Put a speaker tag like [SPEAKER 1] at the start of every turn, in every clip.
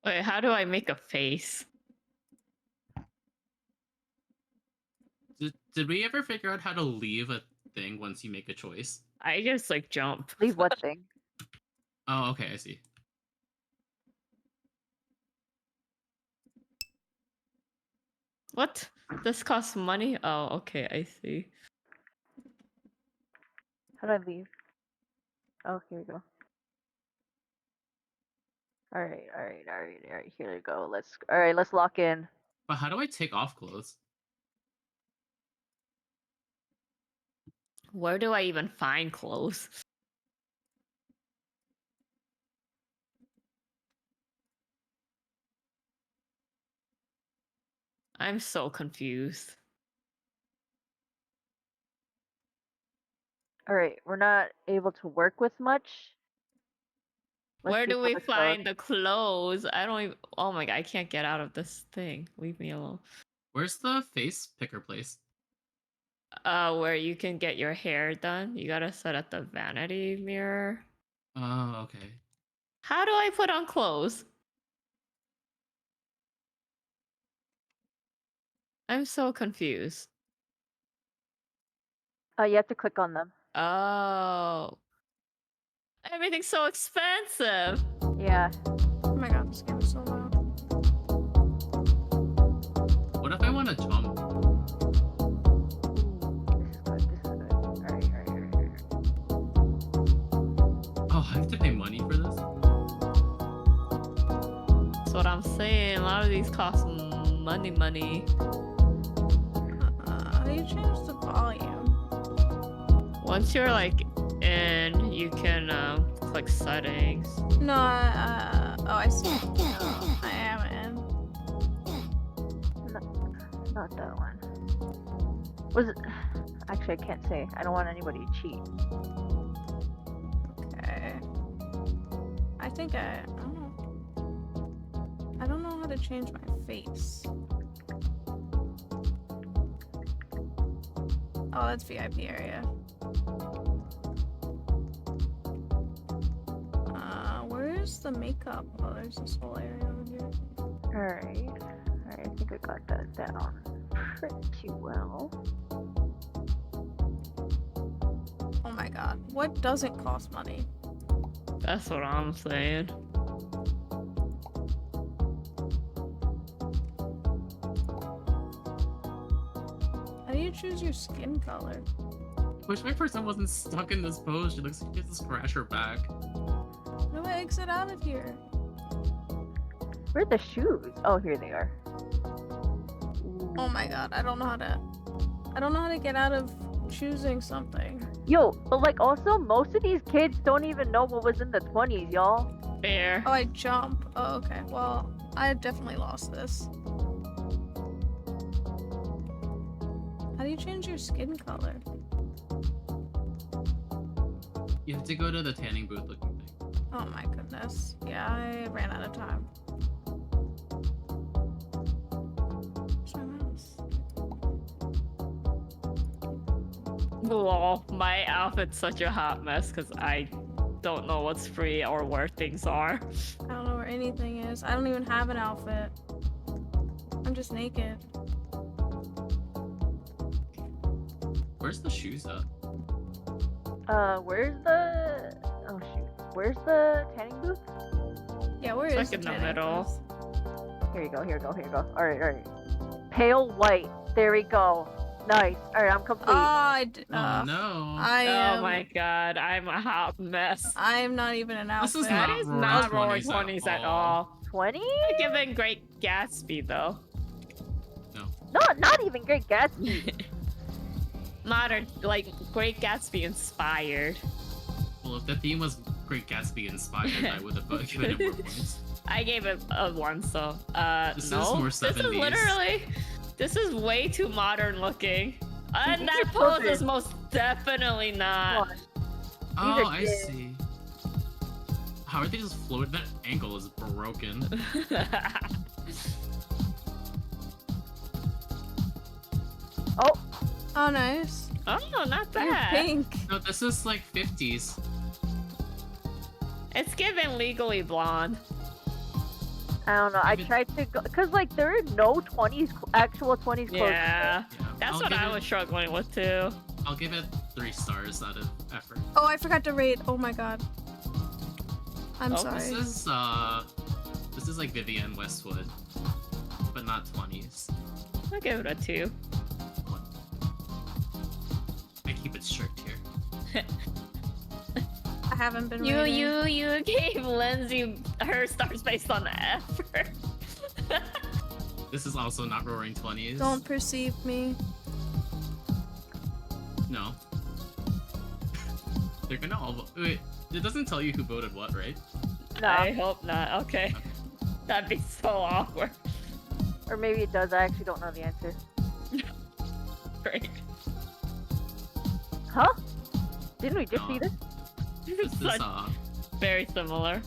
[SPEAKER 1] Wait, how do I make a face?
[SPEAKER 2] Did we ever figure out how to leave a thing once you make a choice?
[SPEAKER 1] I just like jump.
[SPEAKER 3] Leave what thing?
[SPEAKER 2] Oh, okay, I see.
[SPEAKER 1] What? This costs money? Oh, okay, I see.
[SPEAKER 3] How do I leave? Oh, here we go. Alright. Here we go. Let's lock in.
[SPEAKER 2] But how do I take off clothes?
[SPEAKER 1] Where do I even find clothes? I'm so confused.
[SPEAKER 3] Alright, we're not able to work with much. Let's
[SPEAKER 1] Where
[SPEAKER 3] see
[SPEAKER 1] do
[SPEAKER 3] how
[SPEAKER 1] we
[SPEAKER 3] this goes.
[SPEAKER 1] find the clothes? I don't even. Oh my god, I can't get out of this thing. Leave me alone.
[SPEAKER 2] Where's the face picker place?
[SPEAKER 1] Where you can get your hair done. You gotta set at the vanity mirror.
[SPEAKER 2] Oh, okay.
[SPEAKER 1] How do I put on clothes? I'm so confused.
[SPEAKER 3] You have to click on them.
[SPEAKER 1] Oh. Everything's so expensive.
[SPEAKER 3] Yeah.
[SPEAKER 4] Oh my god, this game is so loud.
[SPEAKER 2] What if I want to jump?
[SPEAKER 3] This is good. Alright.
[SPEAKER 2] Oh, I have to pay money for this?
[SPEAKER 1] That's what I'm saying. A lot of these cost money.
[SPEAKER 4] How do you change the volume?
[SPEAKER 1] Once you're like in, you can click settings.
[SPEAKER 4] No, oh, I see. No, I am in.
[SPEAKER 3] Not that one. Was it? Actually, I can't say. I don't want anybody to cheat.
[SPEAKER 4] Okay. I think I don't know how to change my face. Oh, that's VIP area. Where's the makeup? Oh, there's this whole area over here.
[SPEAKER 3] Alright. I think I got that down pretty well.
[SPEAKER 4] Oh my god. What doesn't cost money?
[SPEAKER 1] That's what I'm saying.
[SPEAKER 4] How do you choose your skin color?
[SPEAKER 2] Wish my person wasn't stuck in this pose. She looks like she has to scratch her back.
[SPEAKER 4] How do I exit out of here?
[SPEAKER 3] Where are the shoes? Oh, here they are.
[SPEAKER 4] Oh my god, I don't know how to get out of choosing something.
[SPEAKER 3] Yo, but like also, most of these kids don't even know what was in the 20s, y'all.
[SPEAKER 1] Fair.
[SPEAKER 4] Oh, I jump. Oh, okay. Well, I definitely lost this. How do you change your skin color?
[SPEAKER 2] You have to go to the tanning booth looking thing.
[SPEAKER 4] Oh my goodness. Yeah, I ran out of time. Where's my mouse?
[SPEAKER 1] Lol, my outfit's such a hot mess because I don't know what's free or where things are.
[SPEAKER 4] I don't know where anything is. I don't even have an outfit. I'm just naked.
[SPEAKER 2] Where's the shoes at?
[SPEAKER 3] Where's the... Oh, shoot. Where's the tanning booth?
[SPEAKER 4] Yeah, where
[SPEAKER 1] It's
[SPEAKER 4] is
[SPEAKER 1] like in the
[SPEAKER 4] tanning
[SPEAKER 1] middle.
[SPEAKER 4] booth?
[SPEAKER 3] Here you go. Alright. Pale white. There we go. Nice. Alright, I'm complete.
[SPEAKER 2] Oh no.
[SPEAKER 1] Oh my god, I'm a hot mess.
[SPEAKER 4] I am not even an outfit.
[SPEAKER 2] This is
[SPEAKER 1] That
[SPEAKER 2] not
[SPEAKER 1] is
[SPEAKER 2] Roaring
[SPEAKER 1] not Roaring
[SPEAKER 2] 20s
[SPEAKER 1] 20s
[SPEAKER 2] at
[SPEAKER 1] at all.
[SPEAKER 3] 20?
[SPEAKER 1] You're giving Great Gatsby though.
[SPEAKER 2] No.
[SPEAKER 3] Not even Great Gatsby.
[SPEAKER 1] Modern, like Great Gatsby inspired.
[SPEAKER 2] Well, if the theme was Great Gatsby inspired, I would have given it more points.
[SPEAKER 1] I gave it a 1, so
[SPEAKER 2] This
[SPEAKER 1] no.
[SPEAKER 2] is more
[SPEAKER 1] This
[SPEAKER 2] 70s.
[SPEAKER 1] is literally, this is way too modern looking. And
[SPEAKER 3] These
[SPEAKER 1] that
[SPEAKER 3] are
[SPEAKER 1] pose
[SPEAKER 3] children.
[SPEAKER 1] is most definitely not.
[SPEAKER 2] Oh,
[SPEAKER 3] are
[SPEAKER 2] I
[SPEAKER 3] kids.
[SPEAKER 2] see. How are they just floating? That ankle is broken.
[SPEAKER 4] Oh, nice.
[SPEAKER 1] Oh, not
[SPEAKER 4] You're
[SPEAKER 1] bad.
[SPEAKER 4] pink.
[SPEAKER 2] No, this is like 50s.
[SPEAKER 1] It's giving Legally Blonde.
[SPEAKER 3] I don't know. I
[SPEAKER 2] Maybe-
[SPEAKER 3] tried to go because like there are no 20s, actual 20s clothes.
[SPEAKER 1] Yeah,
[SPEAKER 2] Yeah,
[SPEAKER 1] that's
[SPEAKER 2] I'll
[SPEAKER 1] what
[SPEAKER 2] give
[SPEAKER 1] I
[SPEAKER 2] it-
[SPEAKER 1] was struggling with too.
[SPEAKER 2] I'll give it 3 stars out of effort.
[SPEAKER 4] Oh, I forgot to rate. Oh my god. I'm
[SPEAKER 1] Oh,
[SPEAKER 4] sorry.
[SPEAKER 2] This is like Vivienne Westwood, but not 20s.
[SPEAKER 1] I'll give it a 2.
[SPEAKER 2] I keep it strict here.
[SPEAKER 4] I haven't been
[SPEAKER 1] You
[SPEAKER 4] rating.
[SPEAKER 1] you gave Lindsay her stars based on the effort.
[SPEAKER 2] This is also not roaring 20s.
[SPEAKER 4] Don't perceive me.
[SPEAKER 2] No. They're gonna all wait. It doesn't tell you who voted what, right?
[SPEAKER 3] No,
[SPEAKER 1] I hope not. Okay. That'd be so awkward.
[SPEAKER 3] or maybe it does. I actually don't know the answer.
[SPEAKER 1] Great.
[SPEAKER 3] Huh? Didn't we just
[SPEAKER 2] No.
[SPEAKER 3] see this?
[SPEAKER 1] This
[SPEAKER 2] This
[SPEAKER 1] is
[SPEAKER 2] is
[SPEAKER 1] such very similar.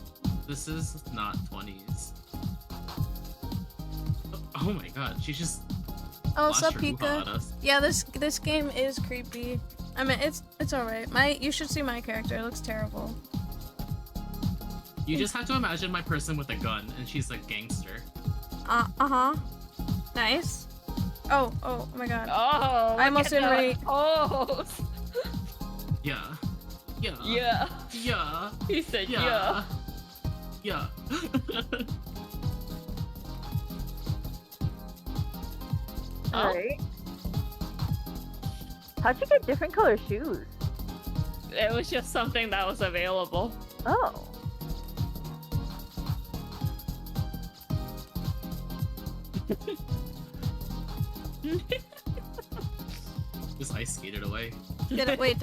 [SPEAKER 2] this is not 20s. Oh my god, she just
[SPEAKER 4] Oh,
[SPEAKER 2] lost
[SPEAKER 4] sup,
[SPEAKER 2] her hoo-ha at
[SPEAKER 4] Pika?
[SPEAKER 2] us.
[SPEAKER 4] Yeah, this game is creepy. I mean, it's alright. You should see my character. It looks terrible.
[SPEAKER 2] You just have to imagine my person with a gun, and she's a gangster.
[SPEAKER 4] Uh-huh. Nice. Oh my god.
[SPEAKER 1] Oh,
[SPEAKER 4] I almost didn't rate.
[SPEAKER 1] Oh,
[SPEAKER 2] Yeah. Yeah.
[SPEAKER 1] yeah.
[SPEAKER 2] Yeah.
[SPEAKER 1] He said yeah.
[SPEAKER 2] Yeah. Yeah.
[SPEAKER 1] Oh.
[SPEAKER 3] Alright. How'd you get different color shoes?
[SPEAKER 1] It was just something that was available.
[SPEAKER 3] Oh.
[SPEAKER 2] Just ice skated away.
[SPEAKER 4] Did it? Wait,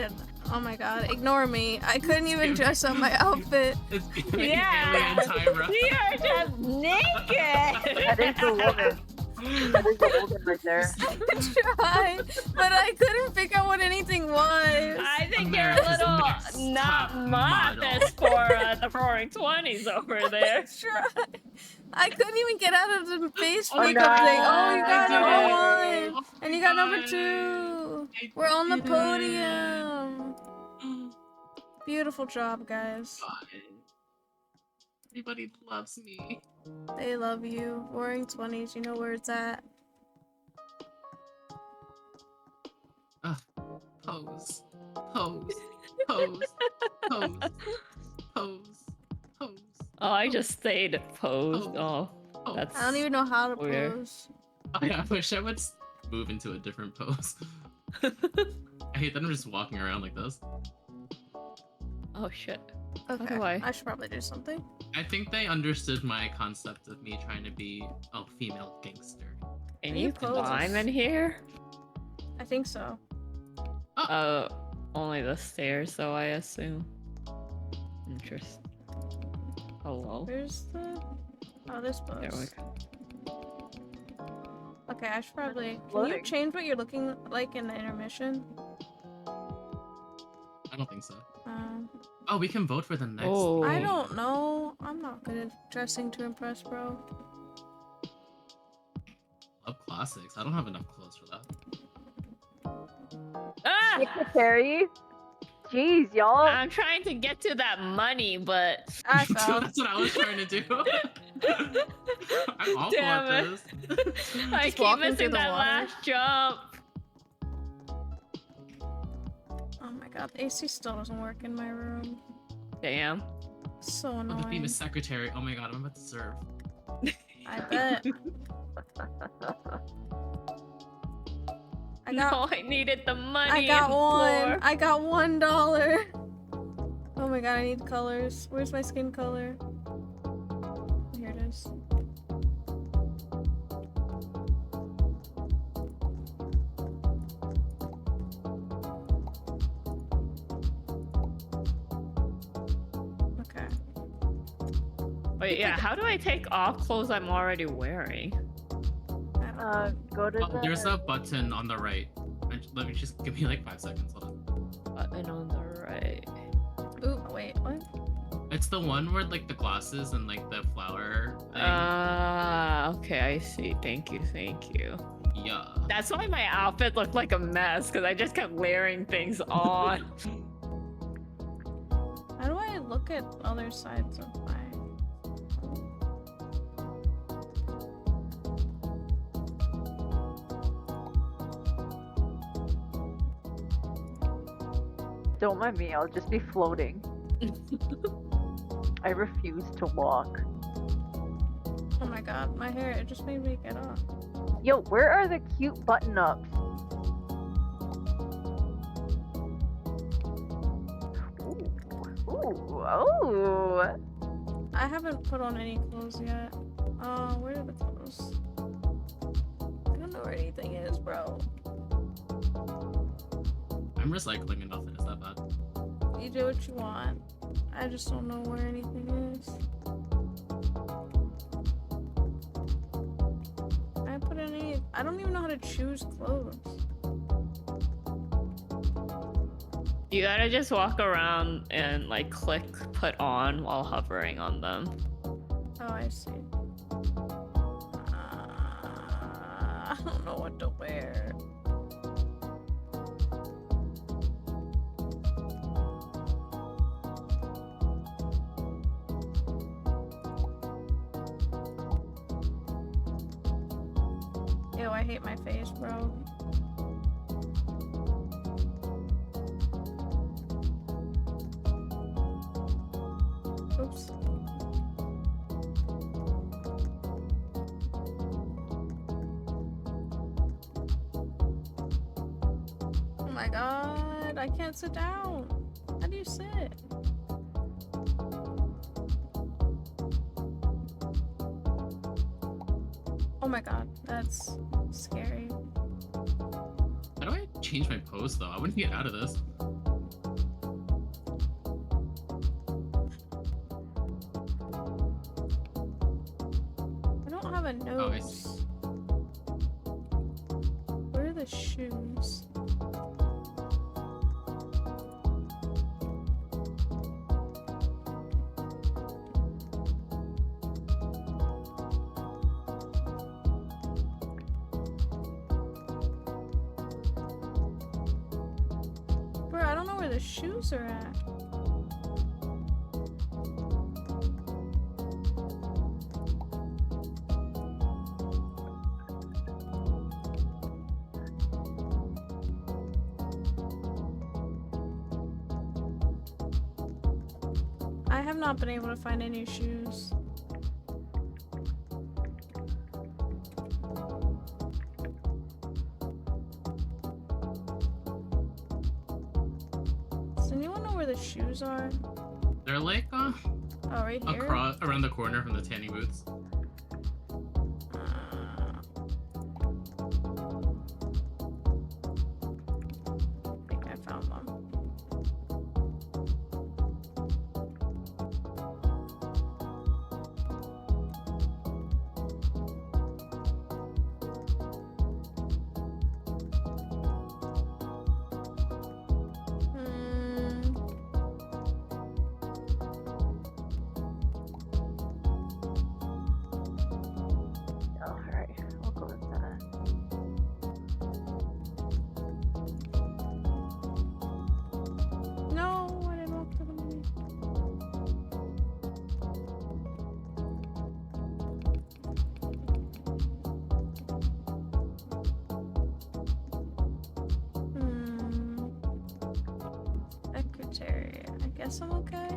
[SPEAKER 4] oh my god. Ignore me. I couldn't even dress up my outfit.
[SPEAKER 2] It's
[SPEAKER 1] Yeah.
[SPEAKER 2] alien Tyra.
[SPEAKER 1] We are just naked.
[SPEAKER 3] That is the woman. That is the woman right there.
[SPEAKER 4] I tried, but I couldn't figure out what anything was.
[SPEAKER 1] I think
[SPEAKER 2] America's
[SPEAKER 1] you're a little
[SPEAKER 2] next
[SPEAKER 1] not
[SPEAKER 2] top
[SPEAKER 1] modest
[SPEAKER 2] model.
[SPEAKER 1] for the Roaring Twenties over there.
[SPEAKER 4] I tried. I couldn't even get out of the face
[SPEAKER 2] Oh my
[SPEAKER 4] makeup
[SPEAKER 3] God.
[SPEAKER 4] thing. Oh, you got
[SPEAKER 2] I
[SPEAKER 4] number
[SPEAKER 2] did it.
[SPEAKER 4] one,
[SPEAKER 2] Oh
[SPEAKER 4] and
[SPEAKER 2] my
[SPEAKER 4] you got
[SPEAKER 2] God.
[SPEAKER 4] number two.
[SPEAKER 2] I
[SPEAKER 4] We're on the
[SPEAKER 2] did it.
[SPEAKER 4] podium. Beautiful job, guys.
[SPEAKER 2] God. Everybody loves me.
[SPEAKER 4] They love you. Roaring 20s, you know where it's at.
[SPEAKER 2] Pose. Pose. Pose. Pose. Pose. Pose.
[SPEAKER 1] Oh, I just stayed posed. Oh,
[SPEAKER 2] Oh.
[SPEAKER 1] that's.
[SPEAKER 4] I don't even know how to
[SPEAKER 1] Weird.
[SPEAKER 4] pose.
[SPEAKER 2] I wish I would move into a different pose. I hate that I'm just walking around like this.
[SPEAKER 1] Oh shit.
[SPEAKER 4] Okay,
[SPEAKER 1] do I-
[SPEAKER 4] should probably do something.
[SPEAKER 2] I think they understood my concept of me trying to be a female gangster.
[SPEAKER 1] Can
[SPEAKER 4] you
[SPEAKER 1] you
[SPEAKER 4] pose?
[SPEAKER 1] climb in here?
[SPEAKER 4] I think so.
[SPEAKER 1] Only the stairs, though, I assume. Interesting. Hello.
[SPEAKER 4] Where's the... Oh, this
[SPEAKER 1] There we
[SPEAKER 4] pose.
[SPEAKER 1] go.
[SPEAKER 4] Okay, I should probably... Can you
[SPEAKER 3] Floating.
[SPEAKER 4] change what you're looking like in the intermission?
[SPEAKER 2] I don't think so.
[SPEAKER 4] Um,
[SPEAKER 2] Oh, we can vote for the next.
[SPEAKER 1] Oh.
[SPEAKER 4] I don't know. I'm not good at dressing to impress, bro.
[SPEAKER 2] Club Classics. I don't have enough clothes for that.
[SPEAKER 1] Ah!
[SPEAKER 3] Secretary. Jeez, y'all.
[SPEAKER 1] I'm trying to get to that money, but
[SPEAKER 4] I
[SPEAKER 2] Me too,
[SPEAKER 4] fell.
[SPEAKER 2] that's what I was trying to do. I'm all
[SPEAKER 1] Damn
[SPEAKER 2] for this.
[SPEAKER 1] I
[SPEAKER 4] Just
[SPEAKER 1] keep
[SPEAKER 4] walk into
[SPEAKER 1] missing
[SPEAKER 4] the
[SPEAKER 1] that
[SPEAKER 4] water.
[SPEAKER 1] last jump.
[SPEAKER 4] Oh my god, the AC still doesn't work in my room.
[SPEAKER 1] Damn.
[SPEAKER 4] So
[SPEAKER 2] Oh, the
[SPEAKER 4] annoying.
[SPEAKER 2] famous secretary. Oh my god, I'm about to serve.
[SPEAKER 4] I bet. I got
[SPEAKER 1] No, I needed the money.
[SPEAKER 4] I got
[SPEAKER 1] and the
[SPEAKER 4] one.
[SPEAKER 1] floor.
[SPEAKER 4] I got $1. Oh my god, I need colors. Where's my skin color? Here it is. Okay.
[SPEAKER 1] Wait, yeah. How do I take off clothes I'm already wearing?
[SPEAKER 4] I don't know.
[SPEAKER 3] Go to
[SPEAKER 2] Oh,
[SPEAKER 3] the.
[SPEAKER 2] there's a button on the right. Let me just give me like 5 seconds. Hold on.
[SPEAKER 1] Button on the right.
[SPEAKER 4] Ooh, wait, what?
[SPEAKER 2] It's the one where like the glasses and like the flower thing.
[SPEAKER 1] Okay, I see. Thank you, thank you.
[SPEAKER 2] Yeah.
[SPEAKER 1] That's why my outfit looked like a mess, because I just kept layering things on.
[SPEAKER 4] How do I look at other sides of my...
[SPEAKER 3] Don't mind me, I'll just be floating. I refuse to walk.
[SPEAKER 4] Oh my god, my hair, it just made me get up.
[SPEAKER 3] Yo, where are the cute button-ups? Ooh, oh!
[SPEAKER 4] I haven't put on any clothes yet. Where are the clothes? I don't know where anything is, bro.
[SPEAKER 2] I'm recycling and nothing is that bad.
[SPEAKER 4] You do what you want. I just don't know where anything is. I put any. I don't even know how to choose clothes.
[SPEAKER 1] You gotta just walk around and like click put on while hovering on them.
[SPEAKER 4] Oh, I see. I don't know what to wear. Ew, I hate my face, bro. Oops. Oh my god, I can't sit down. How do you sit? Oh my god, that's scary.
[SPEAKER 2] How do I change my pose though? I wouldn't get out of this.
[SPEAKER 4] I don't have a nose.
[SPEAKER 2] Oh, I see.
[SPEAKER 4] Where are the shoes? Bro, I don't know where the shoes are at. I have not been able to find any shoes. Does anyone know where the shoes are?
[SPEAKER 2] They're like
[SPEAKER 4] Oh, right here?
[SPEAKER 2] across around the corner from the tanning booths.
[SPEAKER 4] I think I found them. Hmm.
[SPEAKER 3] Alright, I'll go with that.
[SPEAKER 4] No, I didn't want to put them in. Hmm. Secretary. I guess I'm okay.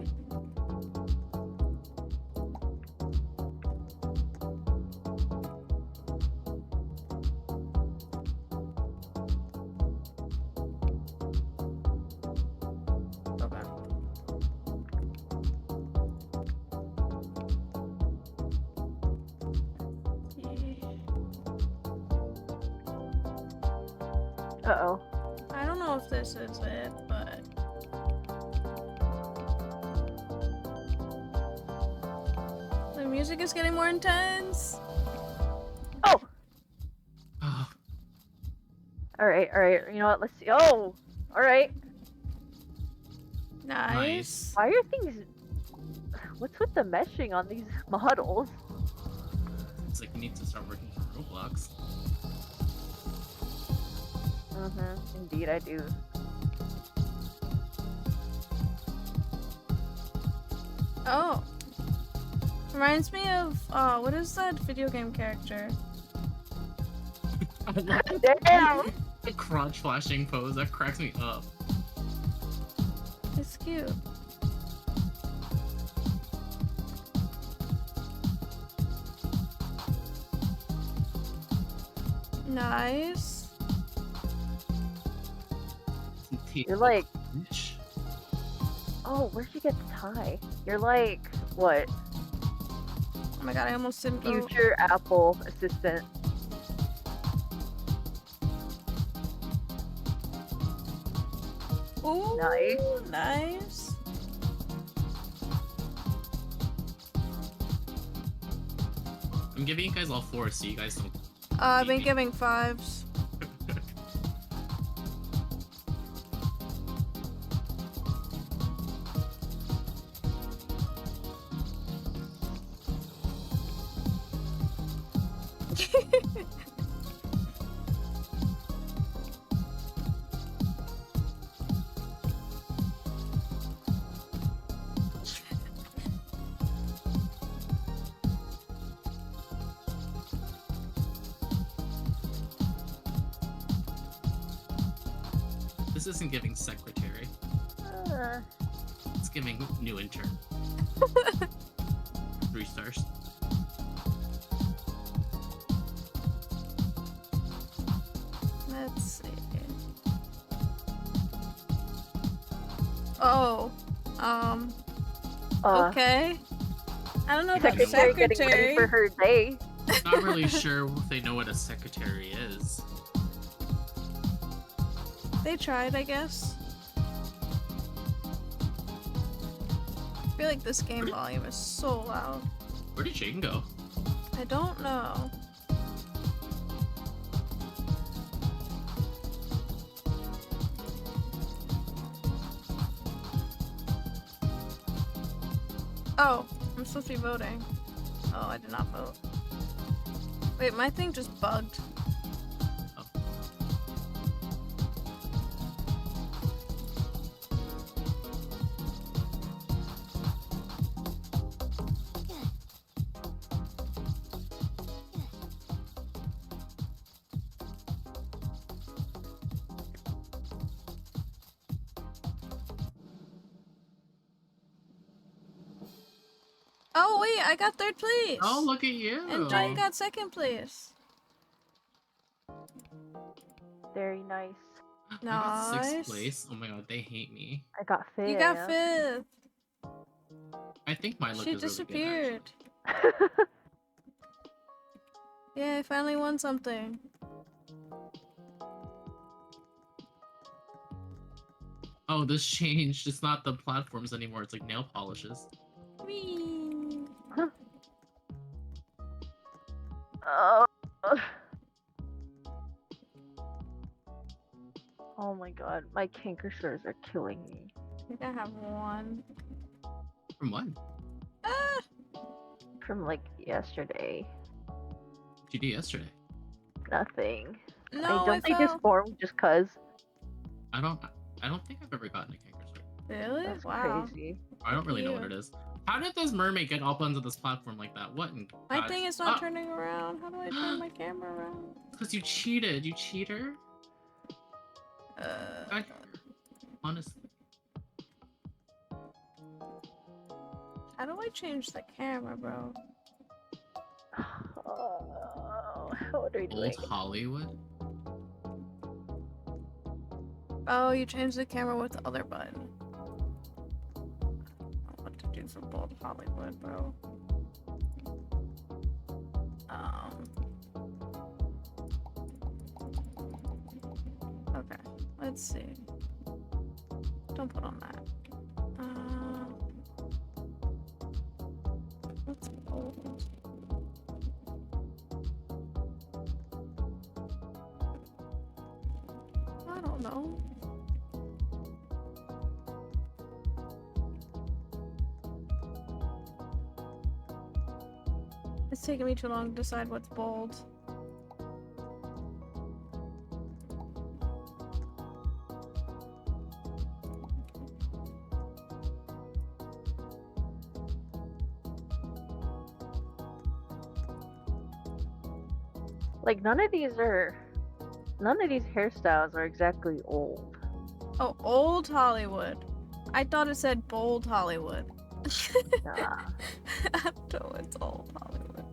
[SPEAKER 4] Okay.
[SPEAKER 3] Uh-oh.
[SPEAKER 4] I don't know if this is it, but the music is getting more intense.
[SPEAKER 3] Oh!
[SPEAKER 2] Oh,
[SPEAKER 3] Alright, you know what, let's see. Oh! Alright.
[SPEAKER 4] Nice.
[SPEAKER 3] Why are things... What's with the meshing on these models?
[SPEAKER 2] it's like you need to start working for Roblox.
[SPEAKER 3] Indeed I do.
[SPEAKER 4] Oh. Reminds me of, what is that video game character?
[SPEAKER 3] Damn!
[SPEAKER 2] The crotch flashing pose that cracks me up.
[SPEAKER 4] It's cute. Nice.
[SPEAKER 2] Some teeth
[SPEAKER 3] You're
[SPEAKER 2] look
[SPEAKER 3] like,
[SPEAKER 2] rich.
[SPEAKER 3] oh, where'd you get the tie? You're like, what?
[SPEAKER 4] Oh my god, I almost didn't go.
[SPEAKER 3] Future Apple assistant.
[SPEAKER 4] Ooh,
[SPEAKER 3] Nice.
[SPEAKER 4] nice.
[SPEAKER 2] I'm giving you guys all 4 so you guys don't.
[SPEAKER 4] I've been giving 5s.
[SPEAKER 2] This isn't giving secretary. It's giving new intern. 3 stars.
[SPEAKER 4] Let's see. Oh, okay. I don't know about
[SPEAKER 3] Secretary getting ready
[SPEAKER 4] secretary.
[SPEAKER 3] for her day.
[SPEAKER 2] Not really sure if they know what a secretary is.
[SPEAKER 4] They tried, I guess. I feel like this game volume is so loud.
[SPEAKER 2] Where did Jane go?
[SPEAKER 4] I don't know. Oh, I'm supposed to be voting. Oh, I did not vote. Wait, my thing just bugged. Oh wait, I got 3rd place.
[SPEAKER 2] Oh, look at you!
[SPEAKER 4] And Jane got 2nd place.
[SPEAKER 3] Very nice.
[SPEAKER 2] I got 6th
[SPEAKER 4] Nice.
[SPEAKER 2] place. Oh my god, they hate me.
[SPEAKER 3] I got 5th.
[SPEAKER 4] You got 5th.
[SPEAKER 2] I think my look
[SPEAKER 4] She
[SPEAKER 2] is
[SPEAKER 4] disappeared.
[SPEAKER 2] really good,
[SPEAKER 4] Yeah, I finally won something.
[SPEAKER 2] Oh, this changed. It's not the platforms anymore. It's like nail polishes.
[SPEAKER 4] Whee!
[SPEAKER 3] Oh. Oh my god, my canker sores are killing me.
[SPEAKER 4] I think I have 1.
[SPEAKER 2] From what?
[SPEAKER 4] Ah!
[SPEAKER 3] From like yesterday.
[SPEAKER 2] What did you do yesterday?
[SPEAKER 3] Nothing.
[SPEAKER 4] No,
[SPEAKER 3] Don't they
[SPEAKER 4] fell.
[SPEAKER 3] just form just cause?
[SPEAKER 2] I don't think I've ever gotten a canker sore.
[SPEAKER 4] Really?
[SPEAKER 3] That's
[SPEAKER 4] Wow.
[SPEAKER 3] crazy.
[SPEAKER 2] I don't really know what
[SPEAKER 4] you.
[SPEAKER 2] it is. How did this mermaid get up onto this platform like that? What in
[SPEAKER 4] My
[SPEAKER 2] God's-
[SPEAKER 4] thing is not turning around. How do I turn my camera around?
[SPEAKER 2] Because you cheated. You cheater. Honestly.
[SPEAKER 4] How do I change the camera, bro?
[SPEAKER 3] Oh, how are you doing?
[SPEAKER 2] Old Hollywood.
[SPEAKER 4] Oh, you changed the camera with the other button. I don't know what to do for Bold Hollywood, bro. Okay, let's see. Don't put on that. What's old? I don't know. It's taking me too long to decide what's bold.
[SPEAKER 3] Like none of these hairstyles are exactly old.
[SPEAKER 4] Oh, old Hollywood. I thought it said bold Hollywood.
[SPEAKER 3] Nah.
[SPEAKER 4] No, it's old Hollywood.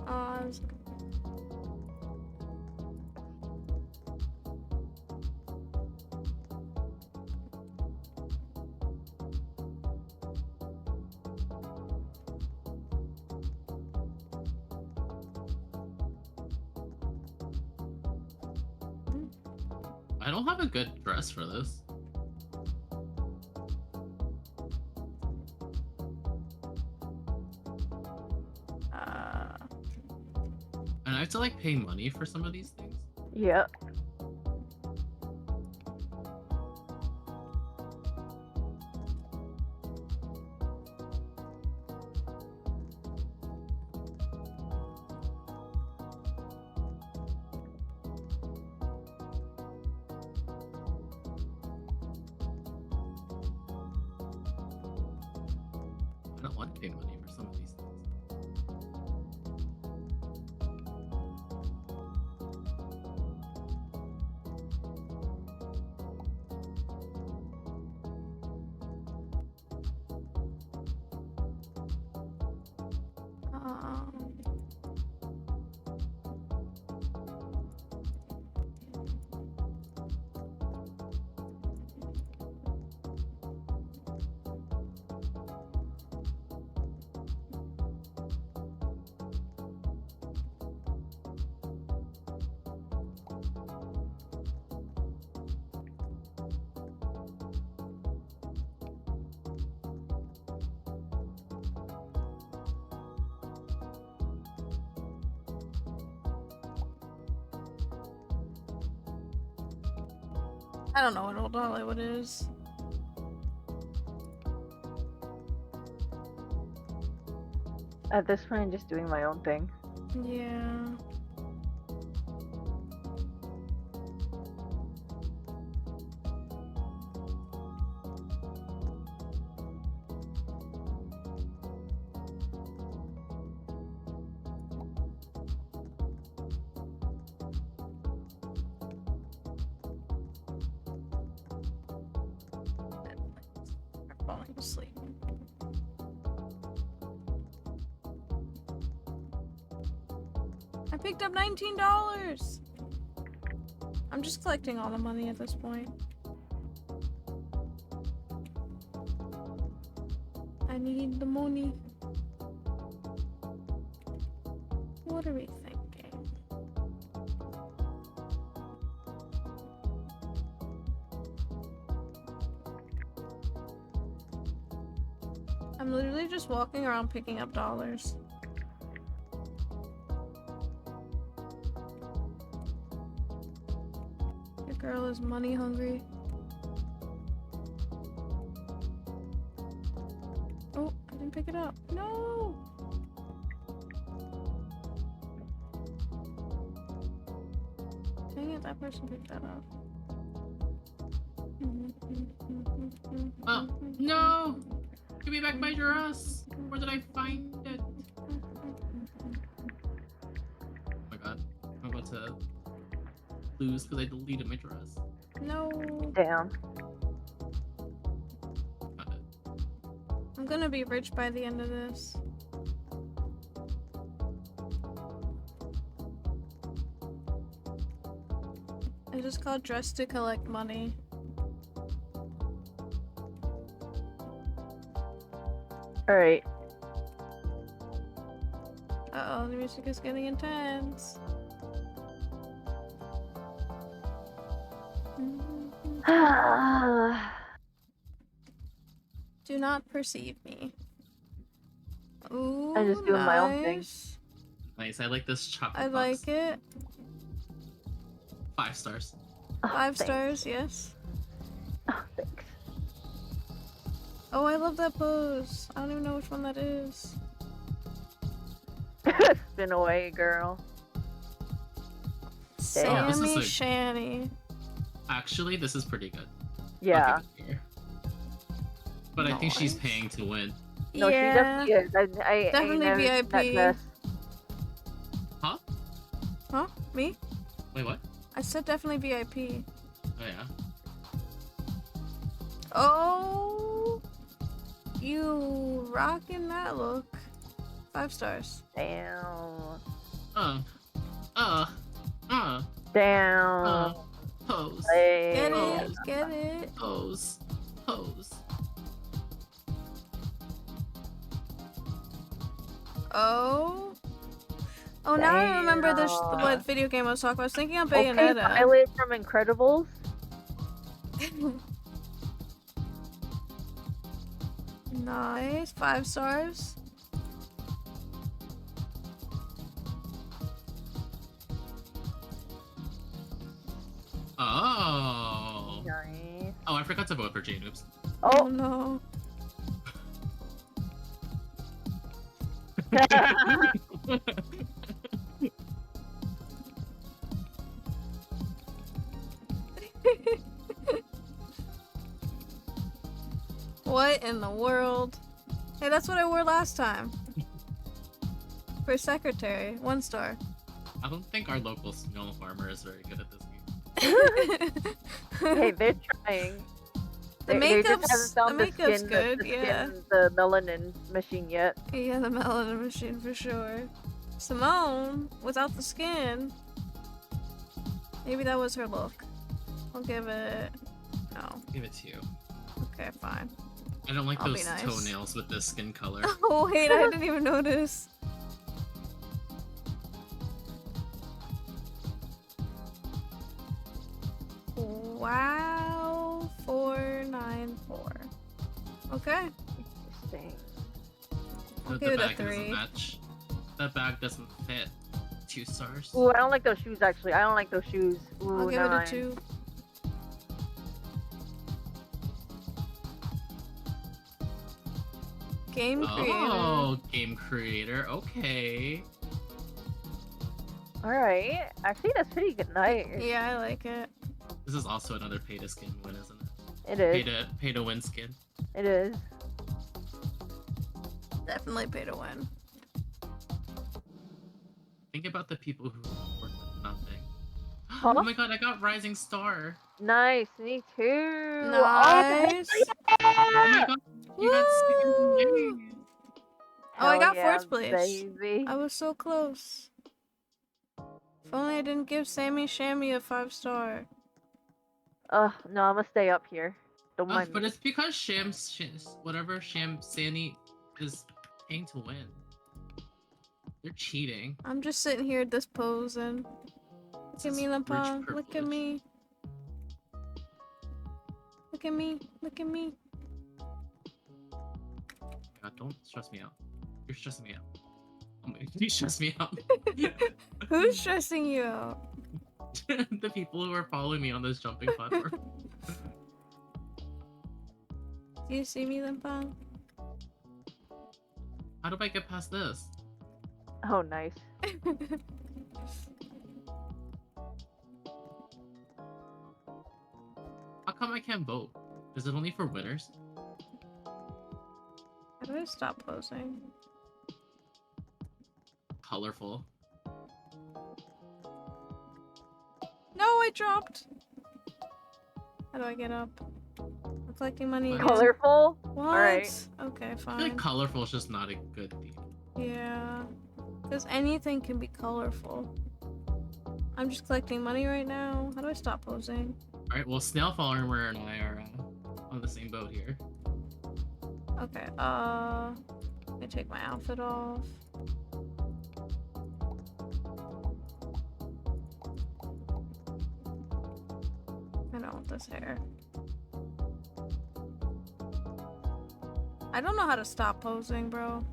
[SPEAKER 4] I was...
[SPEAKER 2] I don't have a good dress for this. And I have to like pay money for some of these things.
[SPEAKER 3] Yep.
[SPEAKER 2] I don't want to pay money for some of these things.
[SPEAKER 4] I don't know what old Hollywood is.
[SPEAKER 3] At this point, I'm just doing my own thing.
[SPEAKER 4] Yeah. I'm falling asleep. I picked up $19. I'm just collecting all the money at this point. I need the money. What are we thinking? I'm literally just walking around picking up dollars. Your girl is money hungry. Oh, I didn't pick it up. No! Dang it, that person picked that up.
[SPEAKER 2] Oh, no! Give me back my dress! Where did I find it? Oh my god. I'm about to lose because I deleted my dress.
[SPEAKER 4] No!
[SPEAKER 3] Damn.
[SPEAKER 2] Found it.
[SPEAKER 4] I'm gonna be rich by the end of this. I just called dress to collect money.
[SPEAKER 3] Alright.
[SPEAKER 4] Uh-oh, the music is getting intense. Do not perceive me. Ooh,
[SPEAKER 3] I'm just doing my own thing.
[SPEAKER 4] nice.
[SPEAKER 2] Nice, I like this chocolate
[SPEAKER 4] I
[SPEAKER 2] box.
[SPEAKER 4] like it.
[SPEAKER 2] 5 stars.
[SPEAKER 3] Oh,
[SPEAKER 4] 5
[SPEAKER 3] thanks.
[SPEAKER 4] stars, yes.
[SPEAKER 3] Oh, thanks.
[SPEAKER 4] Oh, I love that pose. I don't even know which one that is.
[SPEAKER 3] Spin away, girl.
[SPEAKER 2] Damn. This is
[SPEAKER 4] Sammy
[SPEAKER 2] a-
[SPEAKER 4] Shanny.
[SPEAKER 2] Actually, this is pretty good.
[SPEAKER 3] Yeah.
[SPEAKER 2] I'll give it to her. But I think she's
[SPEAKER 4] Nice.
[SPEAKER 2] paying to win.
[SPEAKER 3] No,
[SPEAKER 4] yeah.
[SPEAKER 3] she definitely is. I
[SPEAKER 4] Definitely
[SPEAKER 3] never
[SPEAKER 4] VIP.
[SPEAKER 3] that dress.
[SPEAKER 2] Huh?
[SPEAKER 4] Huh? Me?
[SPEAKER 2] Wait, what?
[SPEAKER 4] I said definitely VIP.
[SPEAKER 2] Oh yeah.
[SPEAKER 4] Oh, you rocking that look. 5 stars.
[SPEAKER 3] Damn.
[SPEAKER 2] Uh. Uh.
[SPEAKER 3] Damn.
[SPEAKER 2] Pose.
[SPEAKER 4] Get
[SPEAKER 3] Damn.
[SPEAKER 4] it? Get it?
[SPEAKER 2] Pose. Pose.
[SPEAKER 4] Oh. Oh, now I remember this.
[SPEAKER 3] Damn.
[SPEAKER 4] What video game I was talking about. I was thinking of
[SPEAKER 3] Okay,
[SPEAKER 4] Bayonetta.
[SPEAKER 3] Violet from Incredibles.
[SPEAKER 4] Nice. 5 stars.
[SPEAKER 2] Oh.
[SPEAKER 3] Nice.
[SPEAKER 2] Oh, I forgot to vote for Jane. Oops.
[SPEAKER 4] Oh
[SPEAKER 3] Oh.
[SPEAKER 4] no. What in the world? Hey, that's what I wore last time. For secretary. 1 star.
[SPEAKER 2] I don't think our local snow farmer is very good at this game.
[SPEAKER 3] Hey, they're trying.
[SPEAKER 4] The
[SPEAKER 3] They just
[SPEAKER 4] makeup's-
[SPEAKER 3] haven't found
[SPEAKER 4] the makeup's
[SPEAKER 3] skin,
[SPEAKER 4] good,
[SPEAKER 3] the
[SPEAKER 4] yeah.
[SPEAKER 3] skin, the melanin machine yet.
[SPEAKER 4] Yeah, the melanin machine for sure. Simone, without the skin. Maybe that was her look. I'll give it. No.
[SPEAKER 2] Give it to you.
[SPEAKER 4] Okay, fine.
[SPEAKER 2] I don't like
[SPEAKER 4] I'll be
[SPEAKER 2] those
[SPEAKER 4] nice.
[SPEAKER 2] toenails with this skin color.
[SPEAKER 4] Oh, wait, I didn't even notice. Wow. 494. Okay.
[SPEAKER 3] Interesting.
[SPEAKER 4] I'll
[SPEAKER 2] The
[SPEAKER 4] give it a
[SPEAKER 2] bag doesn't
[SPEAKER 4] 3.
[SPEAKER 2] match. That bag doesn't fit. 2 stars.
[SPEAKER 3] Ooh, I don't like those shoes actually. I don't like those shoes. Ooh,
[SPEAKER 4] I'll give
[SPEAKER 3] never
[SPEAKER 4] it a
[SPEAKER 3] mind.
[SPEAKER 4] 2. Game creator.
[SPEAKER 2] Oh, game creator. Okay.
[SPEAKER 3] Alright. Actually, that's pretty good night.
[SPEAKER 4] Yeah, I like it.
[SPEAKER 2] This is also another pay to skin win, isn't it?
[SPEAKER 3] It is.
[SPEAKER 2] Pay to win skin.
[SPEAKER 3] It is.
[SPEAKER 4] Definitely pay to win.
[SPEAKER 2] Think about the people who work with nothing.
[SPEAKER 3] Huh?
[SPEAKER 2] Oh my god, I got Rising Star.
[SPEAKER 3] Nice. Me too.
[SPEAKER 4] Nice.
[SPEAKER 2] Oh my god, you got second place.
[SPEAKER 4] Oh, I
[SPEAKER 3] Hell
[SPEAKER 4] got
[SPEAKER 3] yeah,
[SPEAKER 4] 4th place.
[SPEAKER 3] Baby.
[SPEAKER 4] I was so close. If only I didn't give Sammy Shammy a 5 star.
[SPEAKER 3] No, I'm gonna stay up here. Don't
[SPEAKER 2] Oh,
[SPEAKER 3] mind
[SPEAKER 2] but
[SPEAKER 3] me.
[SPEAKER 2] it's because Sham Sandy is paying to win. They're cheating.
[SPEAKER 4] I'm just sitting here disposing. Look
[SPEAKER 2] This
[SPEAKER 4] at
[SPEAKER 2] is
[SPEAKER 4] me,
[SPEAKER 2] rich
[SPEAKER 4] Lampang. Look at
[SPEAKER 2] privilege.
[SPEAKER 4] me. Look at me. Look at me.
[SPEAKER 2] God, don't stress me out. You're stressing me out. Oh my, you stress me out.
[SPEAKER 4] Who's stressing you out?
[SPEAKER 2] The people who are following me on this jumping platform.
[SPEAKER 4] Do you see me, Lampang?
[SPEAKER 2] How do I get past this?
[SPEAKER 3] Oh, nice.
[SPEAKER 2] How come I can't vote? Is it only for winners?
[SPEAKER 4] How do I stop posing?
[SPEAKER 2] Colorful.
[SPEAKER 4] No, I dropped. How do I get up? I'm collecting money again.
[SPEAKER 3] Colorful?
[SPEAKER 4] What?
[SPEAKER 3] Alright.
[SPEAKER 4] Okay,
[SPEAKER 2] I feel like
[SPEAKER 4] fine.
[SPEAKER 2] colorful is just not a good thing.
[SPEAKER 4] Yeah. Because anything can be colorful. I'm just collecting money right now. How do I stop posing?
[SPEAKER 2] Alright, well, Snail Farmer and I are on the same boat here.
[SPEAKER 4] Okay, let me take my outfit off. I don't want this hair. I don't know how to stop posing, bro.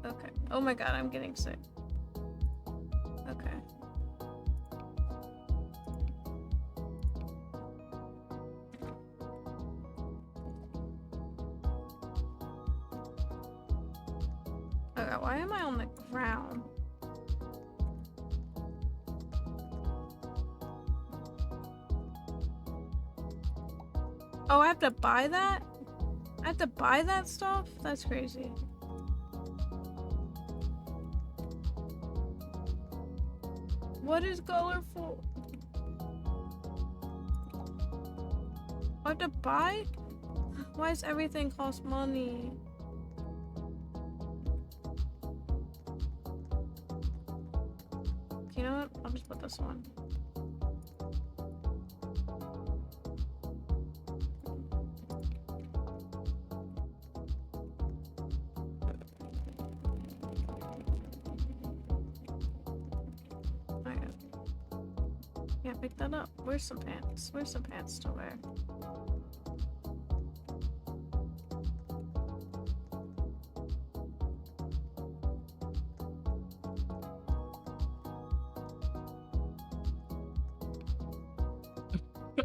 [SPEAKER 4] Okay. Oh my god, I'm getting sick. Okay. Okay, why am I on the ground? Oh, I have to buy that? I have to buy that stuff? That's crazy. What is colorful? What to buy? Why does everything cost money? You know what? I'll just put this one. Okay. Yeah, pick that up. Where's some pants? Where's some pants to wear?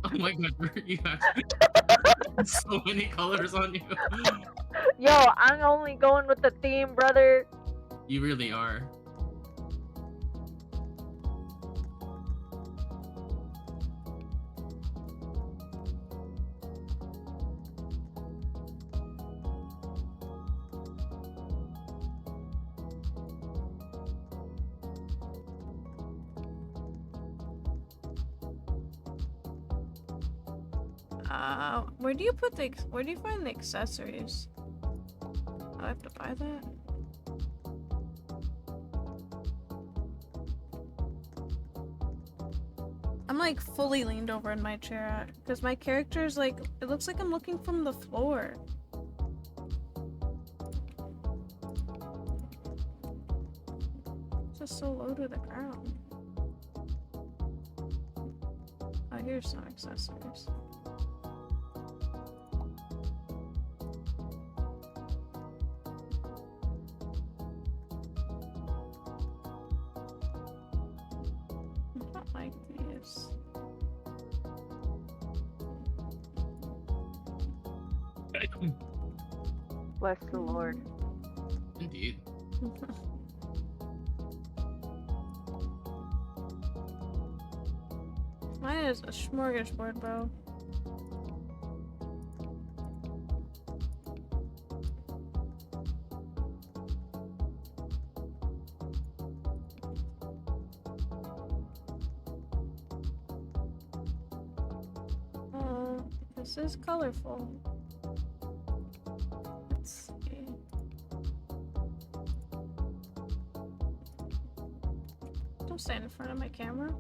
[SPEAKER 2] Oh my god, you have so many colors on you.
[SPEAKER 3] Yo, I'm only going with the theme, brother.
[SPEAKER 2] You really are. Where do you find the accessories? Do I have to buy that? I'm like fully leaned over in my chair because my character is like, it looks like I'm looking from the floor. It's just so low to the ground. Oh, here's some accessories.
[SPEAKER 3] Bless the Lord.
[SPEAKER 2] Indeed.
[SPEAKER 4] Mine is a smorgasbord, bro. Oh, this is colorful. Let's see. Don't stand in front of my camera.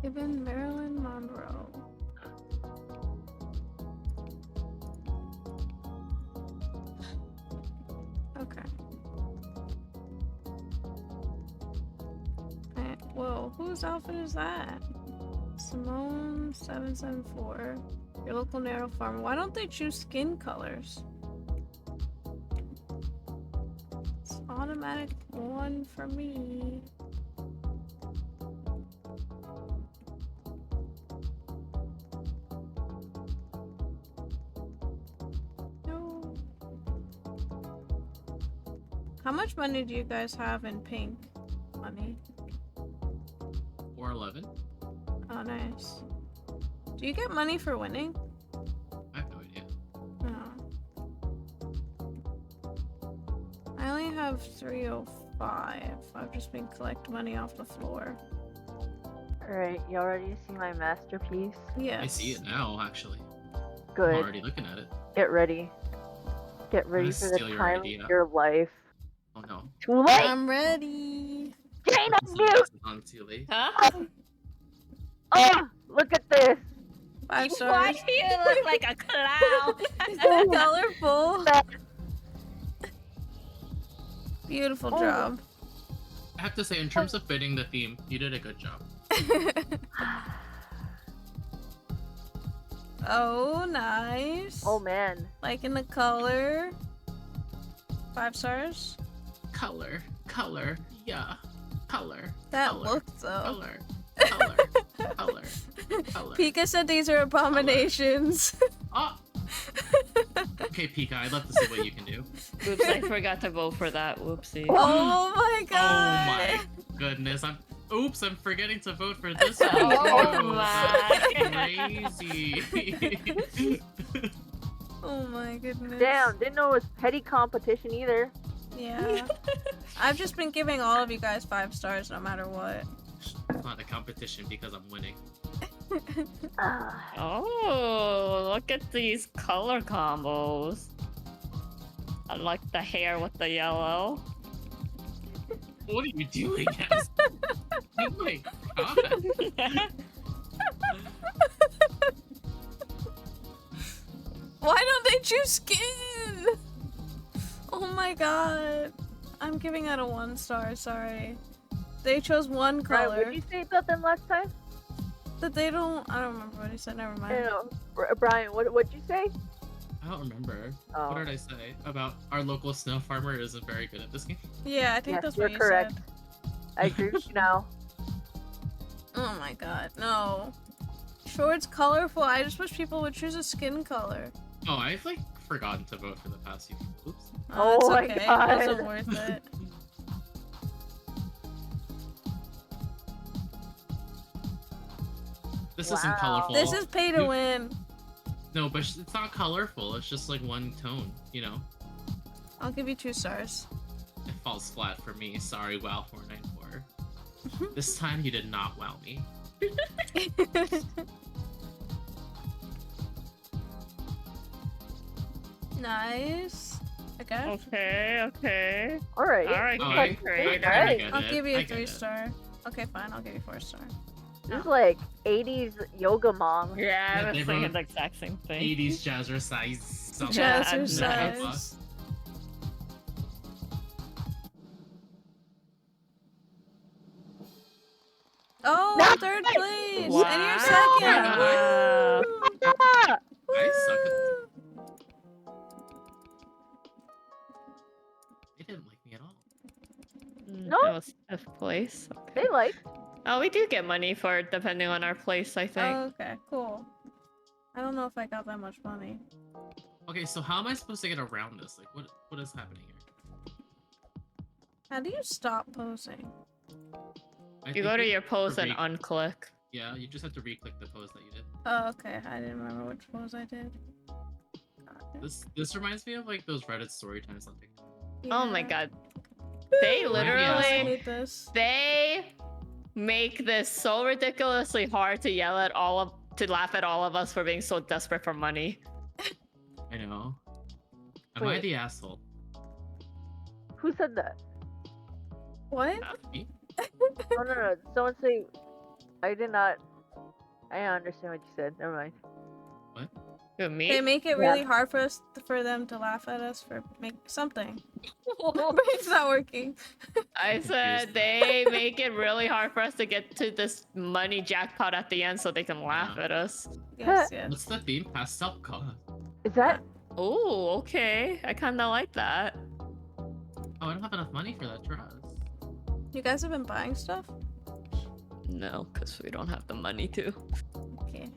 [SPEAKER 4] Given Marilyn Monroe. Okay. Whoa, whose outfit is that? Simone 774. Your local narrow farmer. Why don't they choose skin colors? It's automatic 1 for me. No. How much money do you guys have in pink money?
[SPEAKER 2] 411?
[SPEAKER 4] Oh, nice. Do you get money for winning?
[SPEAKER 2] I have no idea.
[SPEAKER 4] No. I only have 305. I've just been collecting money off the floor.
[SPEAKER 3] Alright, you already see my masterpiece?
[SPEAKER 4] Yes.
[SPEAKER 2] I see it now, actually.
[SPEAKER 3] Good.
[SPEAKER 2] I'm already looking at it.
[SPEAKER 3] Get ready. Get ready
[SPEAKER 2] gonna
[SPEAKER 3] for the
[SPEAKER 2] steal your
[SPEAKER 3] time
[SPEAKER 2] idea.
[SPEAKER 3] of your life.
[SPEAKER 2] Oh no.
[SPEAKER 3] Too late!
[SPEAKER 4] I'm ready.
[SPEAKER 3] Jane,
[SPEAKER 2] This
[SPEAKER 3] unmute!
[SPEAKER 2] is on too late.
[SPEAKER 1] Huh?
[SPEAKER 3] Oh, look at this!
[SPEAKER 4] 5
[SPEAKER 1] Why
[SPEAKER 4] stars.
[SPEAKER 1] do you look like a clown?
[SPEAKER 4] So colorful.
[SPEAKER 3] That-
[SPEAKER 4] Beautiful
[SPEAKER 3] Oh.
[SPEAKER 4] job.
[SPEAKER 2] I have to say, in terms of fitting the theme, you did a good job.
[SPEAKER 4] Oh, nice.
[SPEAKER 3] Oh man.
[SPEAKER 4] Liking the color. 5 stars.
[SPEAKER 2] Color, yeah. Color.
[SPEAKER 4] That
[SPEAKER 2] color,
[SPEAKER 4] look though.
[SPEAKER 2] Color. Color. Color. Color.
[SPEAKER 4] Pika said these are abominations.
[SPEAKER 2] Ah! Okay, Pika, I'd love to see what you can do.
[SPEAKER 1] Oops, I forgot to vote for that. Whoopsie.
[SPEAKER 4] Oh my god.
[SPEAKER 2] Oh my goodness, Oops, I'm forgetting to vote for this one.
[SPEAKER 1] Oh
[SPEAKER 2] too.
[SPEAKER 1] my.
[SPEAKER 2] Crazy.
[SPEAKER 4] Oh my goodness.
[SPEAKER 3] Damn, didn't know it was petty competition either.
[SPEAKER 4] Yeah. I've just been giving all of you guys 5 stars no matter what.
[SPEAKER 2] It's not a competition because I'm winning.
[SPEAKER 3] Ah,
[SPEAKER 1] Oh, look at these color combos. I like the hair with the yellow.
[SPEAKER 2] What are you doing, guys? Oh my god.
[SPEAKER 4] Why don't they choose skin? Oh my god. I'm giving out a 1 star, sorry. They chose one
[SPEAKER 3] Brian,
[SPEAKER 4] color.
[SPEAKER 3] what did you say about them last time?
[SPEAKER 4] That they don't. I don't remember what he said, never
[SPEAKER 3] I
[SPEAKER 4] mind.
[SPEAKER 3] don't know. Brian, what'd you say?
[SPEAKER 2] I don't remember.
[SPEAKER 3] Oh.
[SPEAKER 2] What did I say about our local snow farmer isn't very good at this game?
[SPEAKER 4] Yeah, I think
[SPEAKER 3] Yes,
[SPEAKER 4] that's
[SPEAKER 3] you're
[SPEAKER 4] what you
[SPEAKER 3] correct.
[SPEAKER 4] said.
[SPEAKER 3] I agree with you now.
[SPEAKER 4] Oh my god, no. Short's colorful. I just wish people would choose a skin color.
[SPEAKER 2] Oh, I've like forgotten to vote for the past few. Oops.
[SPEAKER 3] Oh
[SPEAKER 4] it's
[SPEAKER 3] my
[SPEAKER 4] okay.
[SPEAKER 3] God.
[SPEAKER 4] It wasn't worth it.
[SPEAKER 2] This isn't
[SPEAKER 3] Wow.
[SPEAKER 2] colorful.
[SPEAKER 4] This is pay to
[SPEAKER 2] You-
[SPEAKER 4] win.
[SPEAKER 2] No, but it's not colorful. It's just like one tone, you know?
[SPEAKER 4] I'll give you 2 stars.
[SPEAKER 2] It falls flat for me. Sorry, WoW494. This time you did not wow me.
[SPEAKER 4] Nice. Okay.
[SPEAKER 1] Okay.
[SPEAKER 3] Alright.
[SPEAKER 1] Alright,
[SPEAKER 2] Oh,
[SPEAKER 1] great,
[SPEAKER 2] I
[SPEAKER 1] great.
[SPEAKER 2] kinda
[SPEAKER 3] Alright.
[SPEAKER 2] get
[SPEAKER 4] I'll
[SPEAKER 2] it.
[SPEAKER 4] give you
[SPEAKER 2] I
[SPEAKER 4] a
[SPEAKER 2] get
[SPEAKER 4] 3
[SPEAKER 2] it.
[SPEAKER 4] star. Okay, fine. I'll give you 4 star.
[SPEAKER 3] This is like 80s yoga mom.
[SPEAKER 1] Yeah, I
[SPEAKER 2] Yeah,
[SPEAKER 1] was
[SPEAKER 2] they
[SPEAKER 1] thinking
[SPEAKER 2] wrote
[SPEAKER 1] the exact same thing.
[SPEAKER 2] 80s jazzercise. something.
[SPEAKER 1] Yeah,
[SPEAKER 4] Jazzercise. Oh,
[SPEAKER 3] No!
[SPEAKER 4] 3rd place!
[SPEAKER 1] Wow.
[SPEAKER 4] And you're 2nd!
[SPEAKER 1] Wow.
[SPEAKER 3] Ah!
[SPEAKER 2] I suck at this. They didn't like me at all.
[SPEAKER 3] No.
[SPEAKER 1] That was 5th place. Okay.
[SPEAKER 3] They like.
[SPEAKER 1] Oh, we do get money for it depending on our place, I think.
[SPEAKER 4] Oh, okay, cool. I don't know if I got that much money.
[SPEAKER 2] Okay, so how am I supposed to get around this? Like, what is happening here?
[SPEAKER 4] How do you stop posing?
[SPEAKER 2] I
[SPEAKER 1] You
[SPEAKER 2] think
[SPEAKER 1] go to your pose
[SPEAKER 2] re-
[SPEAKER 1] and unclick.
[SPEAKER 2] Yeah, you just have to re-click the pose that you did.
[SPEAKER 4] Oh, okay. I didn't remember which pose I did. Got it.
[SPEAKER 2] This reminds me of like those Reddit story times on TikTok.
[SPEAKER 1] Oh my
[SPEAKER 4] Yeah.
[SPEAKER 1] god. They
[SPEAKER 4] I
[SPEAKER 1] literally
[SPEAKER 4] hate this.
[SPEAKER 1] they make this so ridiculously hard to yell at to laugh at all of us for being so desperate for money.
[SPEAKER 2] I know. Am I
[SPEAKER 3] Wait.
[SPEAKER 2] the asshole?
[SPEAKER 3] Who said that?
[SPEAKER 4] What?
[SPEAKER 2] Me?
[SPEAKER 3] No, no, no. Someone say. I did not. I don't understand what you said. Never mind.
[SPEAKER 1] Who, me?
[SPEAKER 4] They make it
[SPEAKER 3] Yeah.
[SPEAKER 4] really hard for them to laugh at us for make something. It's not working.
[SPEAKER 1] I said they make it really hard for us to get to this money jackpot at the end so they can laugh
[SPEAKER 2] Yeah.
[SPEAKER 1] at us.
[SPEAKER 4] Yes, yes.
[SPEAKER 2] What's the theme? Pastel color.
[SPEAKER 3] Is that?
[SPEAKER 1] Oh, okay. I kind of like that.
[SPEAKER 2] Oh, I don't have enough money for that dress.
[SPEAKER 4] You guys have been buying stuff?
[SPEAKER 1] No, because we don't have the money to.
[SPEAKER 4] Okay.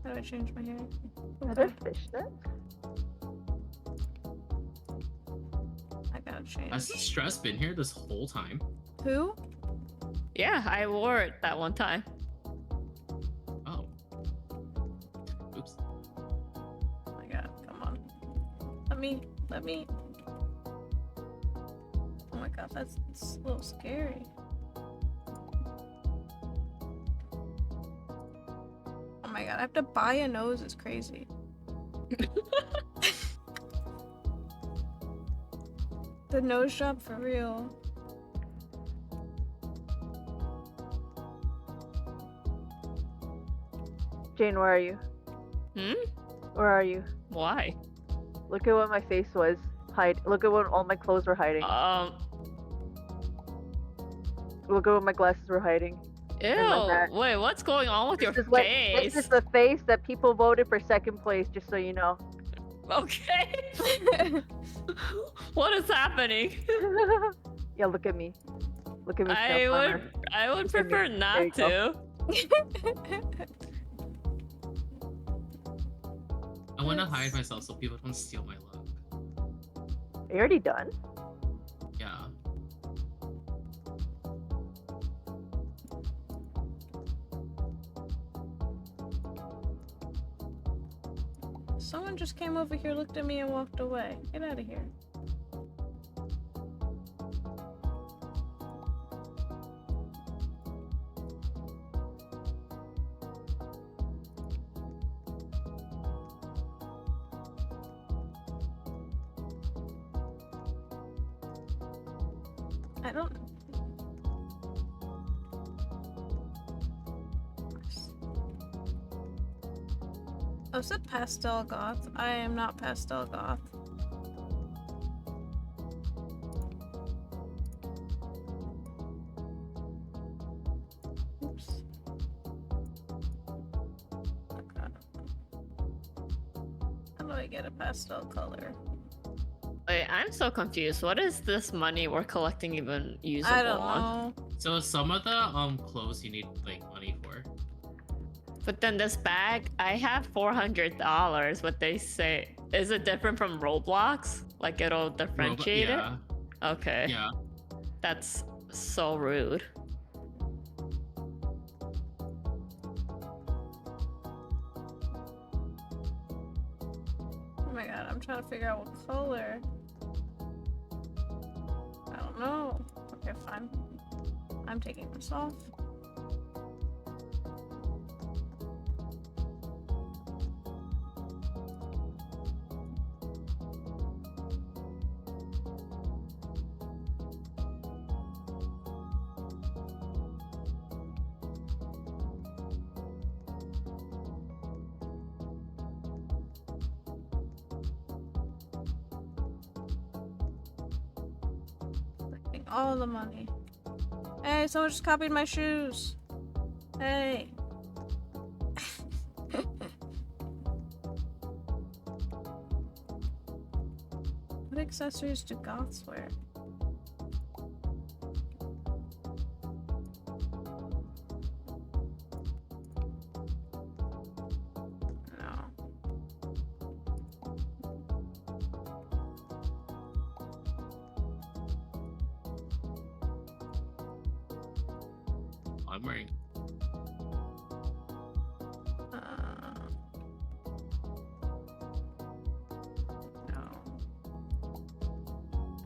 [SPEAKER 4] How do I change my hair?
[SPEAKER 3] Are there fishnets?
[SPEAKER 4] I gotta change.
[SPEAKER 2] Has this dress been here this whole time?
[SPEAKER 4] Who?
[SPEAKER 1] Yeah, I wore it that one time.
[SPEAKER 2] Oh. Oops.
[SPEAKER 4] Oh my god, come on. Let me. Oh my god, that's a little scary. Oh my god, I have to buy a nose, it's crazy. The nose job for real.
[SPEAKER 3] Jane, where are you?
[SPEAKER 1] Hmm?
[SPEAKER 3] Where are you?
[SPEAKER 1] Why?
[SPEAKER 3] Look at what my face was. Hide. Look at what all my clothes were hiding. Look at what my glasses were hiding.
[SPEAKER 1] Ew.
[SPEAKER 3] that.
[SPEAKER 1] Wait, what's going on with your
[SPEAKER 3] This is what-
[SPEAKER 1] face?
[SPEAKER 3] This is the face that people voted for second place, just so you know.
[SPEAKER 1] Okay. What is happening?
[SPEAKER 3] Yeah, look at me. Look at me.
[SPEAKER 1] I
[SPEAKER 3] Steph
[SPEAKER 1] would
[SPEAKER 3] Farmer.
[SPEAKER 1] I would
[SPEAKER 3] Look at me.
[SPEAKER 1] prefer
[SPEAKER 3] There
[SPEAKER 1] not
[SPEAKER 3] you
[SPEAKER 1] to.
[SPEAKER 3] go.
[SPEAKER 2] I I want to hide myself so people don't steal my look.
[SPEAKER 3] Are you already done?
[SPEAKER 2] Yeah.
[SPEAKER 4] Someone just came over here, looked at me, and walked away. Get out of here. I don't. Oh, is it pastel goth? I am not pastel goth. Oops. Okay. How do I get a pastel color?
[SPEAKER 1] Wait, I'm so confused. What is this money we're collecting even usable
[SPEAKER 4] I don't
[SPEAKER 1] on?
[SPEAKER 4] know.
[SPEAKER 2] So some of the clothes you need like money for.
[SPEAKER 1] But then this bag, I have $400. What they say, is it different from Roblox? Like it'll differentiate
[SPEAKER 2] Yeah.
[SPEAKER 1] it? Okay.
[SPEAKER 2] Yeah.
[SPEAKER 1] That's so rude.
[SPEAKER 4] Oh my god, I'm trying to figure out what color. I don't know. Okay, fine. I'm taking this off. Taking all the money. Hey, someone just copied my shoes. Hey. What accessories do goths wear? No.
[SPEAKER 2] I'm wearing.
[SPEAKER 4] No.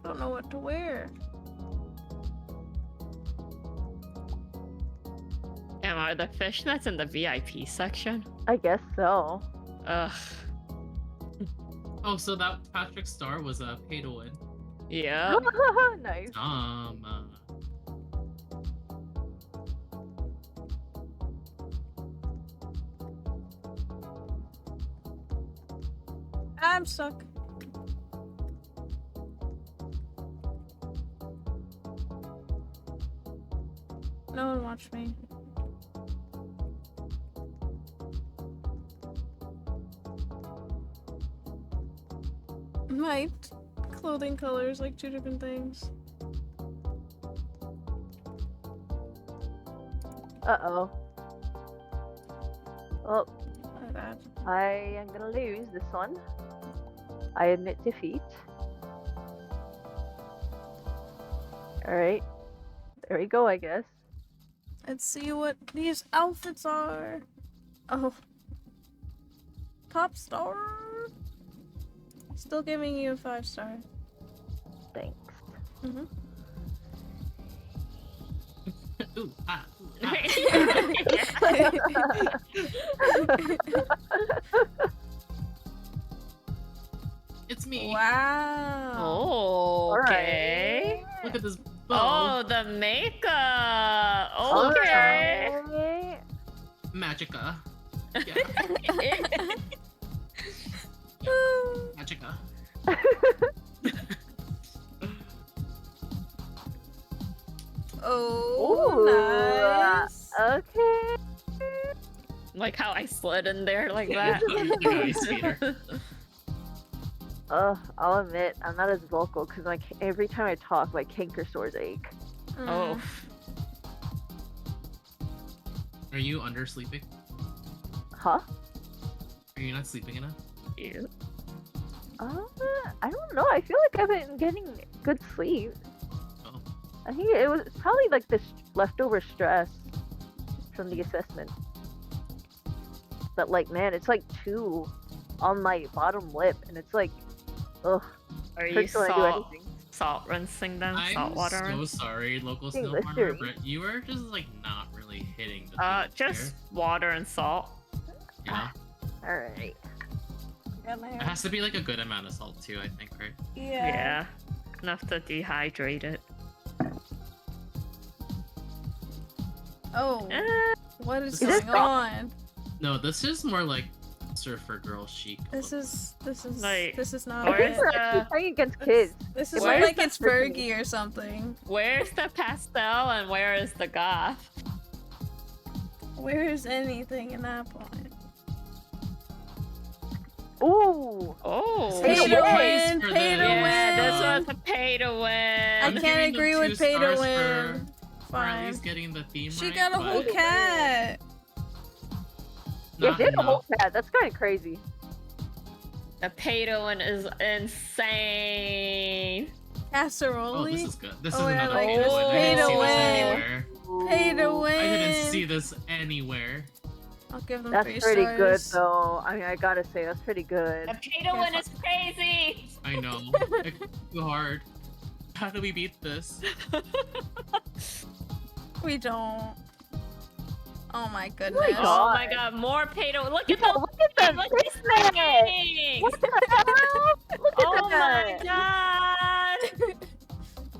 [SPEAKER 4] Don't know what to wear.
[SPEAKER 1] Am are the fishnets in the VIP section?
[SPEAKER 3] I guess so.
[SPEAKER 1] Ugh.
[SPEAKER 2] Oh, so that Patrick Star was a pay to win.
[SPEAKER 1] Yeah.
[SPEAKER 3] Nice.
[SPEAKER 4] I'm stuck. No one watch me. My clothing color is like two different things.
[SPEAKER 3] Uh-oh. Oh,
[SPEAKER 4] My bad.
[SPEAKER 3] I am gonna lose this one. I admit defeat. Alright. There we go, I guess.
[SPEAKER 4] Let's see what these outfits are. Oh. Pop star. Still giving you a 5-star.
[SPEAKER 3] Thanks.
[SPEAKER 4] Mm-hmm.
[SPEAKER 2] Ooh, ah, ooh, ah. It's me.
[SPEAKER 4] Wow.
[SPEAKER 1] Oh, okay.
[SPEAKER 2] Look at this bow.
[SPEAKER 1] Oh, the makeup. Okay.
[SPEAKER 3] Alright.
[SPEAKER 2] Magica. Yeah, Magica.
[SPEAKER 4] Oh, nice.
[SPEAKER 3] Okay.
[SPEAKER 1] Like how I slid in there like that.
[SPEAKER 2] You're an ice skater.
[SPEAKER 3] I'll admit, I'm not as vocal because like every time I talk, my canker sores ache.
[SPEAKER 1] Oh.
[SPEAKER 2] Are you undersleeping?
[SPEAKER 3] Huh?
[SPEAKER 2] Are you not sleeping enough?
[SPEAKER 1] cute.
[SPEAKER 3] I don't know. I feel like I've been getting good sleep.
[SPEAKER 2] Oh.
[SPEAKER 3] I think it was probably like this leftover stress from the assessment. But like, man, it's like 2 on my bottom lip, and it's like, ugh.
[SPEAKER 1] Are you
[SPEAKER 3] Hurts when I do anything.
[SPEAKER 1] salt rinsing them? Salt
[SPEAKER 2] I'm
[SPEAKER 1] water
[SPEAKER 2] so
[SPEAKER 1] rinse?
[SPEAKER 2] sorry, local
[SPEAKER 3] Hey,
[SPEAKER 2] snow
[SPEAKER 3] Listerine.
[SPEAKER 2] farmer, but you are just like not really hitting the field
[SPEAKER 1] Just
[SPEAKER 2] here.
[SPEAKER 1] water and salt.
[SPEAKER 2] Yeah.
[SPEAKER 3] All right.
[SPEAKER 2] It has to be like a good amount of salt too, I think, right?
[SPEAKER 1] Yeah. Enough to dehydrate it.
[SPEAKER 4] Oh,
[SPEAKER 1] Eh,
[SPEAKER 4] what is
[SPEAKER 3] Is this
[SPEAKER 4] going on?
[SPEAKER 2] No, this is more like surfer girl chic.
[SPEAKER 4] This is
[SPEAKER 1] Like,
[SPEAKER 4] not
[SPEAKER 3] I
[SPEAKER 1] where's
[SPEAKER 3] think we're
[SPEAKER 4] it.
[SPEAKER 3] actually
[SPEAKER 1] the-
[SPEAKER 3] playing against kids.
[SPEAKER 4] This is
[SPEAKER 1] Where's
[SPEAKER 4] like
[SPEAKER 3] the
[SPEAKER 4] it's
[SPEAKER 3] Tiffany?
[SPEAKER 4] Fergie or something.
[SPEAKER 1] where's the pastel and where is the goth?
[SPEAKER 4] Where is anything in that point?
[SPEAKER 3] Ooh.
[SPEAKER 1] Oh.
[SPEAKER 3] Pay to
[SPEAKER 4] Pay to
[SPEAKER 3] win.
[SPEAKER 4] win,
[SPEAKER 2] For
[SPEAKER 4] pay to
[SPEAKER 2] the-
[SPEAKER 1] Yeah, this
[SPEAKER 4] win.
[SPEAKER 1] was a pay to win.
[SPEAKER 4] I
[SPEAKER 2] I'm
[SPEAKER 4] can't
[SPEAKER 2] giving them
[SPEAKER 4] agree
[SPEAKER 2] 2
[SPEAKER 4] with pay to
[SPEAKER 2] stars
[SPEAKER 4] win.
[SPEAKER 2] for at
[SPEAKER 4] Fine.
[SPEAKER 2] least getting the theme
[SPEAKER 4] She
[SPEAKER 2] right,
[SPEAKER 4] got a
[SPEAKER 2] but
[SPEAKER 4] whole cat.
[SPEAKER 3] Yeah,
[SPEAKER 2] not
[SPEAKER 3] she had a whole
[SPEAKER 2] enough.
[SPEAKER 3] cat. That's kind of crazy.
[SPEAKER 1] The pay to win is insane.
[SPEAKER 4] Casserole.
[SPEAKER 2] Oh, this is good. This is
[SPEAKER 4] Oh, yeah,
[SPEAKER 2] another
[SPEAKER 4] like
[SPEAKER 2] pay to
[SPEAKER 1] this.
[SPEAKER 2] win. I
[SPEAKER 1] Pay
[SPEAKER 2] didn't
[SPEAKER 1] to
[SPEAKER 2] see this
[SPEAKER 1] win.
[SPEAKER 2] anywhere.
[SPEAKER 4] Pay to
[SPEAKER 3] Ooh.
[SPEAKER 4] win.
[SPEAKER 2] I didn't see this anywhere.
[SPEAKER 4] I'll give them
[SPEAKER 3] That's
[SPEAKER 4] 3
[SPEAKER 3] pretty good,
[SPEAKER 4] stars.
[SPEAKER 3] though. I mean, I gotta say, that's pretty good.
[SPEAKER 1] The pay to win is crazy.
[SPEAKER 2] I know. It's too hard. How do we beat this?
[SPEAKER 4] We don't. Oh my
[SPEAKER 3] my
[SPEAKER 4] goodness.
[SPEAKER 3] God.
[SPEAKER 1] Oh my god, more pay to win. Look at
[SPEAKER 3] Yo,
[SPEAKER 1] the
[SPEAKER 3] look at that
[SPEAKER 1] look at
[SPEAKER 3] picture!
[SPEAKER 1] this.
[SPEAKER 3] What the hell? Look at
[SPEAKER 1] Oh my
[SPEAKER 3] that!
[SPEAKER 1] god.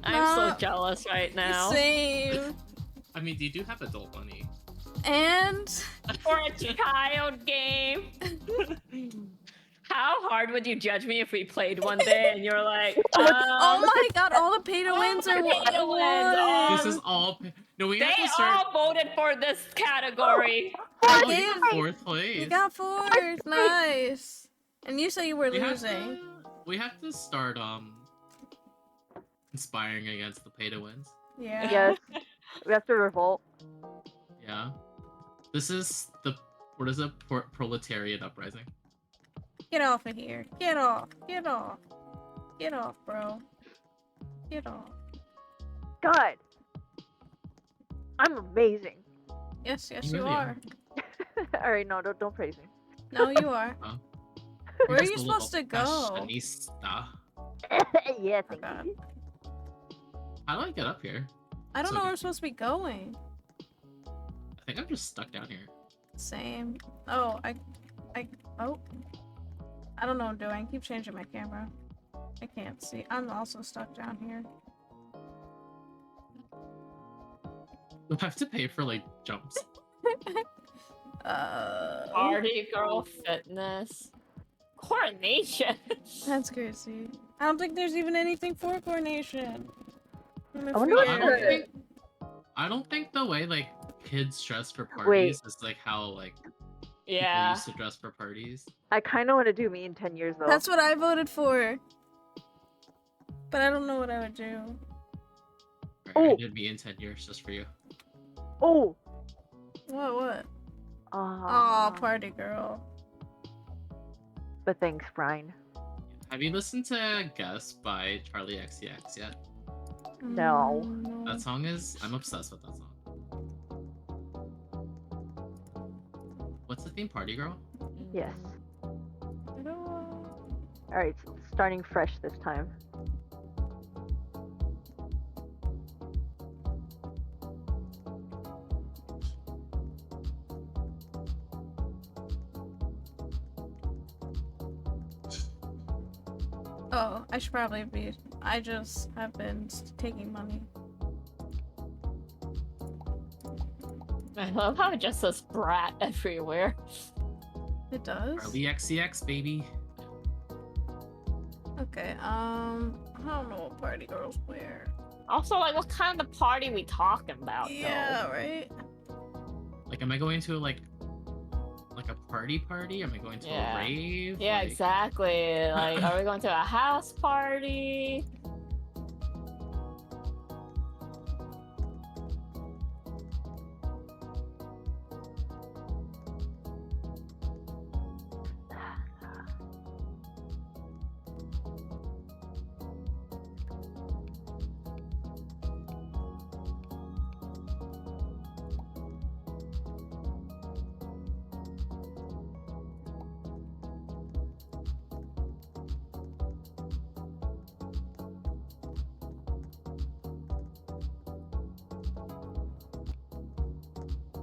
[SPEAKER 1] I'm so
[SPEAKER 4] No.
[SPEAKER 1] jealous right now.
[SPEAKER 4] Same.
[SPEAKER 2] I mean, you do have adult money.
[SPEAKER 4] And
[SPEAKER 1] For a child game. How hard would you judge me if we played one day and you're like,
[SPEAKER 4] oh my god, all the pay to wins
[SPEAKER 1] all
[SPEAKER 4] are
[SPEAKER 1] the pay to wins,
[SPEAKER 4] won.
[SPEAKER 2] This is all. No, we
[SPEAKER 1] they
[SPEAKER 2] have to start.
[SPEAKER 1] all voted for this category.
[SPEAKER 2] Oh,
[SPEAKER 4] Gave-
[SPEAKER 2] you got 4th place.
[SPEAKER 4] You got 4th. Nice. And you say you were
[SPEAKER 2] We have
[SPEAKER 4] losing.
[SPEAKER 2] to. We have to start inspiring against the pay to wins.
[SPEAKER 4] Yeah.
[SPEAKER 3] Yes. We have to revolt.
[SPEAKER 2] Yeah. This is the what is it? Proletariat uprising.
[SPEAKER 4] Get off of here. Get off. Get off. Get off, bro. Get off.
[SPEAKER 3] God. I'm amazing.
[SPEAKER 4] Yes, yes,
[SPEAKER 2] You
[SPEAKER 4] you
[SPEAKER 2] really
[SPEAKER 4] are.
[SPEAKER 3] Alright, no, don't praise me.
[SPEAKER 4] No, you are. Where are
[SPEAKER 2] Just
[SPEAKER 4] you
[SPEAKER 2] a little
[SPEAKER 4] supposed to go?
[SPEAKER 2] fashionista.
[SPEAKER 3] Yeah,
[SPEAKER 4] Oh,
[SPEAKER 3] thank
[SPEAKER 4] God.
[SPEAKER 3] you.
[SPEAKER 2] How do I get up here?
[SPEAKER 4] I don't
[SPEAKER 2] So
[SPEAKER 4] know where
[SPEAKER 2] good.
[SPEAKER 4] I'm supposed to be going.
[SPEAKER 2] I think I'm just stuck down here.
[SPEAKER 4] Same. Oh, oh. I don't know what I'm doing. Keep changing my camera. I can't see. I'm also stuck down here.
[SPEAKER 2] Do I have to pay for like jumps?
[SPEAKER 1] Party girl fitness. Coronation.
[SPEAKER 4] That's crazy. I don't think there's even anything for coronation.
[SPEAKER 3] I wonder what
[SPEAKER 2] I
[SPEAKER 3] the-
[SPEAKER 2] don't think. I don't think the way like kids dress for parties is like how like people
[SPEAKER 1] Yeah.
[SPEAKER 2] used to dress for parties.
[SPEAKER 3] I kind of want to do me in 10 years, though.
[SPEAKER 4] That's what I voted for. But I don't know what I would do.
[SPEAKER 2] Right, I
[SPEAKER 3] Oh.
[SPEAKER 2] did me in 10 years just for you.
[SPEAKER 3] Oh!
[SPEAKER 4] What?
[SPEAKER 3] Aw.
[SPEAKER 4] Aw, party girl.
[SPEAKER 3] But thanks, Brian.
[SPEAKER 2] Have you listened to Guess by Charlie XCX yet?
[SPEAKER 3] No.
[SPEAKER 2] That song is. I'm obsessed with that song. What's the theme? Party girl?
[SPEAKER 3] Yes.
[SPEAKER 4] No.
[SPEAKER 3] Alright, so starting fresh this time.
[SPEAKER 4] Oh, I should probably be. I just have been taking money.
[SPEAKER 1] I love how it just says brat everywhere.
[SPEAKER 4] It does?
[SPEAKER 2] Charlie XCX, baby.
[SPEAKER 4] Okay, I don't know what party girls wear.
[SPEAKER 1] Also, like, what kind of party we talking about,
[SPEAKER 4] Yeah, right?
[SPEAKER 2] Like, am I going to like a party? Am I going to
[SPEAKER 1] Yeah.
[SPEAKER 2] a rave?
[SPEAKER 1] Yeah,
[SPEAKER 2] Like,
[SPEAKER 1] exactly. Like, are we going to a house party?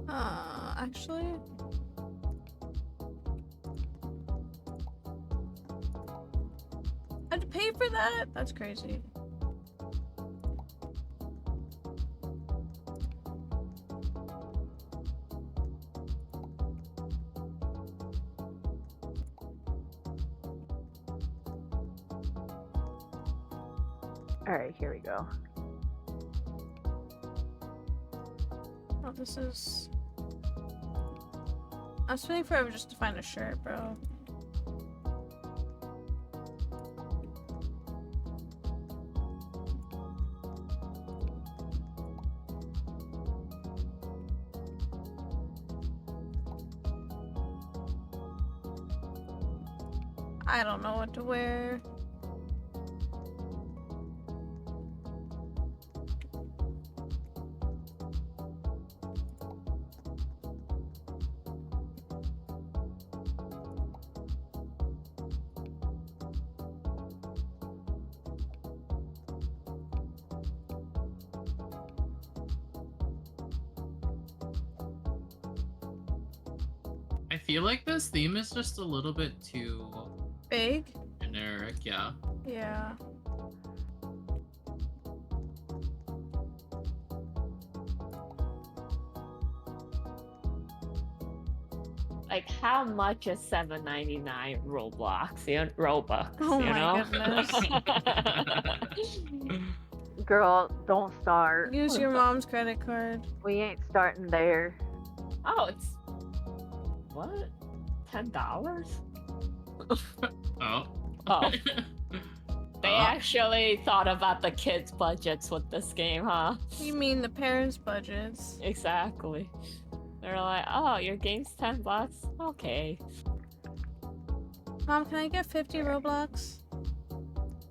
[SPEAKER 4] Actually. I had to pay for that? That's crazy.
[SPEAKER 3] Alright, here we go.
[SPEAKER 4] Oh, this is... I was waiting forever just to find a shirt, bro. I don't know what to wear.
[SPEAKER 2] I feel like this theme is just a little bit too
[SPEAKER 4] Big?
[SPEAKER 2] generic, yeah.
[SPEAKER 4] Yeah.
[SPEAKER 1] Like, how much is $7.99 Roblox? Robux,
[SPEAKER 4] Oh
[SPEAKER 1] you
[SPEAKER 4] my
[SPEAKER 1] know?
[SPEAKER 4] goodness.
[SPEAKER 3] Girl, don't start.
[SPEAKER 4] Use your mom's credit card.
[SPEAKER 3] We ain't starting there.
[SPEAKER 1] Oh, it's what? $10?
[SPEAKER 2] Oh.
[SPEAKER 1] Oh, they
[SPEAKER 2] Oh.
[SPEAKER 1] actually thought about the kids' budgets with this game, huh?
[SPEAKER 4] You mean the parents' budgets?
[SPEAKER 1] Exactly. They're like, oh, your game's $10? Okay.
[SPEAKER 4] Mom, can I get 50 Roblox?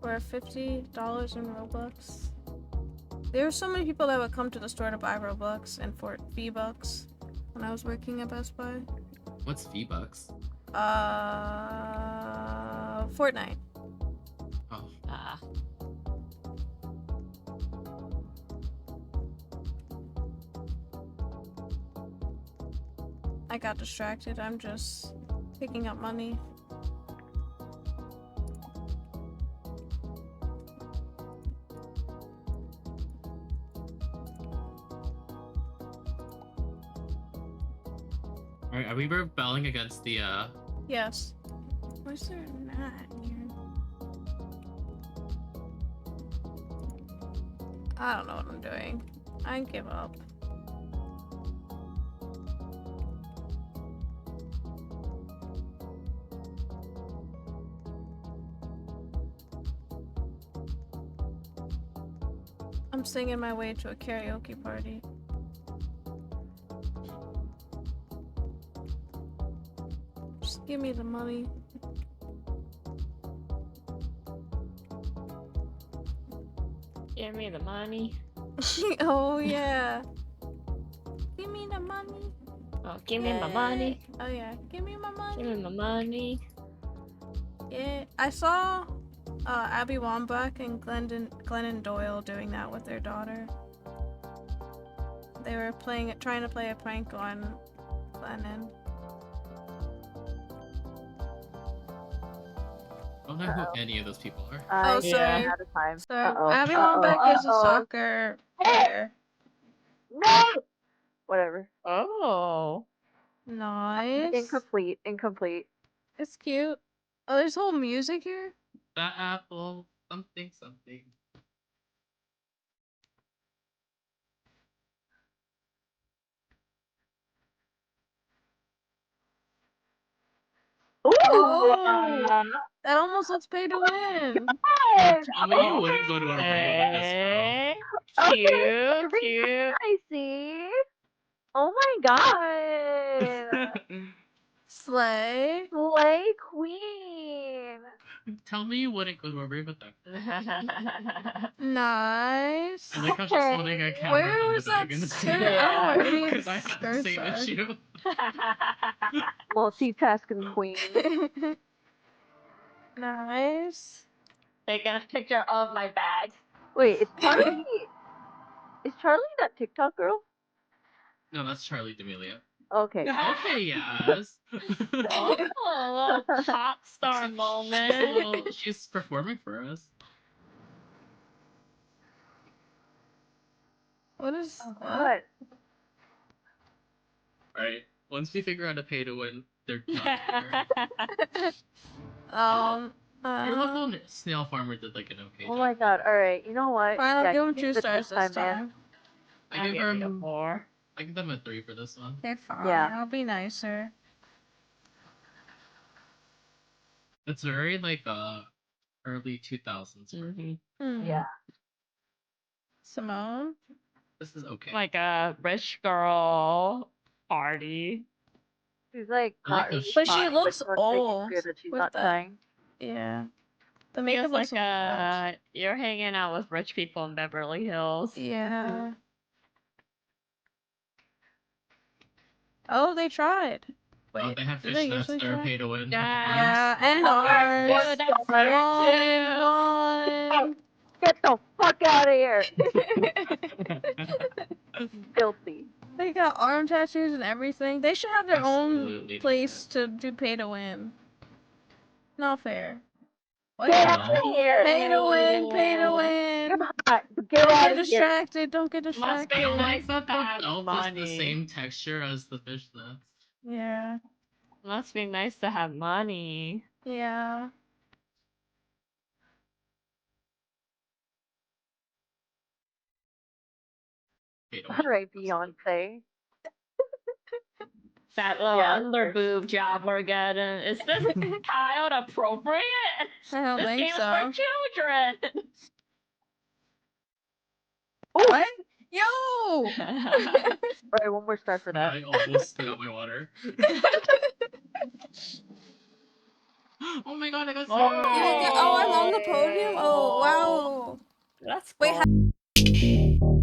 [SPEAKER 4] Or $50 in Robux? There were so many people that would come to the store to buy Robux and for V-Bucks when I was working at Best Buy.
[SPEAKER 2] What's V-Bucks?
[SPEAKER 4] Fortnite.
[SPEAKER 2] Oh.
[SPEAKER 1] Ah.
[SPEAKER 4] I got distracted. I'm just picking up money.
[SPEAKER 2] Alright, are we rebelling against the
[SPEAKER 4] Yes. Where's there a gnat here? I don't know what I'm doing. I give up. I'm singing my way to a karaoke party. Just give me the money.
[SPEAKER 1] Give me the money.
[SPEAKER 4] Oh yeah. Give me the money.
[SPEAKER 1] Oh, give me my money.
[SPEAKER 4] Oh yeah. Give me my money.
[SPEAKER 1] Give me my money.
[SPEAKER 4] Yeah, I saw Abby Wambach and Glennon Doyle doing that with their daughter. They were trying to play a prank on Glennon.
[SPEAKER 2] I don't know who any of those people are.
[SPEAKER 4] Oh,
[SPEAKER 3] Yeah,
[SPEAKER 4] sorry.
[SPEAKER 3] out of time.
[SPEAKER 4] So
[SPEAKER 3] Uh-oh,
[SPEAKER 4] Abby
[SPEAKER 3] uh-oh,
[SPEAKER 4] Wambach is a
[SPEAKER 3] uh-oh.
[SPEAKER 4] soccer player.
[SPEAKER 3] No! Whatever.
[SPEAKER 1] Oh.
[SPEAKER 4] Nice.
[SPEAKER 3] Incomplete.
[SPEAKER 4] It's cute. Oh, there's whole music here?
[SPEAKER 2] That apple, something.
[SPEAKER 3] Ooh!
[SPEAKER 4] Oh! That almost lets pay to win.
[SPEAKER 3] Yes!
[SPEAKER 2] Tell me you wouldn't go to a rave with this, bro.
[SPEAKER 1] Cute,
[SPEAKER 3] Okay,
[SPEAKER 1] cute.
[SPEAKER 3] I see. Oh my god!
[SPEAKER 4] Slay.
[SPEAKER 3] Slay Queen!
[SPEAKER 2] Tell me you wouldn't go to a rave with them.
[SPEAKER 4] Nice.
[SPEAKER 2] I like how she's holding a camera
[SPEAKER 4] Where
[SPEAKER 2] on
[SPEAKER 4] was
[SPEAKER 2] the
[SPEAKER 4] that
[SPEAKER 2] bag in the
[SPEAKER 4] skirt?
[SPEAKER 2] same
[SPEAKER 1] Yeah.
[SPEAKER 4] Oh, I mean,
[SPEAKER 2] because I have the same
[SPEAKER 4] skirt
[SPEAKER 2] issue.
[SPEAKER 3] Multitasking queen.
[SPEAKER 4] side. Nice.
[SPEAKER 1] Taking a picture of my bag.
[SPEAKER 3] Wait, is Charlie that TikTok girl?
[SPEAKER 2] No, that's Charlie D'Amelio.
[SPEAKER 3] Okay.
[SPEAKER 2] Okay, yes.
[SPEAKER 1] Oh, a little pop star moment.
[SPEAKER 2] Well, she's performing for us.
[SPEAKER 4] What is
[SPEAKER 3] What?
[SPEAKER 2] Right. Once we figure out a pay to win, they're not fair. Your local snail farmer did like an okay
[SPEAKER 3] Oh
[SPEAKER 2] job.
[SPEAKER 3] my god. Alright, you know what?
[SPEAKER 4] Fine, I'll
[SPEAKER 3] Yeah,
[SPEAKER 4] give them
[SPEAKER 3] keep
[SPEAKER 4] 2
[SPEAKER 3] it
[SPEAKER 4] stars this
[SPEAKER 3] man.
[SPEAKER 4] time.
[SPEAKER 2] I
[SPEAKER 1] I'll
[SPEAKER 2] give
[SPEAKER 1] give you a
[SPEAKER 2] them
[SPEAKER 1] 4.
[SPEAKER 2] I give them a 3 for this one.
[SPEAKER 4] Okay, fine.
[SPEAKER 3] Yeah.
[SPEAKER 4] I'll be nicer.
[SPEAKER 2] It's very like early 2000s.
[SPEAKER 3] Yeah.
[SPEAKER 4] Simone?
[SPEAKER 2] This is okay.
[SPEAKER 1] Like a rich girl party.
[SPEAKER 3] She's like
[SPEAKER 2] I like
[SPEAKER 3] not
[SPEAKER 2] those
[SPEAKER 3] really
[SPEAKER 4] But she
[SPEAKER 3] trying,
[SPEAKER 4] looks
[SPEAKER 3] but it's making
[SPEAKER 4] old
[SPEAKER 3] clear that she's
[SPEAKER 4] with
[SPEAKER 3] not
[SPEAKER 4] that.
[SPEAKER 3] trying.
[SPEAKER 4] Yeah. The
[SPEAKER 1] Feels
[SPEAKER 4] makeup looks
[SPEAKER 1] like you're hanging out with rich people in Beverly Hills.
[SPEAKER 4] Yeah. Oh, they tried. Wait,
[SPEAKER 2] Oh, they have
[SPEAKER 4] do they
[SPEAKER 2] fishnets.
[SPEAKER 4] usually
[SPEAKER 2] They're a
[SPEAKER 4] try?
[SPEAKER 2] pay to win.
[SPEAKER 4] Yeah, and
[SPEAKER 1] Orange.
[SPEAKER 4] ours.
[SPEAKER 1] That's orange.
[SPEAKER 4] Oh
[SPEAKER 3] Get the fuck out of here!
[SPEAKER 4] my
[SPEAKER 3] Filthy.
[SPEAKER 4] They got arm tattoos and everything. They should have their
[SPEAKER 2] Absolutely
[SPEAKER 4] own place to do pay to win. Not fair. What?
[SPEAKER 3] Get
[SPEAKER 2] Yeah.
[SPEAKER 3] out of here!
[SPEAKER 4] Pay to win, pay to win.
[SPEAKER 3] You're hot. Get
[SPEAKER 4] Don't
[SPEAKER 3] out
[SPEAKER 4] get
[SPEAKER 3] of here!
[SPEAKER 4] distracted, don't get
[SPEAKER 1] Must
[SPEAKER 4] distracted.
[SPEAKER 1] be
[SPEAKER 2] I
[SPEAKER 1] nice
[SPEAKER 2] like that
[SPEAKER 1] to have
[SPEAKER 2] the elf is the
[SPEAKER 1] money.
[SPEAKER 2] same texture as the fishnets.
[SPEAKER 4] Yeah,
[SPEAKER 1] Must be nice to have money.
[SPEAKER 4] yeah.
[SPEAKER 2] Pay to win.
[SPEAKER 3] Alright, Beyonce.
[SPEAKER 1] That little
[SPEAKER 3] Yeah.
[SPEAKER 1] under boob job we're getting. Is this child appropriate?
[SPEAKER 4] I don't
[SPEAKER 1] This
[SPEAKER 4] think
[SPEAKER 1] game's
[SPEAKER 4] so.
[SPEAKER 1] for children.
[SPEAKER 4] What? Yo!
[SPEAKER 3] Alright, one more star for that.
[SPEAKER 2] I almost spit out my water. Oh my god, I got
[SPEAKER 1] Oh.
[SPEAKER 4] Oh, I'm on the podium? Oh, wow.
[SPEAKER 1] That's
[SPEAKER 4] Wait,
[SPEAKER 1] cool.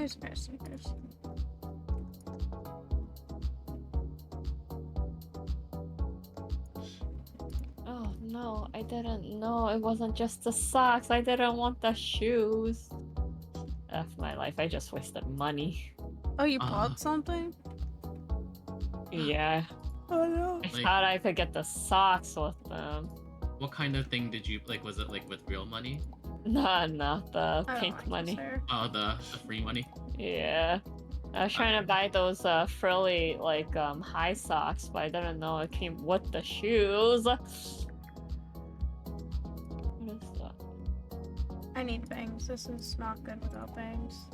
[SPEAKER 4] sneakers.
[SPEAKER 1] Oh no, I didn't know it wasn't just the socks. I didn't want the shoes. F my life, I just wasted money.
[SPEAKER 4] Oh, you bought something?
[SPEAKER 1] Yeah.
[SPEAKER 4] Oh no.
[SPEAKER 1] I
[SPEAKER 2] Like-
[SPEAKER 1] thought I could get the socks with them.
[SPEAKER 2] What kind of thing did you like? Was it like with real money?
[SPEAKER 1] Nah, not the
[SPEAKER 4] I don't
[SPEAKER 1] pink
[SPEAKER 4] like this
[SPEAKER 1] money.
[SPEAKER 4] hair.
[SPEAKER 2] Oh, the free money.
[SPEAKER 1] Yeah. I was trying to buy those frilly like high socks, but I didn't know it came with the shoes. What is that?
[SPEAKER 4] I need bangs. This is not good without bangs.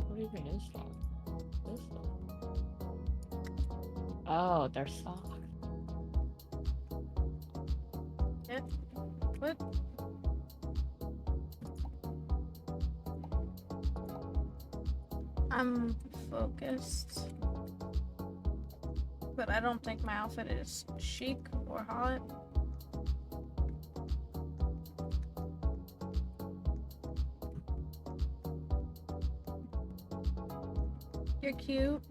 [SPEAKER 1] What even is that? This Oh, they're socks.
[SPEAKER 4] What? I'm focused. But I don't think my outfit is chic or hot. You're cute.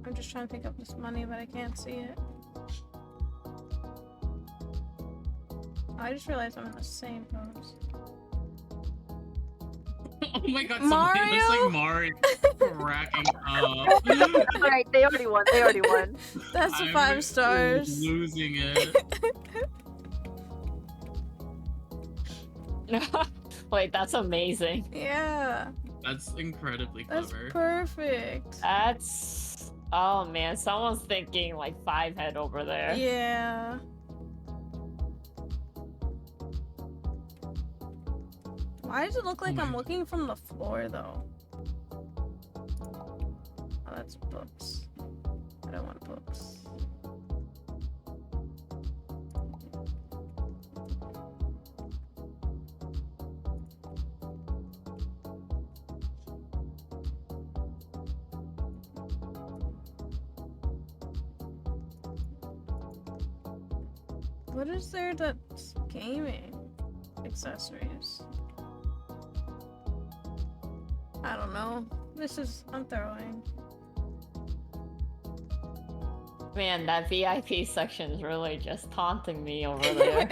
[SPEAKER 4] I'm just trying to pick up this money, but I can't see it. I just realized I'm in the same pose.
[SPEAKER 2] Oh my god, somebody looks like Mario cracking up.
[SPEAKER 3] Alright, they already won. They already won.
[SPEAKER 4] That's
[SPEAKER 2] I'm
[SPEAKER 4] 5 stars.
[SPEAKER 2] Losing it.
[SPEAKER 1] Wait, that's amazing.
[SPEAKER 4] Yeah,
[SPEAKER 2] That's incredibly
[SPEAKER 4] that's
[SPEAKER 2] clever.
[SPEAKER 4] perfect.
[SPEAKER 1] That's oh man, someone's thinking like 5 head over there.
[SPEAKER 4] Yeah. Why does it look like
[SPEAKER 2] my
[SPEAKER 4] I'm
[SPEAKER 2] God.
[SPEAKER 4] looking from the floor though? Oh, that's books. I don't want books. What is there that's gaming accessories? I don't know. I'm throwing.
[SPEAKER 1] Man, that VIP section is really just taunting me over there.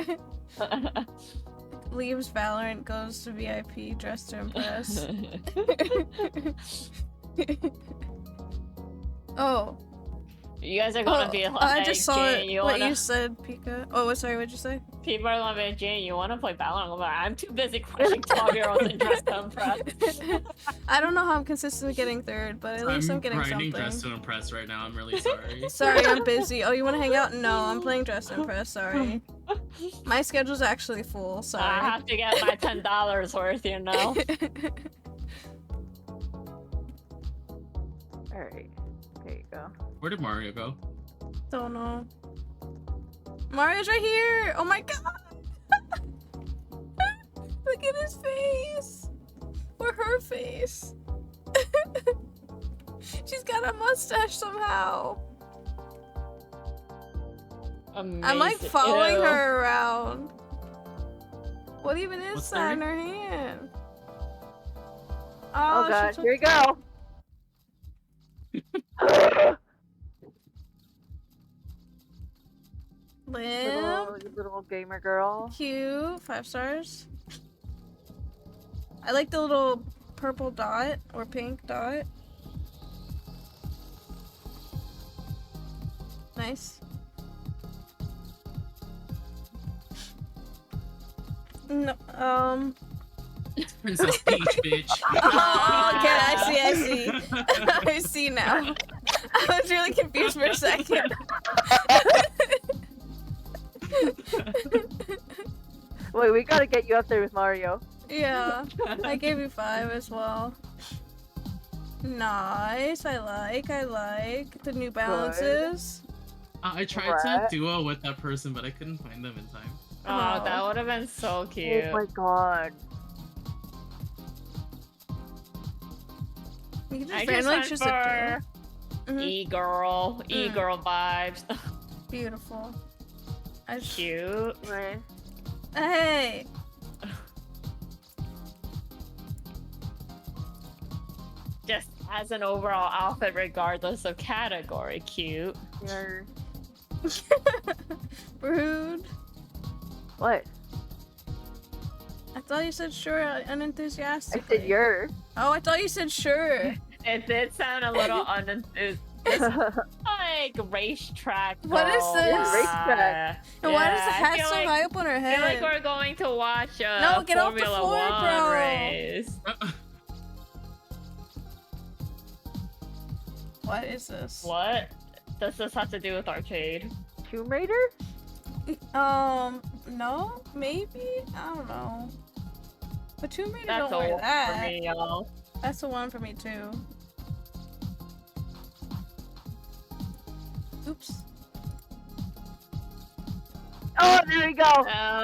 [SPEAKER 4] Leaves Valorant, goes to VIP, dressed to impress. Oh.
[SPEAKER 1] You guys are gonna
[SPEAKER 4] Oh,
[SPEAKER 1] be like,
[SPEAKER 4] I just saw
[SPEAKER 1] Jane,
[SPEAKER 4] it.
[SPEAKER 1] you
[SPEAKER 4] What
[SPEAKER 1] wanna...
[SPEAKER 4] you said, Pika. Oh, sorry, what'd you say?
[SPEAKER 1] People are gonna be like, Jane, you wanna play Valorant? I'm like, I'm too busy crushing 12-year-olds and dressed to impress.
[SPEAKER 4] I don't know how I'm consistently getting third, but at least I'm getting
[SPEAKER 2] grinding
[SPEAKER 4] something.
[SPEAKER 2] Dress to Impress right now. I'm really sorry.
[SPEAKER 4] Sorry, I'm busy. Oh, you want to hang out? No, I'm playing Dress to Impress. Sorry. My schedule's actually full.
[SPEAKER 1] I
[SPEAKER 4] Sorry.
[SPEAKER 1] have to get my $10 worth, you know?
[SPEAKER 3] Alright. There you go.
[SPEAKER 2] Where did Mario go?
[SPEAKER 4] Don't know. Mario's right here! Oh my god! Look at his face! Or her face. She's got a mustache somehow.
[SPEAKER 1] Amazing.
[SPEAKER 4] I'm like following
[SPEAKER 1] Ew.
[SPEAKER 4] her around. What even is
[SPEAKER 2] What's
[SPEAKER 4] that in
[SPEAKER 2] there?
[SPEAKER 4] her hand?
[SPEAKER 3] Oh
[SPEAKER 4] she
[SPEAKER 3] god,
[SPEAKER 4] took-
[SPEAKER 3] here we go.
[SPEAKER 4] Limb.
[SPEAKER 3] Little gamer girl.
[SPEAKER 4] Cute. 5 stars. I like the little purple dot or pink dot. Nice. No,
[SPEAKER 2] Princess Peach, bitch.
[SPEAKER 4] Oh, okay, I see. I see now. I was really confused for a second.
[SPEAKER 3] Wait, we gotta get you up there with Mario.
[SPEAKER 4] Yeah, I gave you 5 as well. Nice. I like the New Balances.
[SPEAKER 2] I tried to
[SPEAKER 3] What?
[SPEAKER 2] duo with that person, but I couldn't find them in time.
[SPEAKER 1] Oh, that would have been so cute.
[SPEAKER 3] Oh my god.
[SPEAKER 4] You can
[SPEAKER 1] I
[SPEAKER 4] just
[SPEAKER 1] just
[SPEAKER 4] randomly
[SPEAKER 1] went
[SPEAKER 4] choose
[SPEAKER 1] for
[SPEAKER 4] a two. Mhm.
[SPEAKER 1] e-girl, e-girl vibes.
[SPEAKER 4] Beautiful. I just...
[SPEAKER 1] Cute.
[SPEAKER 3] Right.
[SPEAKER 4] Hey,
[SPEAKER 1] just as an overall outfit, regardless of category. Cute.
[SPEAKER 3] You're...
[SPEAKER 4] Rude.
[SPEAKER 3] What?
[SPEAKER 4] I thought you said sure
[SPEAKER 3] I
[SPEAKER 4] unenthusiastically.
[SPEAKER 3] said you're.
[SPEAKER 4] Oh, I thought you said sure.
[SPEAKER 1] It did sound a little unenthusiastic. Like racetrack.
[SPEAKER 4] What is
[SPEAKER 1] girl.
[SPEAKER 4] this?
[SPEAKER 3] Yeah, racetrack.
[SPEAKER 4] And why does the
[SPEAKER 1] I
[SPEAKER 4] hat
[SPEAKER 1] feel
[SPEAKER 4] so
[SPEAKER 1] like-
[SPEAKER 4] high up on her
[SPEAKER 1] I
[SPEAKER 4] head?
[SPEAKER 1] feel like we're going to watch a
[SPEAKER 4] No, get off the
[SPEAKER 1] Formula
[SPEAKER 4] floor,
[SPEAKER 1] 1
[SPEAKER 4] bro.
[SPEAKER 1] race.
[SPEAKER 4] What is this?
[SPEAKER 1] What does this have to do with arcade?
[SPEAKER 3] Tomb Raider?
[SPEAKER 4] No, maybe? I don't know. But Tomb Raider
[SPEAKER 1] That's
[SPEAKER 4] don't wear
[SPEAKER 1] all
[SPEAKER 4] that.
[SPEAKER 1] for me, y'all.
[SPEAKER 4] That's the one for me too. Oops.
[SPEAKER 3] Oh, there we go.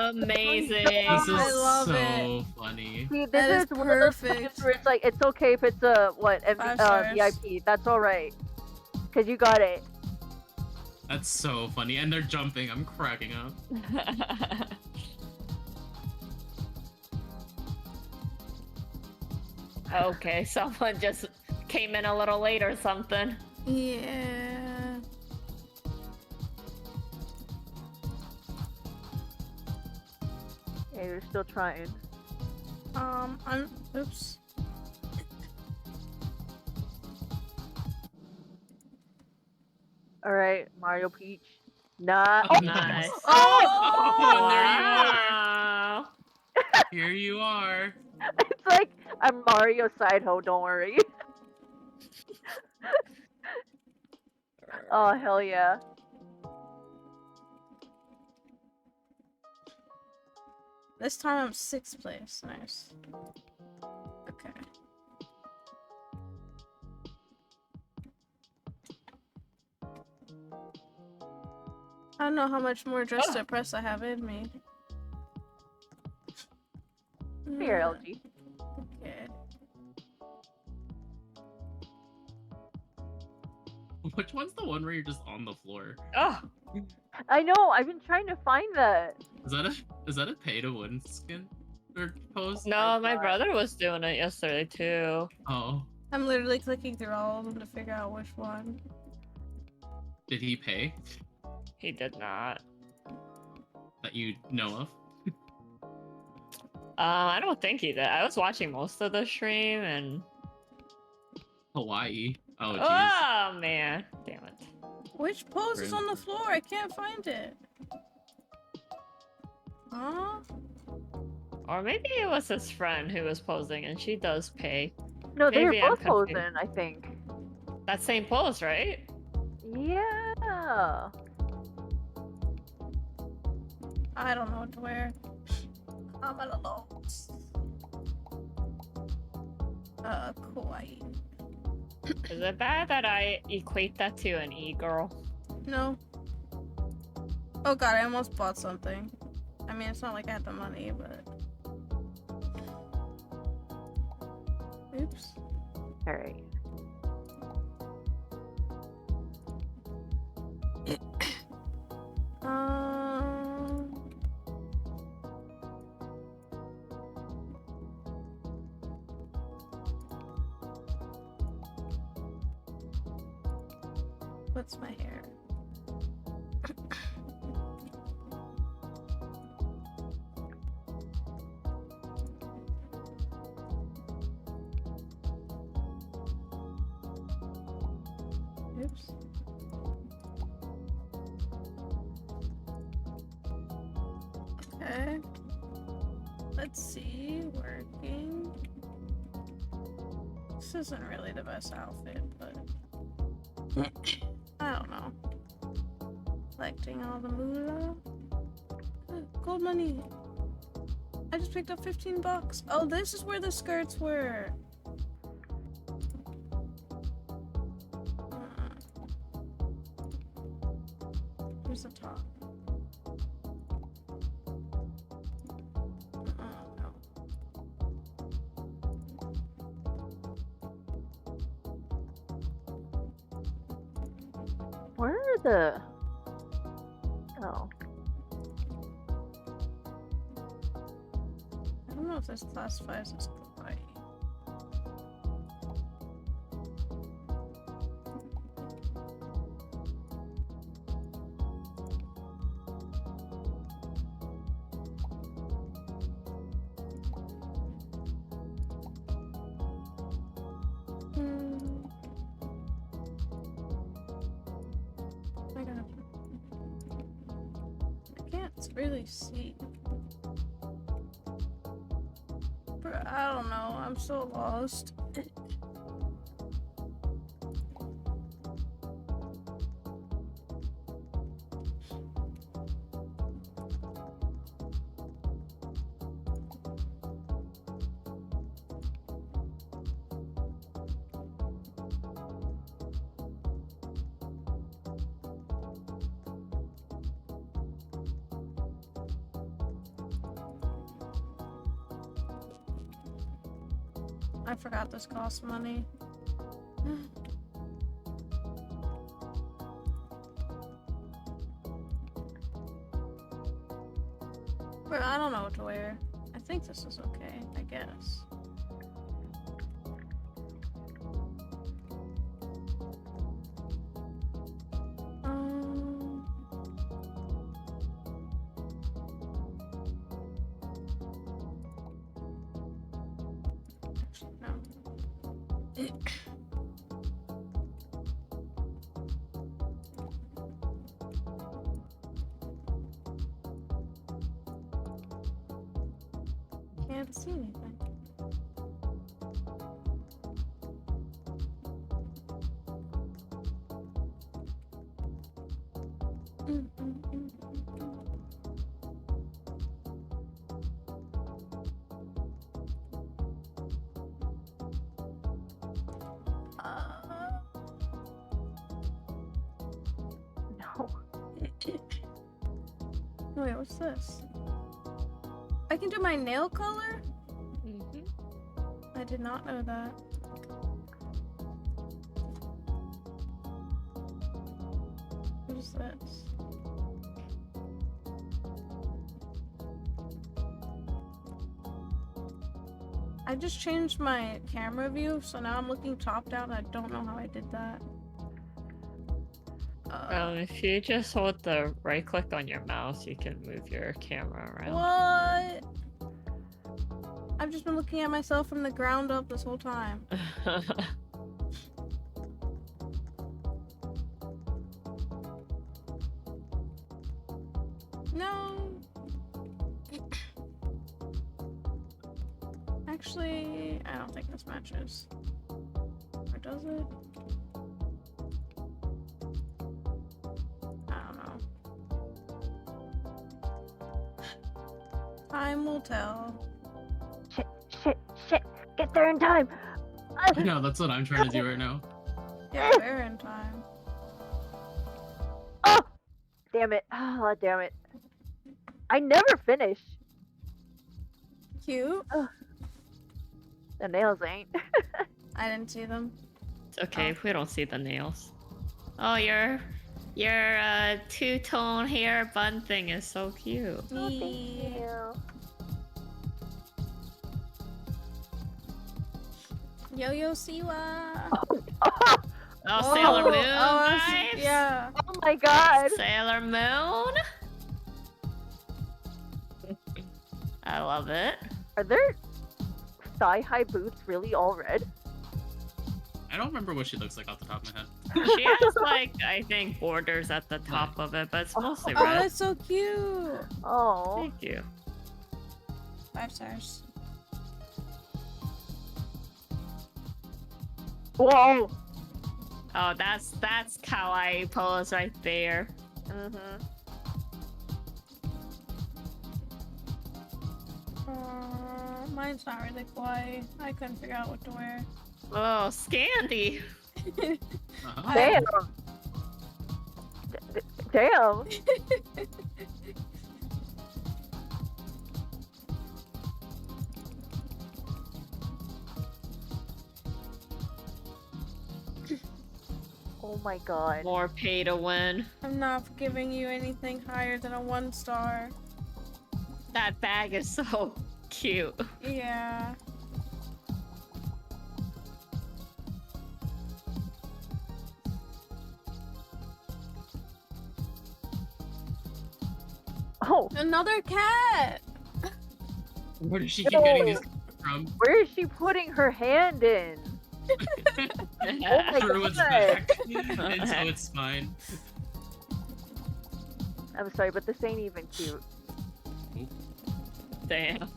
[SPEAKER 1] Amazing.
[SPEAKER 2] This is
[SPEAKER 4] I love
[SPEAKER 2] so
[SPEAKER 4] it.
[SPEAKER 2] funny.
[SPEAKER 3] See,
[SPEAKER 4] That
[SPEAKER 3] this
[SPEAKER 4] is
[SPEAKER 3] is one of those
[SPEAKER 4] perfect.
[SPEAKER 3] times where it's like, it's okay if it's a,
[SPEAKER 4] Five stars.
[SPEAKER 3] VIP. That's alright. Because you got it.
[SPEAKER 2] That's so funny. And they're jumping. I'm cracking up.
[SPEAKER 1] Okay, someone just came in a little late or something.
[SPEAKER 4] Yeah.
[SPEAKER 3] Yeah, you're still trying.
[SPEAKER 4] Oops.
[SPEAKER 3] Alright, Mario Peach. Nah.
[SPEAKER 2] Oh,
[SPEAKER 3] Oh,
[SPEAKER 1] Nice.
[SPEAKER 3] oh!
[SPEAKER 2] Oh, there you are.
[SPEAKER 1] Wow.
[SPEAKER 2] Here you are.
[SPEAKER 3] It's like, I'm Mario Sideho, don't worry. Oh, hell yeah.
[SPEAKER 4] This time I'm 6th place. Nice. Okay. I don't know how much more dress to press I have in me.
[SPEAKER 3] Here, LG.
[SPEAKER 4] Okay.
[SPEAKER 2] Which one's the one where you're just on the floor?
[SPEAKER 1] Oh,
[SPEAKER 3] I know, I've been trying to find that.
[SPEAKER 2] Is that a pay to win skin or pose?
[SPEAKER 1] no, my brother was doing it yesterday too.
[SPEAKER 2] Oh,
[SPEAKER 4] I'm literally clicking through all of them to figure out which one.
[SPEAKER 2] did he pay
[SPEAKER 1] He did not.
[SPEAKER 2] that you know of?
[SPEAKER 1] I don't think he did. I was watching most of the stream and.
[SPEAKER 2] Hawaii. Oh, jeez.
[SPEAKER 1] Oh man, damn it.
[SPEAKER 4] Which pose is
[SPEAKER 2] Rude.
[SPEAKER 4] on the floor? I can't find it. Huh?
[SPEAKER 1] Or maybe it was his friend who was posing, and she does pay.
[SPEAKER 3] No, they were
[SPEAKER 1] Maybe I'm
[SPEAKER 3] both posing,
[SPEAKER 1] confused.
[SPEAKER 3] I think.
[SPEAKER 1] That same pose, right?
[SPEAKER 3] Yeah.
[SPEAKER 4] I don't know what to wear. I'm at a loss. Kawaii.
[SPEAKER 1] Is it bad that I equate that to an e-girl?
[SPEAKER 4] No. Oh god, I almost bought something. I mean, it's not like I had the money, but... Oops.
[SPEAKER 3] Alright.
[SPEAKER 4] What's my hair? Oops. Okay. Let's see. Working. This isn't really the best outfit, but I don't know. Collecting all the moolah. Gold money. I just picked up 15 bucks. Oh, this is where the skirts were. Here's the top. Oh, no.
[SPEAKER 3] Where are the... Oh.
[SPEAKER 4] I don't know if this classifies as kawaii. It's really sick. But I don't know. I'm so lost. I forgot this costs money. But I don't know what to wear. I think this is okay, I guess. Um, no. Can't see anything.
[SPEAKER 3] No.
[SPEAKER 4] Wait, what's this? I can do my nail color?
[SPEAKER 1] Mhm.
[SPEAKER 4] I did not know that. What is this? I just changed my camera view, so now I'm looking top down. I don't know how I did that.
[SPEAKER 1] If you just hold the right click on your mouse, you can move your camera around.
[SPEAKER 4] What? I've just been looking at myself from the ground up this whole time. No. Actually, I don't think this matches. Or does it? I don't know. Time will tell.
[SPEAKER 3] Shit, shit, shit. Get there in time.
[SPEAKER 2] No, that's what I'm trying to do right now.
[SPEAKER 4] Yeah, we're in time.
[SPEAKER 3] Oh! Damn it. Oh, damn it. I never finish.
[SPEAKER 4] Cute.
[SPEAKER 3] The nails ain't.
[SPEAKER 4] I didn't see them.
[SPEAKER 1] It's okay if we don't see the nails. Oh, your two-tone hair bun thing is so cute.
[SPEAKER 3] Oh, thank you.
[SPEAKER 4] Yo-yo Siwa.
[SPEAKER 1] Oh, Sailor Moon vibes?
[SPEAKER 4] Yeah.
[SPEAKER 3] Oh my god.
[SPEAKER 1] Sailor Moon? I love it.
[SPEAKER 3] Are there thigh-high boots really all red?
[SPEAKER 2] I don't remember what she looks like off the top of my head.
[SPEAKER 1] She has like, I think, borders at the top of it, but it's mostly
[SPEAKER 4] Oh,
[SPEAKER 1] red.
[SPEAKER 4] that's so cute.
[SPEAKER 3] Oh.
[SPEAKER 1] Thank you.
[SPEAKER 4] 5 stars.
[SPEAKER 3] Whoa.
[SPEAKER 1] Oh, that's kawaii pose right there.
[SPEAKER 3] Mm-hmm.
[SPEAKER 4] Mine's not really kawaii. I couldn't figure out what to wear.
[SPEAKER 1] Oh, Scandy.
[SPEAKER 2] Uh-huh.
[SPEAKER 3] Damn. Damn. Oh my god.
[SPEAKER 1] More pay to win.
[SPEAKER 4] I'm not giving you anything higher than a 1 star.
[SPEAKER 1] That bag is so cute.
[SPEAKER 4] Yeah.
[SPEAKER 3] Oh,
[SPEAKER 4] Another cat!
[SPEAKER 2] Where does she keep getting these from?
[SPEAKER 3] where is she putting her hand in? Oh my
[SPEAKER 2] Through its
[SPEAKER 3] god.
[SPEAKER 2] back into its spine.
[SPEAKER 3] I'm sorry, but this ain't even cute.
[SPEAKER 1] Damn.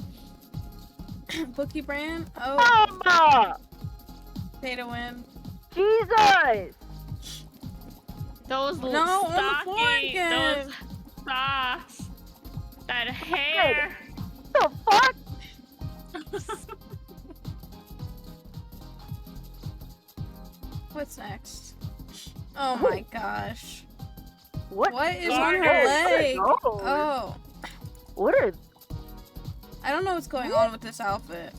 [SPEAKER 4] Bookie brand? Oh,
[SPEAKER 3] Mama!
[SPEAKER 4] pay to win.
[SPEAKER 3] Jesus!
[SPEAKER 1] Those
[SPEAKER 4] No, on the floor
[SPEAKER 1] stockings,
[SPEAKER 4] again.
[SPEAKER 1] those socks, that hair.
[SPEAKER 3] The fuck?
[SPEAKER 4] What's next? Oh my gosh.
[SPEAKER 3] What?
[SPEAKER 4] What is on
[SPEAKER 1] Garter.
[SPEAKER 4] her
[SPEAKER 3] What are
[SPEAKER 4] leg?
[SPEAKER 3] those?
[SPEAKER 4] Oh,
[SPEAKER 3] What are?
[SPEAKER 4] I don't know what's going on with this outfit.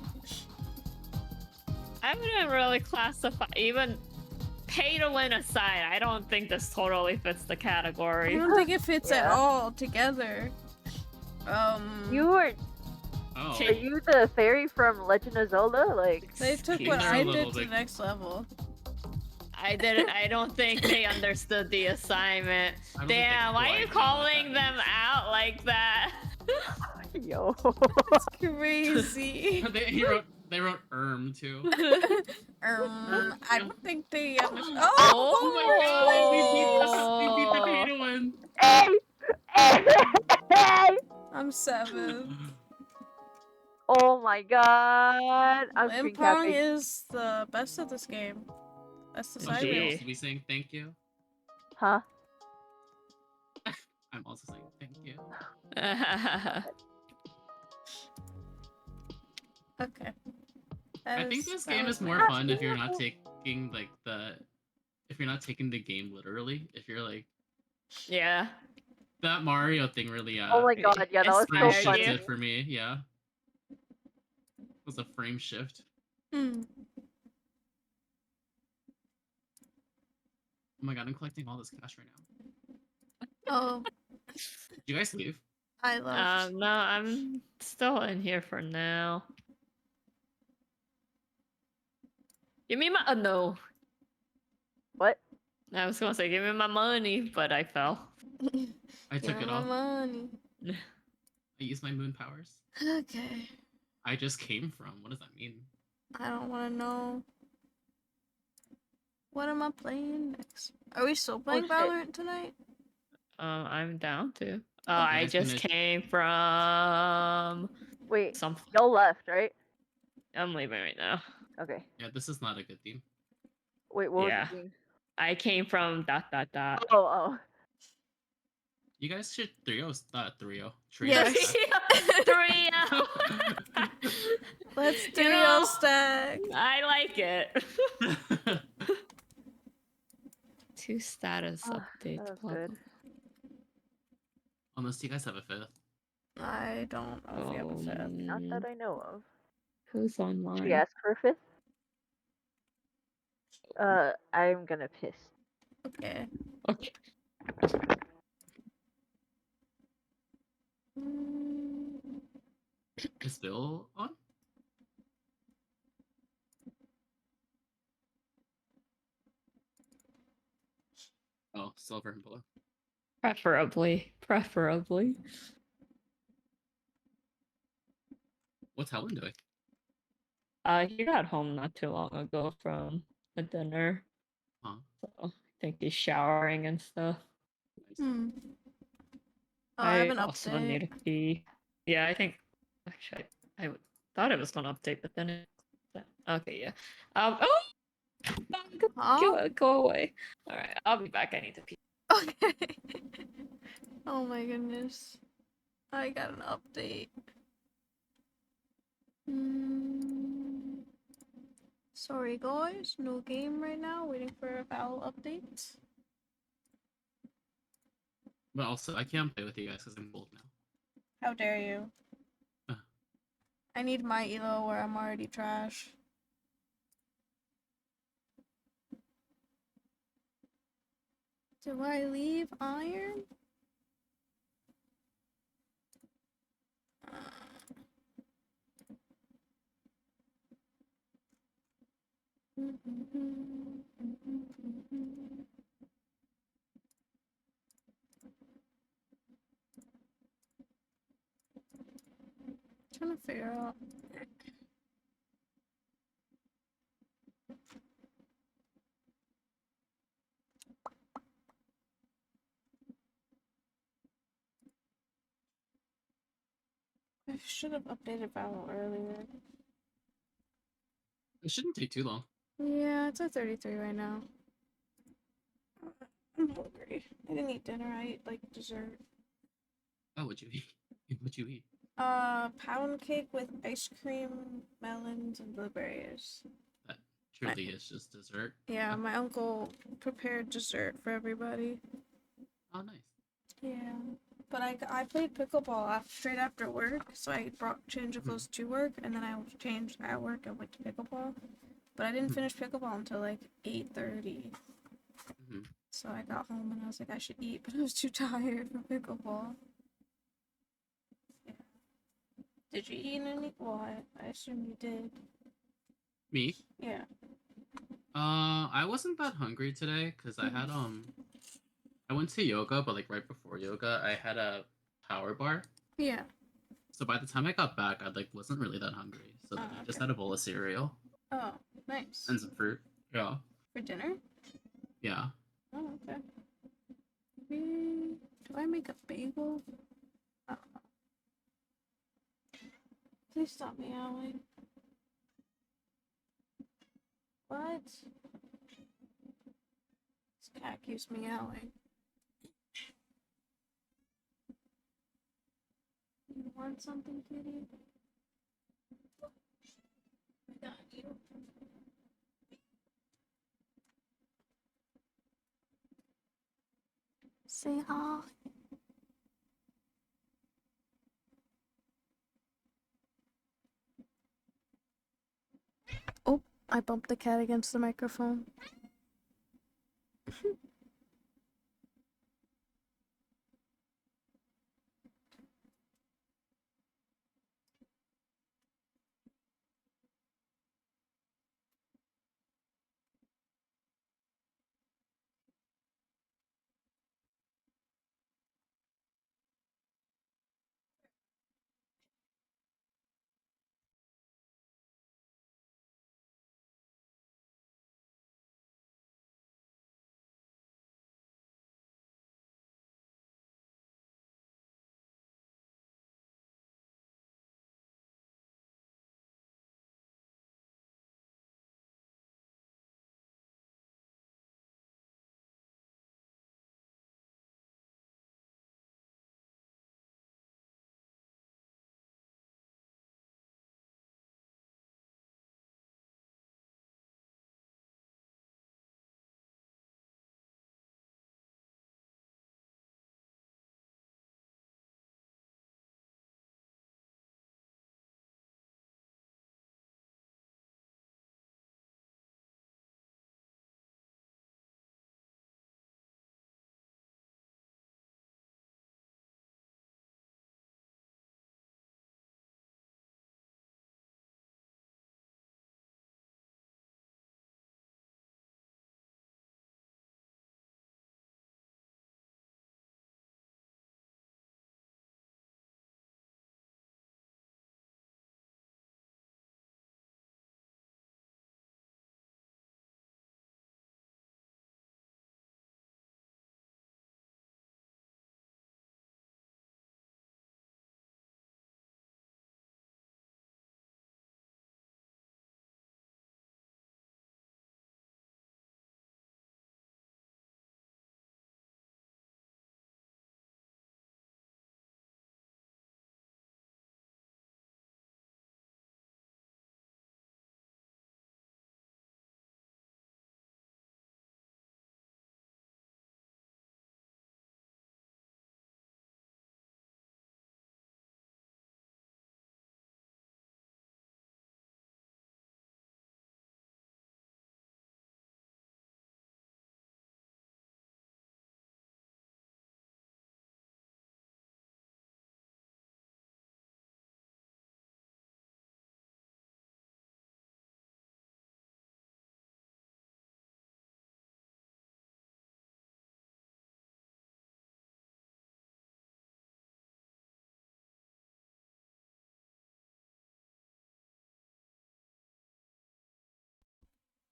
[SPEAKER 1] I wouldn't really classify, even pay to win aside, I don't think this totally fits the
[SPEAKER 4] I
[SPEAKER 1] category.
[SPEAKER 4] don't think it fits at
[SPEAKER 3] Yeah.
[SPEAKER 4] all together.
[SPEAKER 3] You are
[SPEAKER 2] Oh.
[SPEAKER 3] Are you the fairy from Legend of Zelda? Like,
[SPEAKER 4] They took
[SPEAKER 1] Excuse
[SPEAKER 4] what
[SPEAKER 2] me.
[SPEAKER 4] I
[SPEAKER 2] A
[SPEAKER 4] did
[SPEAKER 2] little
[SPEAKER 4] to the
[SPEAKER 2] bit.
[SPEAKER 4] next level.
[SPEAKER 1] I don't think they understood the assignment.
[SPEAKER 2] I don't think they
[SPEAKER 1] Damn, why are
[SPEAKER 2] quite
[SPEAKER 1] you
[SPEAKER 2] know what
[SPEAKER 1] calling
[SPEAKER 2] that
[SPEAKER 1] them out like that?
[SPEAKER 3] yo.
[SPEAKER 4] It's crazy.
[SPEAKER 2] They wrote too.
[SPEAKER 4] I don't think they understand.
[SPEAKER 1] Oh
[SPEAKER 2] We beat the pay to win.
[SPEAKER 3] Hey! Hey!
[SPEAKER 4] I'm 7.
[SPEAKER 3] Oh my god. I'm screen
[SPEAKER 4] Impong
[SPEAKER 3] capping.
[SPEAKER 4] is the best at this game. That's the
[SPEAKER 2] Oh,
[SPEAKER 4] side
[SPEAKER 2] should we
[SPEAKER 1] Gee.
[SPEAKER 4] wheel.
[SPEAKER 2] also be saying thank you?
[SPEAKER 3] Huh?
[SPEAKER 2] I'm also saying thank you.
[SPEAKER 4] Okay.
[SPEAKER 2] I think this game is more fun if you're not taking if you're not taking the game literally. If you're like
[SPEAKER 1] Yeah.
[SPEAKER 2] that Mario thing really
[SPEAKER 3] Oh my god, yeah, that was so
[SPEAKER 2] frame
[SPEAKER 1] Inspired
[SPEAKER 3] funny.
[SPEAKER 1] you?
[SPEAKER 2] shifted for me, yeah. It was a frame shift.
[SPEAKER 4] Hmm.
[SPEAKER 2] Oh my god, I'm collecting all this cash right now.
[SPEAKER 4] Oh,
[SPEAKER 2] Did you guys leave?
[SPEAKER 4] I love.
[SPEAKER 1] No, I'm still in here for now. Give me my no.
[SPEAKER 3] What?
[SPEAKER 1] I was gonna say give me my money, but I fell.
[SPEAKER 2] I took it
[SPEAKER 4] my
[SPEAKER 2] all.
[SPEAKER 4] money.
[SPEAKER 2] I used my moon powers.
[SPEAKER 4] Okay.
[SPEAKER 2] I just came from. What does that mean?
[SPEAKER 4] I don't want to know. What am I playing next? Are we still playing
[SPEAKER 3] shit.
[SPEAKER 4] Valorant tonight?
[SPEAKER 1] I'm down to. Oh,
[SPEAKER 2] You
[SPEAKER 1] I
[SPEAKER 2] guys
[SPEAKER 1] just
[SPEAKER 2] gonna-
[SPEAKER 1] came from
[SPEAKER 3] Wait,
[SPEAKER 1] some.
[SPEAKER 3] y'all left, right?
[SPEAKER 1] I'm leaving right now.
[SPEAKER 3] Okay.
[SPEAKER 2] Yeah, this is not a good theme.
[SPEAKER 3] Wait, what
[SPEAKER 1] Yeah.
[SPEAKER 3] was you doing?
[SPEAKER 1] I came from ...
[SPEAKER 3] Oh.
[SPEAKER 2] You guys should trio.
[SPEAKER 4] Yes.
[SPEAKER 1] Three.
[SPEAKER 4] Let's do
[SPEAKER 1] You
[SPEAKER 4] your
[SPEAKER 1] know,
[SPEAKER 4] stack.
[SPEAKER 1] I like it. 2 status
[SPEAKER 3] Oh,
[SPEAKER 1] updates.
[SPEAKER 3] that was
[SPEAKER 1] blah,
[SPEAKER 3] good.
[SPEAKER 1] blah.
[SPEAKER 2] Unless you guys have a fifth.
[SPEAKER 4] I don't know if we have a fifth.
[SPEAKER 3] Not that I know of.
[SPEAKER 1] Who's
[SPEAKER 3] Should
[SPEAKER 1] online?
[SPEAKER 3] we ask for a fifth? I'm gonna piss.
[SPEAKER 4] Okay.
[SPEAKER 1] Okay.
[SPEAKER 2] Is Bill on? Oh, silver and below.
[SPEAKER 1] Preferably.
[SPEAKER 2] What's Helen doing?
[SPEAKER 1] He got home not too long ago from a dinner.
[SPEAKER 2] Huh?
[SPEAKER 1] So I think he's showering and stuff.
[SPEAKER 2] Nice.
[SPEAKER 4] Hmm. Oh, I have an
[SPEAKER 1] also
[SPEAKER 4] update.
[SPEAKER 1] need to pee. Yeah, I think actually I thought it was gonna update, but then it. Okay, yeah. Oh,
[SPEAKER 4] Huh?
[SPEAKER 1] go away. All right, I'll be back. I need to pee.
[SPEAKER 4] Okay. Oh my goodness. I got an update. Sorry guys, no game right now. Waiting for a valo update.
[SPEAKER 2] But also, I can't play with you guys because I'm old now.
[SPEAKER 4] How dare you?
[SPEAKER 2] Uh.
[SPEAKER 4] I need my elo where I'm already trash. Do I leave iron? Trying to figure out. I should have updated Valo earlier.
[SPEAKER 2] It shouldn't take too long.
[SPEAKER 4] Yeah, it's at 33 right now. I'm hungry. I didn't eat dinner. I ate like dessert.
[SPEAKER 2] Oh, what'd you eat? What'd you eat?
[SPEAKER 4] Pound cake with ice cream, melons, and blueberries.
[SPEAKER 2] That truly is just dessert.
[SPEAKER 4] Yeah, my uncle prepared dessert for everybody.
[SPEAKER 2] Oh, nice.
[SPEAKER 4] Yeah, but I played pickleball straight after work, so I brought change of clothes to work, and then I changed at work and went to pickleball. But I didn't finish pickleball until like 8:30. So I got home and I was like, I should eat, but I was too tired for pickleball. Yeah. Did you eat any? Well, I assume you did.
[SPEAKER 2] Me?
[SPEAKER 4] Yeah.
[SPEAKER 2] I wasn't that hungry today because I had I went to yoga, but like right before yoga, I had a power bar.
[SPEAKER 4] Yeah.
[SPEAKER 2] So by the time I got back, I like wasn't really that hungry. So then I just had a bowl of cereal.
[SPEAKER 4] Oh, nice.
[SPEAKER 2] And some fruit. Yeah.
[SPEAKER 4] For dinner?
[SPEAKER 2] Yeah.
[SPEAKER 4] Oh, okay. Maybe... Do I make a bagel? I don't know. Please stop meowing. What? This cat keeps meowing. You want something, kitty? I got you. Say hi. Oh, I bumped the cat against the microphone.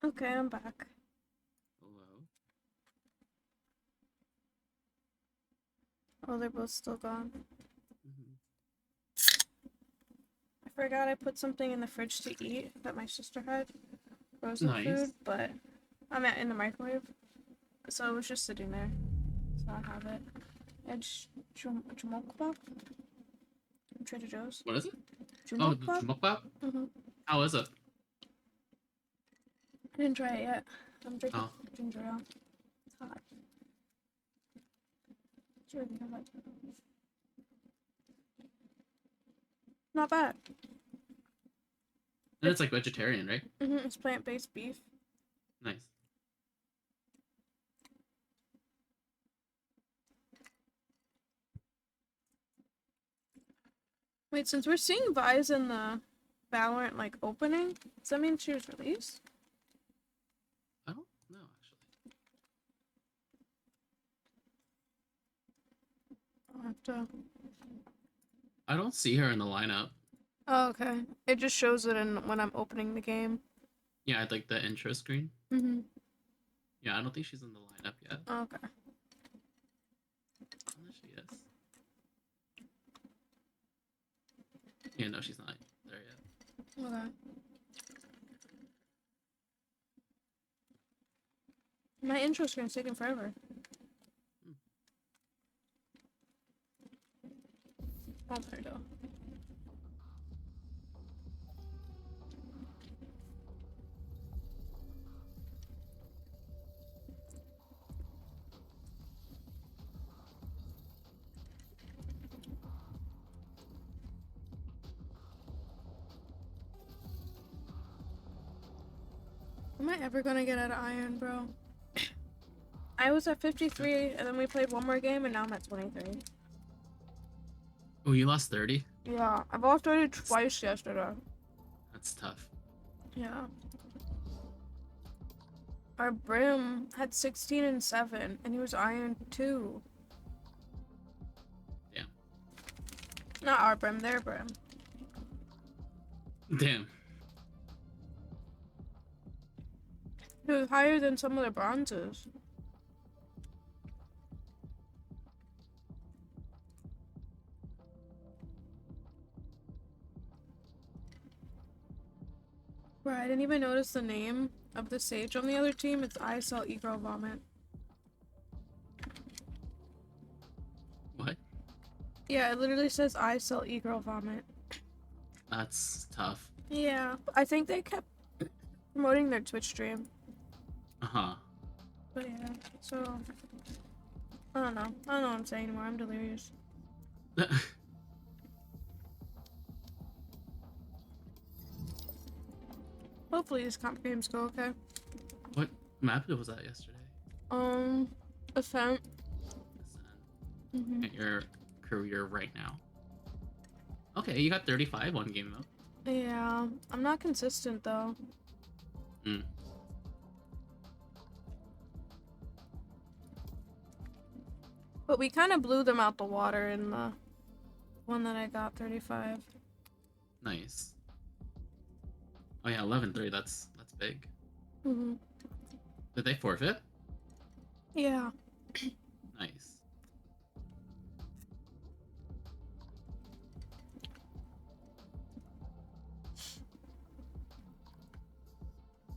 [SPEAKER 4] Okay, I'm back.
[SPEAKER 2] Hello.
[SPEAKER 4] Oh, they're both still gone. forgot I put something in the fridge to eat that my sister had. Frozen
[SPEAKER 2] Nice.
[SPEAKER 4] food, but I'm in the microwave. So it was just sitting there. So I have it. It's Jumokbap from Trader Joe's.
[SPEAKER 2] What is it? Oh, the
[SPEAKER 4] Jumokbap?
[SPEAKER 2] jumokbap?
[SPEAKER 4] Mm-hmm.
[SPEAKER 2] How is it?
[SPEAKER 4] I didn't try it yet. I'm drinking
[SPEAKER 2] Oh.
[SPEAKER 4] ginger ale. It's hot. It's really hot. Not bad.
[SPEAKER 2] And it's like vegetarian, right?
[SPEAKER 4] Mm-hmm. It's plant-based beef.
[SPEAKER 2] Nice.
[SPEAKER 4] Wait, since we're seeing Vi's in the Valorant like opening, does that mean she was released?
[SPEAKER 2] I don't know actually.
[SPEAKER 4] I'll have to.
[SPEAKER 2] I don't see her in the lineup.
[SPEAKER 4] Oh, okay. It just shows it in when I'm opening the game.
[SPEAKER 2] Yeah, I'd like the intro screen.
[SPEAKER 4] Mm-hmm.
[SPEAKER 2] Yeah, I don't think she's in the lineup yet.
[SPEAKER 4] Okay.
[SPEAKER 2] Unless she is. Yeah, no, she's not there yet.
[SPEAKER 4] Okay. My intro screen's taking forever. Oh, there we go. Am I ever gonna get out of iron, bro? I was at 53, and then we played one more game, and now I'm at 23.
[SPEAKER 2] Oh, you lost 30?
[SPEAKER 4] Yeah, I've lost 30 twice yesterday.
[SPEAKER 2] That's tough.
[SPEAKER 4] Yeah. Our Brim had 16 and 7, and he was iron 2.
[SPEAKER 2] Damn.
[SPEAKER 4] Not our Brim, their Brim.
[SPEAKER 2] Damn.
[SPEAKER 4] He was higher than some of the bronzes. Bro, I didn't even notice the name of the sage on the other team. It's ISL Egro Vomit.
[SPEAKER 2] What?
[SPEAKER 4] Yeah, it literally says ISL Egro Vomit.
[SPEAKER 2] That's tough.
[SPEAKER 4] Yeah, I think they kept promoting their Twitch stream.
[SPEAKER 2] Uh-huh.
[SPEAKER 4] But yeah, so I don't know. I don't know what I'm saying anymore. I'm delirious. Hopefully these comp games go okay.
[SPEAKER 2] What map was that yesterday?
[SPEAKER 4] Ascent.
[SPEAKER 2] Listen, at your career right now. Okay, you got 35 one game though.
[SPEAKER 4] Yeah, I'm not consistent though.
[SPEAKER 2] Hmm.
[SPEAKER 4] But we kind of blew them out the water in the one that I got 35.
[SPEAKER 2] Nice. Oh yeah, 11-3. That's big.
[SPEAKER 4] Mhm.
[SPEAKER 2] Did they forfeit?
[SPEAKER 4] Yeah.
[SPEAKER 2] Nice.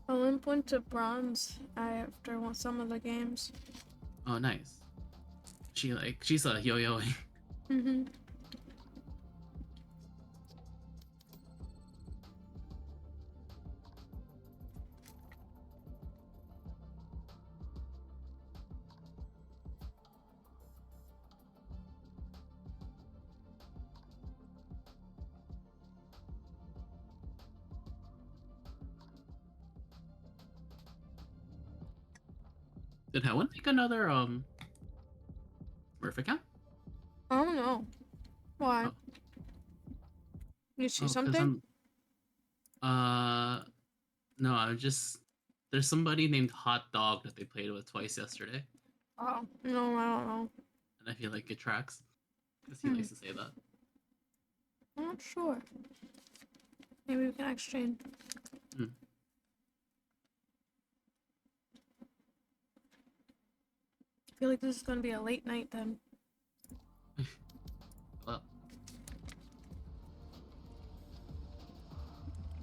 [SPEAKER 4] Olymp went to bronze after some of the games.
[SPEAKER 2] Oh, nice. She's a yo-yoing.
[SPEAKER 4] Mhm.
[SPEAKER 2] Did Helen make another Smurf account?
[SPEAKER 4] I don't know. Why?
[SPEAKER 2] Oh.
[SPEAKER 4] You see
[SPEAKER 2] 'Cause
[SPEAKER 4] something?
[SPEAKER 2] no, there's somebody named Hot Dog that they played with twice yesterday,
[SPEAKER 4] Oh, no, I don't know.
[SPEAKER 2] and I feel like it tracks because he
[SPEAKER 4] Hmm.
[SPEAKER 2] likes to say that.
[SPEAKER 4] I'm not sure. Maybe we can exchange.
[SPEAKER 2] Hmm.
[SPEAKER 4] I feel like this is gonna be a late night then.
[SPEAKER 2] Well,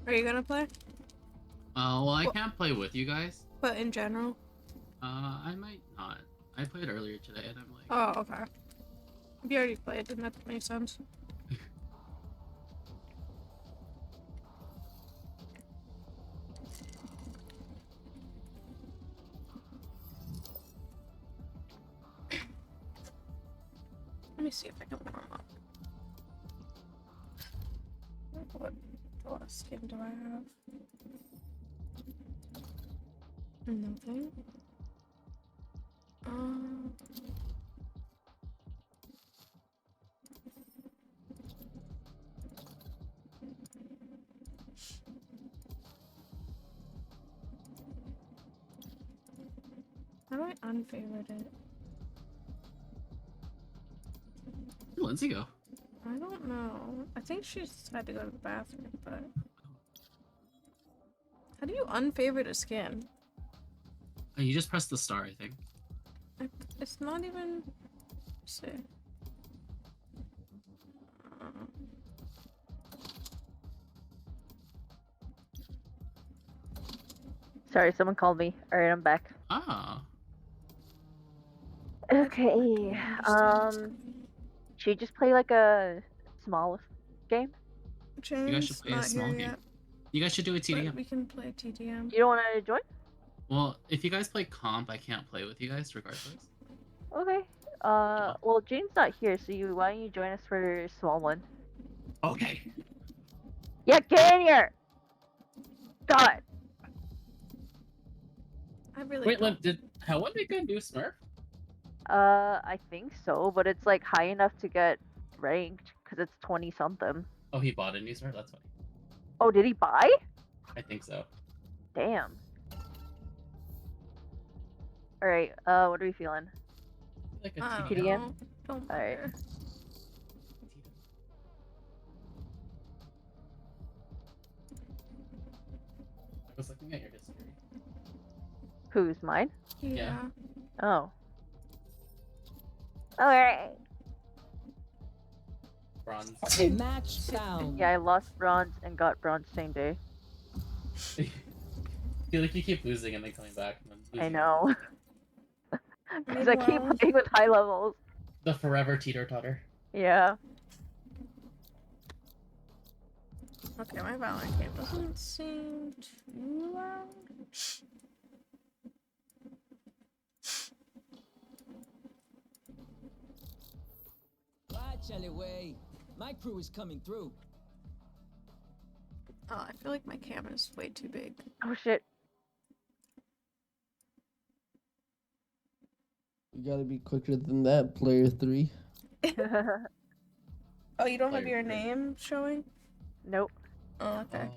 [SPEAKER 4] Are you gonna play?
[SPEAKER 2] Well, I
[SPEAKER 4] Well-
[SPEAKER 2] can't play with you guys.
[SPEAKER 4] But in general.
[SPEAKER 2] I might not. I played earlier today, and I'm like,
[SPEAKER 4] Oh, okay. If you already played, then that makes sense. Let me see if I can warm up. What skin do I have? Nothing. How do I unfavorite it?
[SPEAKER 2] where'd Lindsay go?
[SPEAKER 4] I don't know. I think she's had to go to the bathroom, but... How do you unfavorite a skin?
[SPEAKER 2] You just press the star, I think.
[SPEAKER 4] It's not even... Let's see.
[SPEAKER 3] Sorry, someone called me. Alright, I'm back.
[SPEAKER 2] Ah.
[SPEAKER 3] Okay. Should we just play like a small game?
[SPEAKER 4] James,
[SPEAKER 2] You guys should play a
[SPEAKER 4] not
[SPEAKER 2] small
[SPEAKER 4] here
[SPEAKER 2] game.
[SPEAKER 4] yet,
[SPEAKER 2] You guys should do a
[SPEAKER 4] but
[SPEAKER 2] TDM.
[SPEAKER 4] we can play TDM.
[SPEAKER 3] You don't want to join?
[SPEAKER 2] Well, if you guys play comp, I can't play with you guys regardless.
[SPEAKER 3] Okay. Well, Jane's not here, so why don't you join us for a small one?
[SPEAKER 2] Okay.
[SPEAKER 3] Yeah, get in here! God!
[SPEAKER 4] I really
[SPEAKER 2] Wait,
[SPEAKER 4] don't.
[SPEAKER 2] did Helen make a new Smurf?
[SPEAKER 3] I think so, but it's like high enough to get ranked, because it's 20 something.
[SPEAKER 2] Oh, he bought a new Smurf? That's funny.
[SPEAKER 3] Oh, did he buy?
[SPEAKER 2] I think so.
[SPEAKER 3] Damn. Alright, what are we feeling?
[SPEAKER 2] Like a
[SPEAKER 4] I don't
[SPEAKER 2] TDM.
[SPEAKER 3] TDM?
[SPEAKER 4] know. Don't
[SPEAKER 3] Alright.
[SPEAKER 4] bother.
[SPEAKER 2] I was looking at your history.
[SPEAKER 3] Who's mine?
[SPEAKER 4] Yeah.
[SPEAKER 3] Oh. Alright.
[SPEAKER 2] Bronze.
[SPEAKER 5] Match found.
[SPEAKER 3] Yeah, I lost bronze and got bronze same day.
[SPEAKER 2] I feel like you keep losing and then coming back. And then
[SPEAKER 3] I
[SPEAKER 2] losing.
[SPEAKER 3] know. Because I keep
[SPEAKER 4] Meanwhile-
[SPEAKER 3] playing with high levels.
[SPEAKER 2] The forever teeter-totter.
[SPEAKER 3] Yeah.
[SPEAKER 4] Okay, my Valorant game doesn't seem too loud.
[SPEAKER 5] Watch alleyway. My crew is coming through.
[SPEAKER 4] Oh, I feel like my camera is way too big.
[SPEAKER 3] Oh shit.
[SPEAKER 6] You gotta be quicker than that, player 3.
[SPEAKER 4] Oh, you don't have
[SPEAKER 2] Player
[SPEAKER 4] your
[SPEAKER 2] three.
[SPEAKER 4] name showing?
[SPEAKER 3] Nope.
[SPEAKER 4] Oh, okay.
[SPEAKER 2] Oh.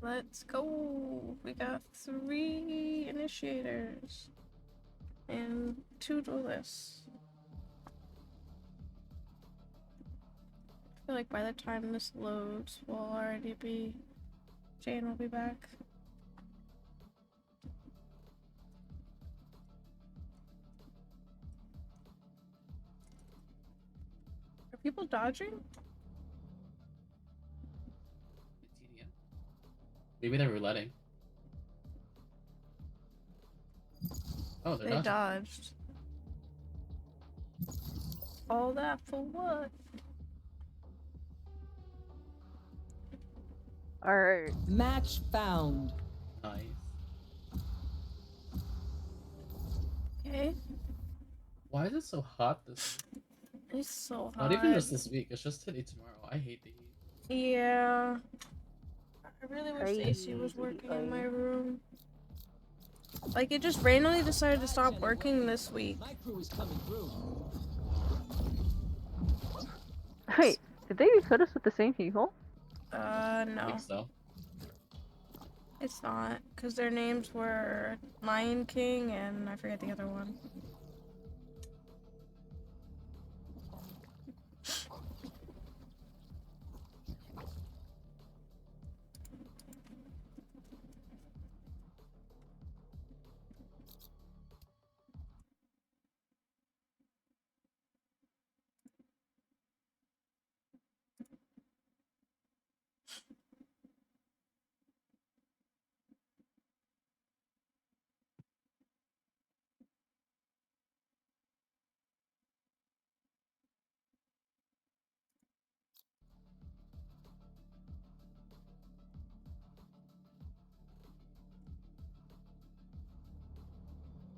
[SPEAKER 4] Let's go. We got 3 initiators and 2 duelists. I feel like by the time this loads, we'll already be. Jane will be back. Are people dodging?
[SPEAKER 2] TDM. Maybe they're rouletting. Oh, they're
[SPEAKER 4] They
[SPEAKER 2] not.
[SPEAKER 4] dodged. All that for what?
[SPEAKER 3] Alright.
[SPEAKER 5] Match found.
[SPEAKER 2] Nice.
[SPEAKER 4] Okay.
[SPEAKER 2] Why is it so hot this week?
[SPEAKER 4] It's so hot.
[SPEAKER 2] Not even just this week. It's just today, tomorrow. I hate the heat.
[SPEAKER 4] Yeah. I really wish the AC was
[SPEAKER 3] Crazy,
[SPEAKER 4] working in my
[SPEAKER 3] like-
[SPEAKER 4] room. Like, it just randomly decided to stop working this week.
[SPEAKER 5] My crew is coming through.
[SPEAKER 3] Wait, did they put us with the same people?
[SPEAKER 2] I
[SPEAKER 4] No.
[SPEAKER 2] think so.
[SPEAKER 4] It's not. Because their names were Lion King and I forget the other one.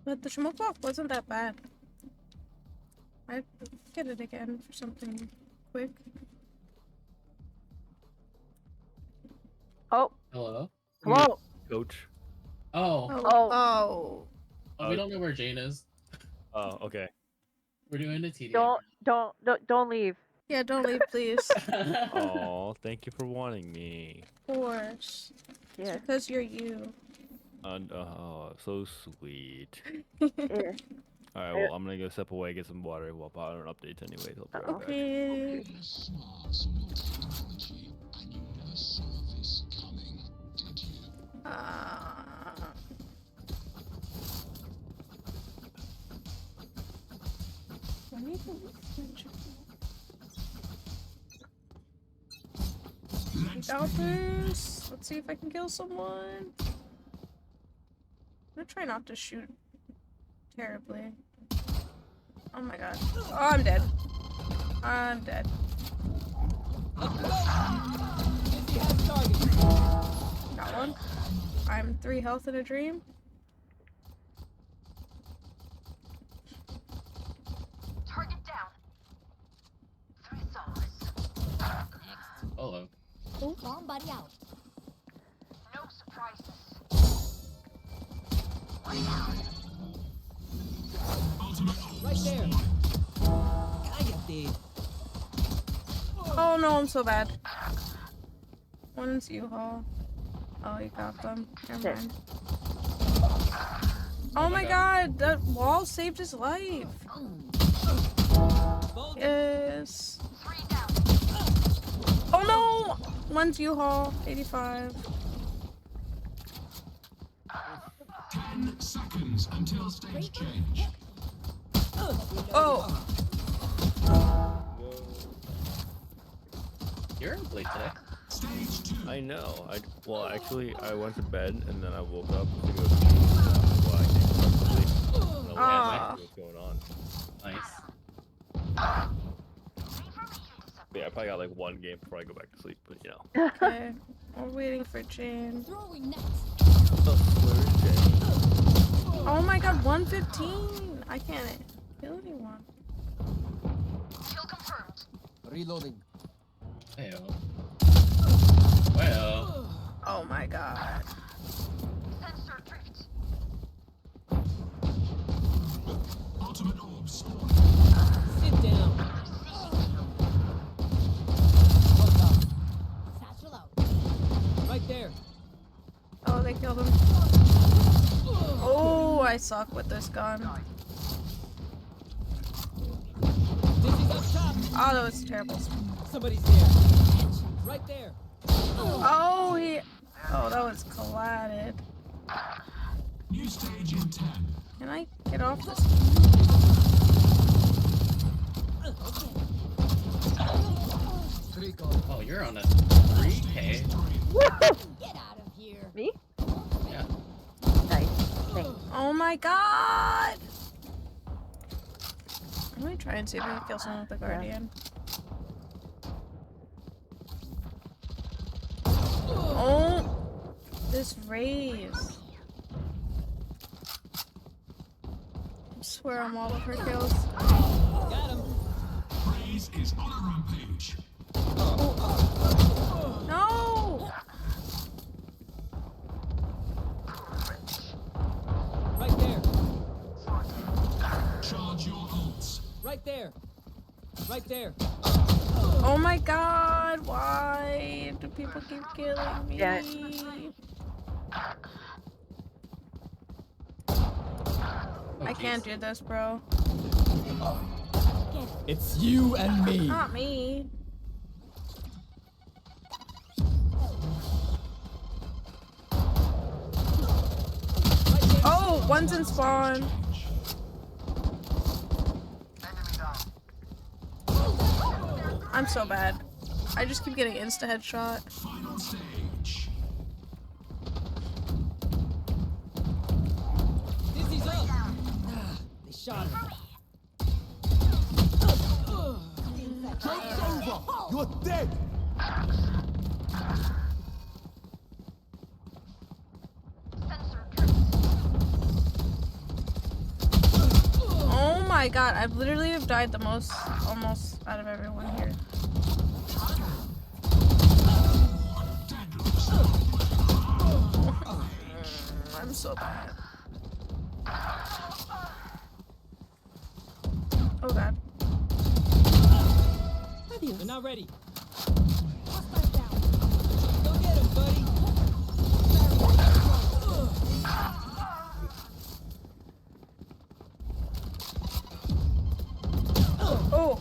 [SPEAKER 4] But the smoke walk wasn't that bad. I'd get it again for something quick.
[SPEAKER 3] Oh,
[SPEAKER 2] Hello.
[SPEAKER 3] hello.
[SPEAKER 7] Coach.
[SPEAKER 2] Oh.
[SPEAKER 4] Oh.
[SPEAKER 2] Oh, we don't know where Jane is.
[SPEAKER 7] Oh, okay.
[SPEAKER 2] We're doing a TDM.
[SPEAKER 3] Don't leave.
[SPEAKER 4] Yeah, don't leave, please.
[SPEAKER 7] Oh, thank you for wanting me.
[SPEAKER 4] Of course.
[SPEAKER 3] Yeah.
[SPEAKER 4] It's because you're you.
[SPEAKER 7] And so sweet.
[SPEAKER 3] Yeah.
[SPEAKER 7] All right, well, I'm gonna go step away, get some water. Well, power and updates anyways. I'll be right back.
[SPEAKER 4] Okay. Dolphins. Let's see if I can kill someone. I'm gonna try not to shoot terribly. Oh my god. Oh, I'm dead. I'm dead. Got one. I'm 3 health in a dream.
[SPEAKER 8] Target down. 3 souls.
[SPEAKER 2] Hello.
[SPEAKER 8] Bomb buddy out. No surprises.
[SPEAKER 5] Right there. Cállate.
[SPEAKER 4] Oh no, I'm so bad. One's U-Haul. Oh, you got them. Never mind. Oh my god, that wall saved his life. Yes.
[SPEAKER 8] 3 down.
[SPEAKER 4] Oh no! One's U-Haul, 85.
[SPEAKER 9] 10 seconds until stage change.
[SPEAKER 4] Oh!
[SPEAKER 2] You're up late today.
[SPEAKER 9] Stage 2.
[SPEAKER 7] I know. Well, actually, I went to bed and then I woke up to go to sleep. Well, I came from sleep. And I was like, what's going on?
[SPEAKER 2] Nice.
[SPEAKER 7] But yeah, I probably got like 1 game before I go back to sleep. But you know.
[SPEAKER 4] Okay. We're waiting for Jane.
[SPEAKER 5] Throwing net.
[SPEAKER 7] Where's Jay?
[SPEAKER 4] Oh my god, 115! I can't kill anyone.
[SPEAKER 8] Kill confirmed.
[SPEAKER 5] Reloading.
[SPEAKER 2] Well. Well.
[SPEAKER 4] Oh my god.
[SPEAKER 8] Sensor drift.
[SPEAKER 9] Ultimate orb spawn.
[SPEAKER 5] Sit down.
[SPEAKER 8] Satchel out.
[SPEAKER 5] Right there.
[SPEAKER 4] Oh, they killed him. Oh, I suck with this gun.
[SPEAKER 5] Dizzy's up top.
[SPEAKER 4] Oh, that was terrible.
[SPEAKER 5] Somebody's there. Right there.
[SPEAKER 4] Oh, oh, that was collided.
[SPEAKER 9] New stage in 10.
[SPEAKER 4] Can I get off this?
[SPEAKER 2] Oh, you're on a 3K.
[SPEAKER 8] Get out of here.
[SPEAKER 3] Me?
[SPEAKER 2] Yeah.
[SPEAKER 3] Nice. Thanks.
[SPEAKER 4] Oh my god! Let me try and see if I can kill someone with the Guardian. Oh! This raise. I swear I'm all of her kills.
[SPEAKER 5] Got him.
[SPEAKER 9] Praise is on a rampage.
[SPEAKER 4] No!
[SPEAKER 5] Right there.
[SPEAKER 9] Charge your ults.
[SPEAKER 5] Right there. Right there.
[SPEAKER 4] Oh my god, why do people keep killing me?
[SPEAKER 3] Yeah.
[SPEAKER 4] I can't do this, bro.
[SPEAKER 5] It's you and me.
[SPEAKER 4] Not me. Oh, one's in spawn. I'm so bad. I just keep getting insta headshot.
[SPEAKER 9] Final stage.
[SPEAKER 5] Dizzy's up. Ah, they shot him. Joke's over. You're dead.
[SPEAKER 8] Sensor drift.
[SPEAKER 4] my god, I literally have died the most almost out of everyone here. I'm so bad. Oh god.
[SPEAKER 5] They're not ready. Go get him, buddy.
[SPEAKER 4] Oh.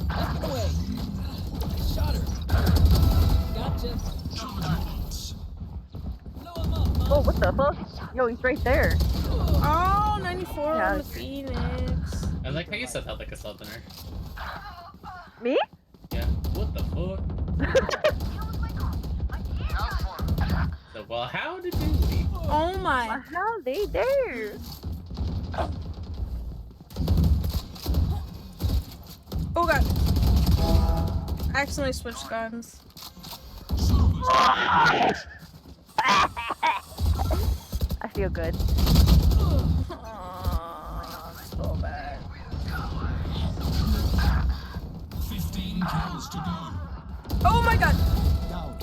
[SPEAKER 5] Knock him away. Shot her. Gotcha. Blow him up, Mom.
[SPEAKER 3] Oh, what the fuck? Yo, he's right there.
[SPEAKER 4] Oh, 94
[SPEAKER 3] Yeah.
[SPEAKER 4] on the Phoenix.
[SPEAKER 2] I like how you said that like a southerner.
[SPEAKER 3] Me?
[SPEAKER 2] Yeah. What the fuck? So, well, how did you leave?
[SPEAKER 4] Oh my.
[SPEAKER 3] How they there?
[SPEAKER 4] Oh god. I accidentally switched guns.
[SPEAKER 3] I feel good.
[SPEAKER 4] So bad.
[SPEAKER 9] 15 kills to go.
[SPEAKER 4] Oh my god.
[SPEAKER 5] Down.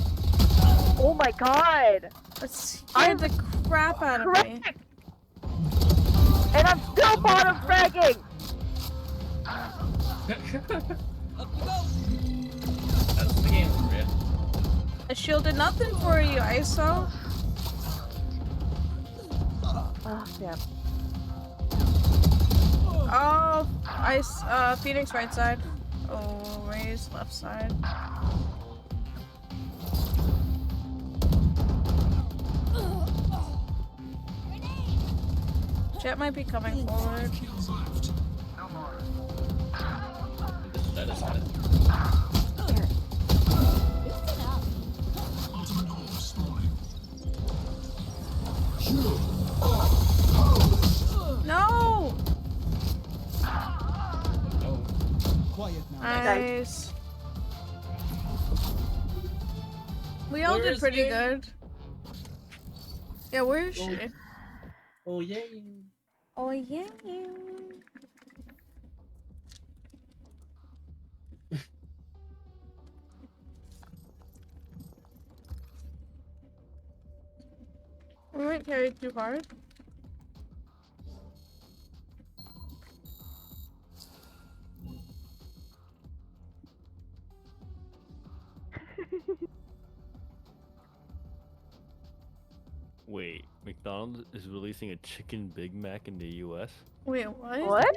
[SPEAKER 3] Oh my god!
[SPEAKER 4] That scared the crap out of me.
[SPEAKER 3] Correct! And I'm still bottom fragging!
[SPEAKER 5] Up you go.
[SPEAKER 2] That's the game for you.
[SPEAKER 4] I shielded nothing for you, ISO.
[SPEAKER 3] Oh, damn.
[SPEAKER 4] Oh, Phoenix right side. Oh, Ray's left side. Jet might be coming forward.
[SPEAKER 9] Kills left.
[SPEAKER 2] That is it.
[SPEAKER 9] Ultimate orb spawning.
[SPEAKER 4] No!
[SPEAKER 2] Oh.
[SPEAKER 5] Quiet now.
[SPEAKER 4] Nice. We all did
[SPEAKER 2] Where's
[SPEAKER 4] pretty
[SPEAKER 2] he?
[SPEAKER 4] good. Yeah, where is she?
[SPEAKER 2] Oh, yeah.
[SPEAKER 4] Oh yeah. We weren't carried too hard.
[SPEAKER 7] Wait, McDonald's is releasing a chicken Big Mac in the U.S.
[SPEAKER 4] Wait, what?
[SPEAKER 3] What?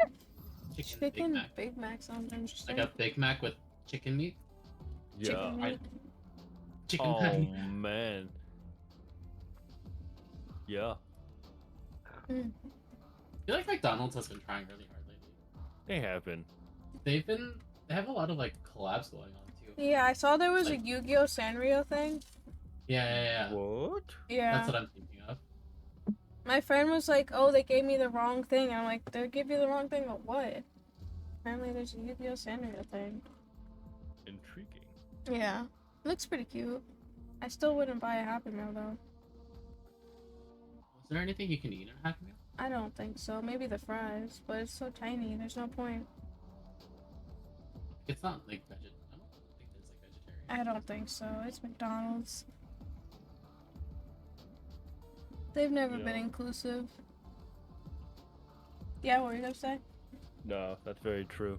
[SPEAKER 4] Chicken Big Mac sounds interesting.
[SPEAKER 2] Like a Big Mac with chicken meat?
[SPEAKER 7] Yeah.
[SPEAKER 4] Chicken meat.
[SPEAKER 2] Chicken
[SPEAKER 7] Oh
[SPEAKER 2] patty.
[SPEAKER 7] man. Yeah.
[SPEAKER 2] I feel like McDonald's has been trying really hard lately.
[SPEAKER 7] They have been.
[SPEAKER 2] They have a lot of like collabs going on too.
[SPEAKER 4] Yeah, I saw there was
[SPEAKER 2] Like-
[SPEAKER 4] a Yu-Gi-Oh! Sanrio thing.
[SPEAKER 2] Yeah.
[SPEAKER 7] What?
[SPEAKER 4] Yeah.
[SPEAKER 2] That's what I'm thinking of.
[SPEAKER 4] My friend was like, "Oh, they gave me the wrong thing." I'm like, "They give you the wrong thing, but what?" Apparently, there's a Yu-Gi-Oh! Sanrio thing.
[SPEAKER 7] Intriguing.
[SPEAKER 4] Yeah, looks pretty cute. I still wouldn't buy a Happy Meal though.
[SPEAKER 2] Is there anything you can eat in a Happy Meal?
[SPEAKER 4] I don't think so. Maybe the fries, but it's so tiny. There's no point.
[SPEAKER 2] It's not like vegetarian. I don't think it's like vegetarian.
[SPEAKER 4] I don't think so. It's McDonald's. They've never been
[SPEAKER 7] Yeah.
[SPEAKER 4] inclusive. Yeah, what were you gonna say?
[SPEAKER 7] No, that's very true.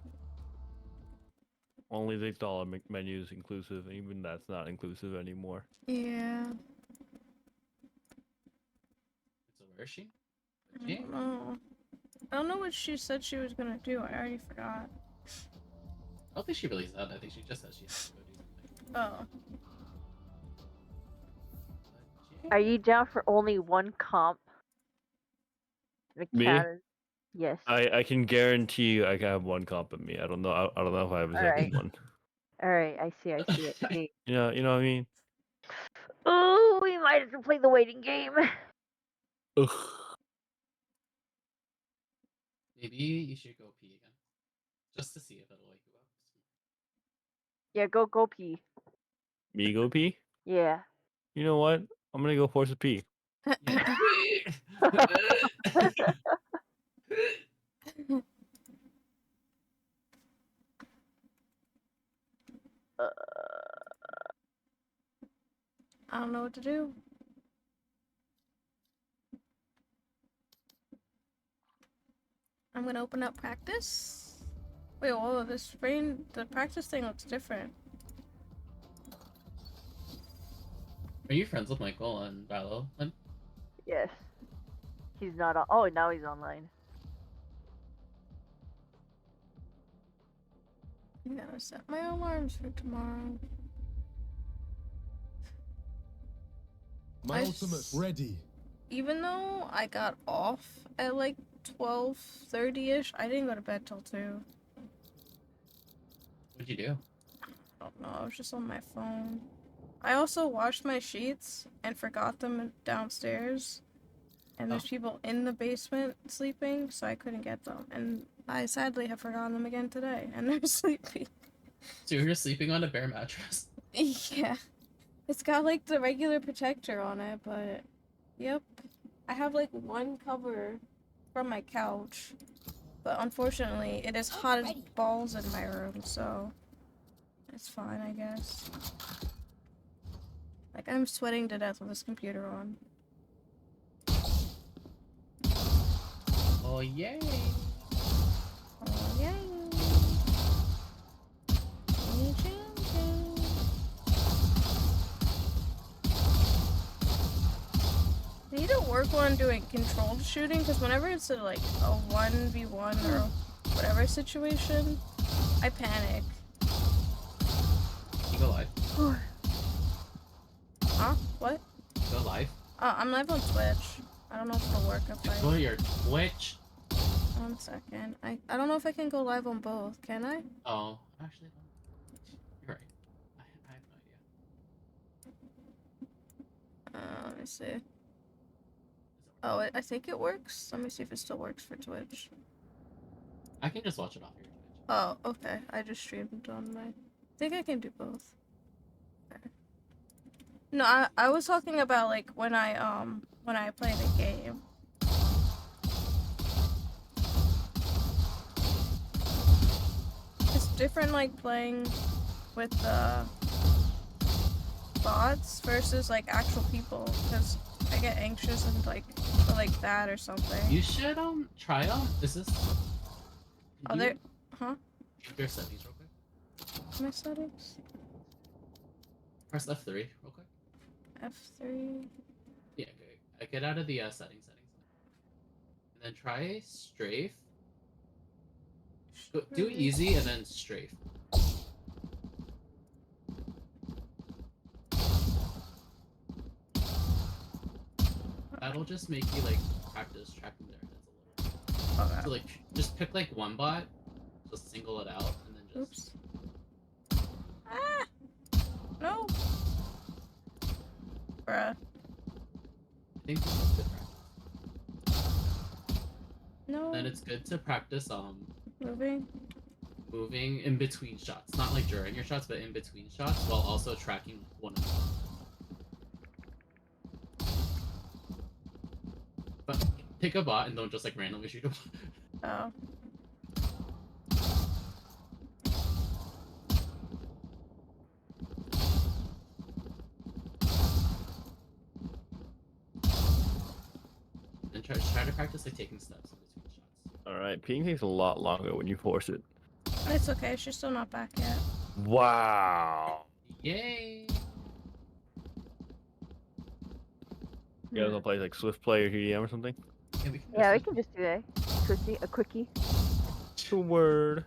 [SPEAKER 7] Only the dollar menu is inclusive, and even that's not inclusive anymore.
[SPEAKER 4] Yeah.
[SPEAKER 2] So where is she?
[SPEAKER 4] I don't know. I don't know what she said she was gonna do. I already forgot.
[SPEAKER 2] I don't think she really said. I think she just said she has to go do something.
[SPEAKER 4] Oh.
[SPEAKER 3] Are you down for only one comp? The
[SPEAKER 7] Me?
[SPEAKER 3] cat is- Yes.
[SPEAKER 7] I can guarantee you I can have one comp of me. I don't know. I don't know if I have a second one.
[SPEAKER 3] Alright, I see. I see.
[SPEAKER 7] You know what I mean?
[SPEAKER 3] Oh, we might have to play the waiting game.
[SPEAKER 7] Ugh.
[SPEAKER 2] Maybe you should go pee again, just to see if it'll wake you up.
[SPEAKER 3] Yeah, go pee.
[SPEAKER 7] Me go pee?
[SPEAKER 3] Yeah.
[SPEAKER 7] You know what? I'm gonna go force a pee.
[SPEAKER 4] don't know what to do. I'm gonna open up practice. Wait, whoa, the practice thing looks different.
[SPEAKER 2] Are you friends with Michael on Valo?
[SPEAKER 3] Yes. He's not on. Oh, now he's online.
[SPEAKER 4] I gotta set my alarms for tomorrow.
[SPEAKER 10] My
[SPEAKER 4] I
[SPEAKER 10] ultimate's ready.
[SPEAKER 4] Even though I got off at like 12:30ish, I didn't go to bed till 2.
[SPEAKER 2] What'd you do?
[SPEAKER 4] I don't know, I was just on my phone. I also washed my sheets and forgot them downstairs. And there's people in the basement sleeping, so I couldn't get them. And I sadly have forgotten them again today, and they're sleeping.
[SPEAKER 2] So you're sleeping on a bare mattress?
[SPEAKER 4] Yeah. It's got like the regular protector on it, but yep. I have like one cover from my couch, but unfortunately it is hot as balls in my room, so it's fine, I guess. Like, I'm sweating to death with this computer on.
[SPEAKER 2] Oh, yay!
[SPEAKER 4] Oh, yay! I need to work on doing controlled shooting, because whenever it's like a 1v1 or whatever situation, I panic.
[SPEAKER 2] You go live.
[SPEAKER 4] Huh? What?
[SPEAKER 2] Go live.
[SPEAKER 4] I'm live on Twitch. I don't know if it'll work if
[SPEAKER 2] Go
[SPEAKER 4] I...
[SPEAKER 2] to your Twitch.
[SPEAKER 4] 1 second. I don't know if I can go live on both. Can I?
[SPEAKER 2] Oh, actually, you're right. I have no idea.
[SPEAKER 4] Let me see. Oh, I think it works. Let me see if it still works for Twitch.
[SPEAKER 2] I can just watch it off your Twitch.
[SPEAKER 4] Oh, okay. I just streamed on my... I think I can do both. Okay. No, I was talking about like when I play the game. It's different like playing with the bots versus like actual people, because I get anxious and like that or something.
[SPEAKER 2] You should try Is this?
[SPEAKER 4] Oh, there. Huh?
[SPEAKER 2] Check your settings real quick.
[SPEAKER 4] My settings.
[SPEAKER 2] Press F3 real quick.
[SPEAKER 4] F3.
[SPEAKER 2] Yeah, okay. I get out of the settings, and then try strafe. Do easy and then strafe. That'll just make you like practice tracking their heads a little.
[SPEAKER 4] Okay.
[SPEAKER 2] So like, just pick like one bot, just single it out, and then just.
[SPEAKER 4] Oops. Ah! No. Bruh.
[SPEAKER 2] I think this is good practice.
[SPEAKER 4] No.
[SPEAKER 2] Then it's good to practice
[SPEAKER 4] Moving.
[SPEAKER 2] in between shots, not like during your shots, but in between shots, while also tracking one another. But pick a bot and don't just like randomly shoot a bot.
[SPEAKER 4] Oh.
[SPEAKER 2] And try to practice like taking steps in between shots.
[SPEAKER 7] Alright, peeing takes a lot longer when you force it.
[SPEAKER 4] It's okay. She's still not back yet.
[SPEAKER 7] Wow.
[SPEAKER 2] Yay!
[SPEAKER 7] You guys wanna play like Swift Play or TDM or something?
[SPEAKER 3] Yeah, we can just do a quickie.
[SPEAKER 7] The word.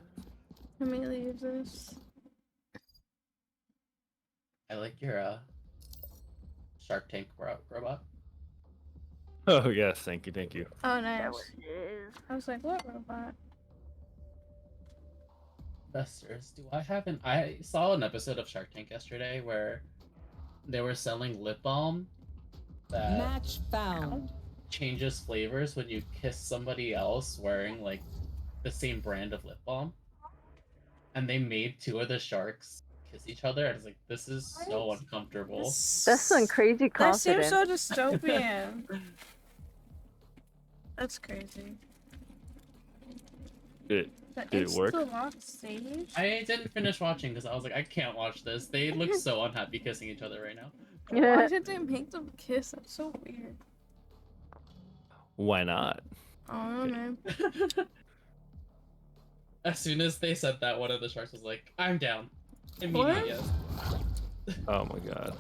[SPEAKER 4] Let me leave this.
[SPEAKER 2] I like your Shark Tank robot.
[SPEAKER 7] Oh yes, thank you, thank you.
[SPEAKER 4] Oh, nice.
[SPEAKER 3] That what it is.
[SPEAKER 4] I was like, what robot?
[SPEAKER 2] Investors, I saw an episode of Shark Tank yesterday where they were selling lip balm that
[SPEAKER 5] Match found.
[SPEAKER 2] changes flavors when you kiss somebody else wearing like the same brand of lip balm. And they made 2 of the sharks kiss each other. And it's like, this is so uncomfortable.
[SPEAKER 3] That's some crazy
[SPEAKER 4] That
[SPEAKER 3] confidence.
[SPEAKER 4] seems so dystopian. That's crazy.
[SPEAKER 7] Did it work?
[SPEAKER 4] The locked stage?
[SPEAKER 2] I didn't finish watching because I was like, I can't watch this. They look so unhappy kissing each other right now.
[SPEAKER 4] Why did they make them kiss? That's so weird.
[SPEAKER 7] Why not?
[SPEAKER 4] Oh man.
[SPEAKER 2] As soon as they said that, one of the sharks was like, "I'm down."
[SPEAKER 4] What?
[SPEAKER 2] Immediate yes.
[SPEAKER 7] Oh my god.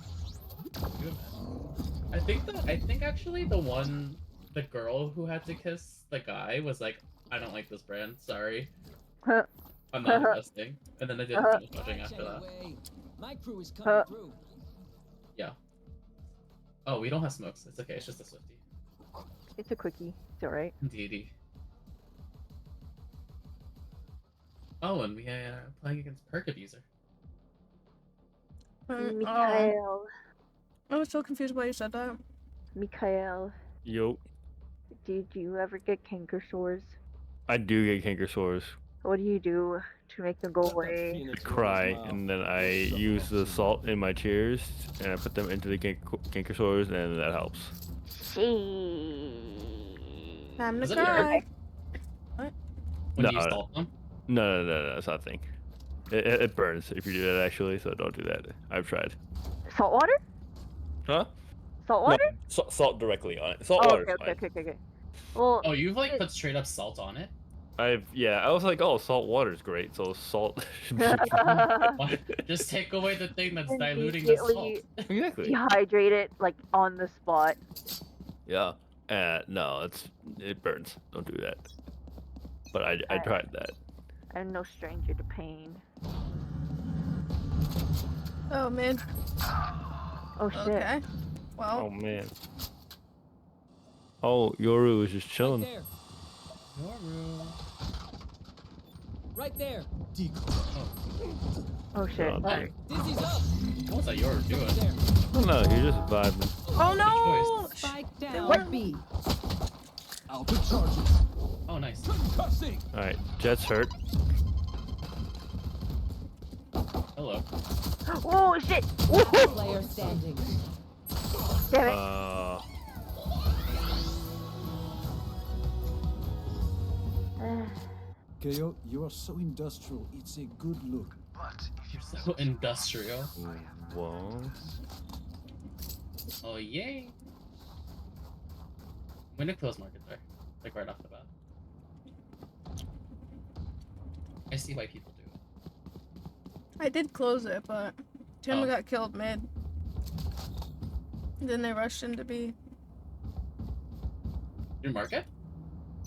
[SPEAKER 2] I think actually the girl who had to kiss the guy was like, "I don't like this brand. Sorry, I'm not investing." And then I didn't finish watching after that.
[SPEAKER 5] Anyway, my crew is coming through.
[SPEAKER 2] Yeah. Oh, we don't have smokes. It's okay. It's just a Swifty.
[SPEAKER 3] It's a quickie. It's alright.
[SPEAKER 2] Indeedy. Oh, and we are playing against Perk Abuser.
[SPEAKER 3] Mikhail.
[SPEAKER 4] I was so confused why you said that.
[SPEAKER 3] Mikhail.
[SPEAKER 7] Yo.
[SPEAKER 3] Did you ever get canker sores?
[SPEAKER 7] I do get canker sores.
[SPEAKER 3] What do you do to make them go away?
[SPEAKER 7] I cry, and then I use the salt in my tears, and I put them into the canker sores, and that helps.
[SPEAKER 4] Time to
[SPEAKER 2] Is it
[SPEAKER 4] cry.
[SPEAKER 2] When
[SPEAKER 7] No,
[SPEAKER 2] you salt them?
[SPEAKER 7] No, that's not a thing. It burns if you do that, actually, so don't do that. I've tried.
[SPEAKER 3] Salt water?
[SPEAKER 7] Huh?
[SPEAKER 3] Salt water?
[SPEAKER 7] No, salt directly on it. Salt
[SPEAKER 3] Oh,
[SPEAKER 7] water.
[SPEAKER 3] okay. Well,
[SPEAKER 2] Oh, you've like put straight up salt on it?
[SPEAKER 7] I was like, oh, salt water's great, so salt.
[SPEAKER 2] Why- Just take away the thing that's diluting the salt.
[SPEAKER 7] Exactly.
[SPEAKER 3] dehydrate it like on the spot.
[SPEAKER 7] Yeah. No, it burns. Don't do that. But I tried that.
[SPEAKER 3] I'm no stranger to pain.
[SPEAKER 4] Oh man.
[SPEAKER 3] Oh shit.
[SPEAKER 4] Okay. Well.
[SPEAKER 7] Oh man. Oh, Yoru is just
[SPEAKER 5] Right
[SPEAKER 7] chilling.
[SPEAKER 5] there. Right there.
[SPEAKER 3] Oh shit.
[SPEAKER 7] Oh, dang.
[SPEAKER 5] Dizzy's up.
[SPEAKER 2] What was that you were doing?
[SPEAKER 5] There.
[SPEAKER 7] Oh no, you're just vibing.
[SPEAKER 4] Oh no!
[SPEAKER 8] Spike down.
[SPEAKER 4] What?
[SPEAKER 8] B.
[SPEAKER 9] Out of charges.
[SPEAKER 2] Oh, nice.
[SPEAKER 9] Concussing.
[SPEAKER 7] Alright, Jet's hurt.
[SPEAKER 2] Hello.
[SPEAKER 3] Oh shit! Woo!
[SPEAKER 8] Player standing.
[SPEAKER 3] Damn it.
[SPEAKER 10] KO, you are so industrial. It's a good look. But
[SPEAKER 2] You're so industrial.
[SPEAKER 7] Whoa.
[SPEAKER 2] Oh, yay. I'm gonna close market there. Like right off the bat. I see why people do it.
[SPEAKER 4] I did close it, but Tim
[SPEAKER 2] Oh.
[SPEAKER 4] got killed mid. Then they rushed into B.
[SPEAKER 2] Your market?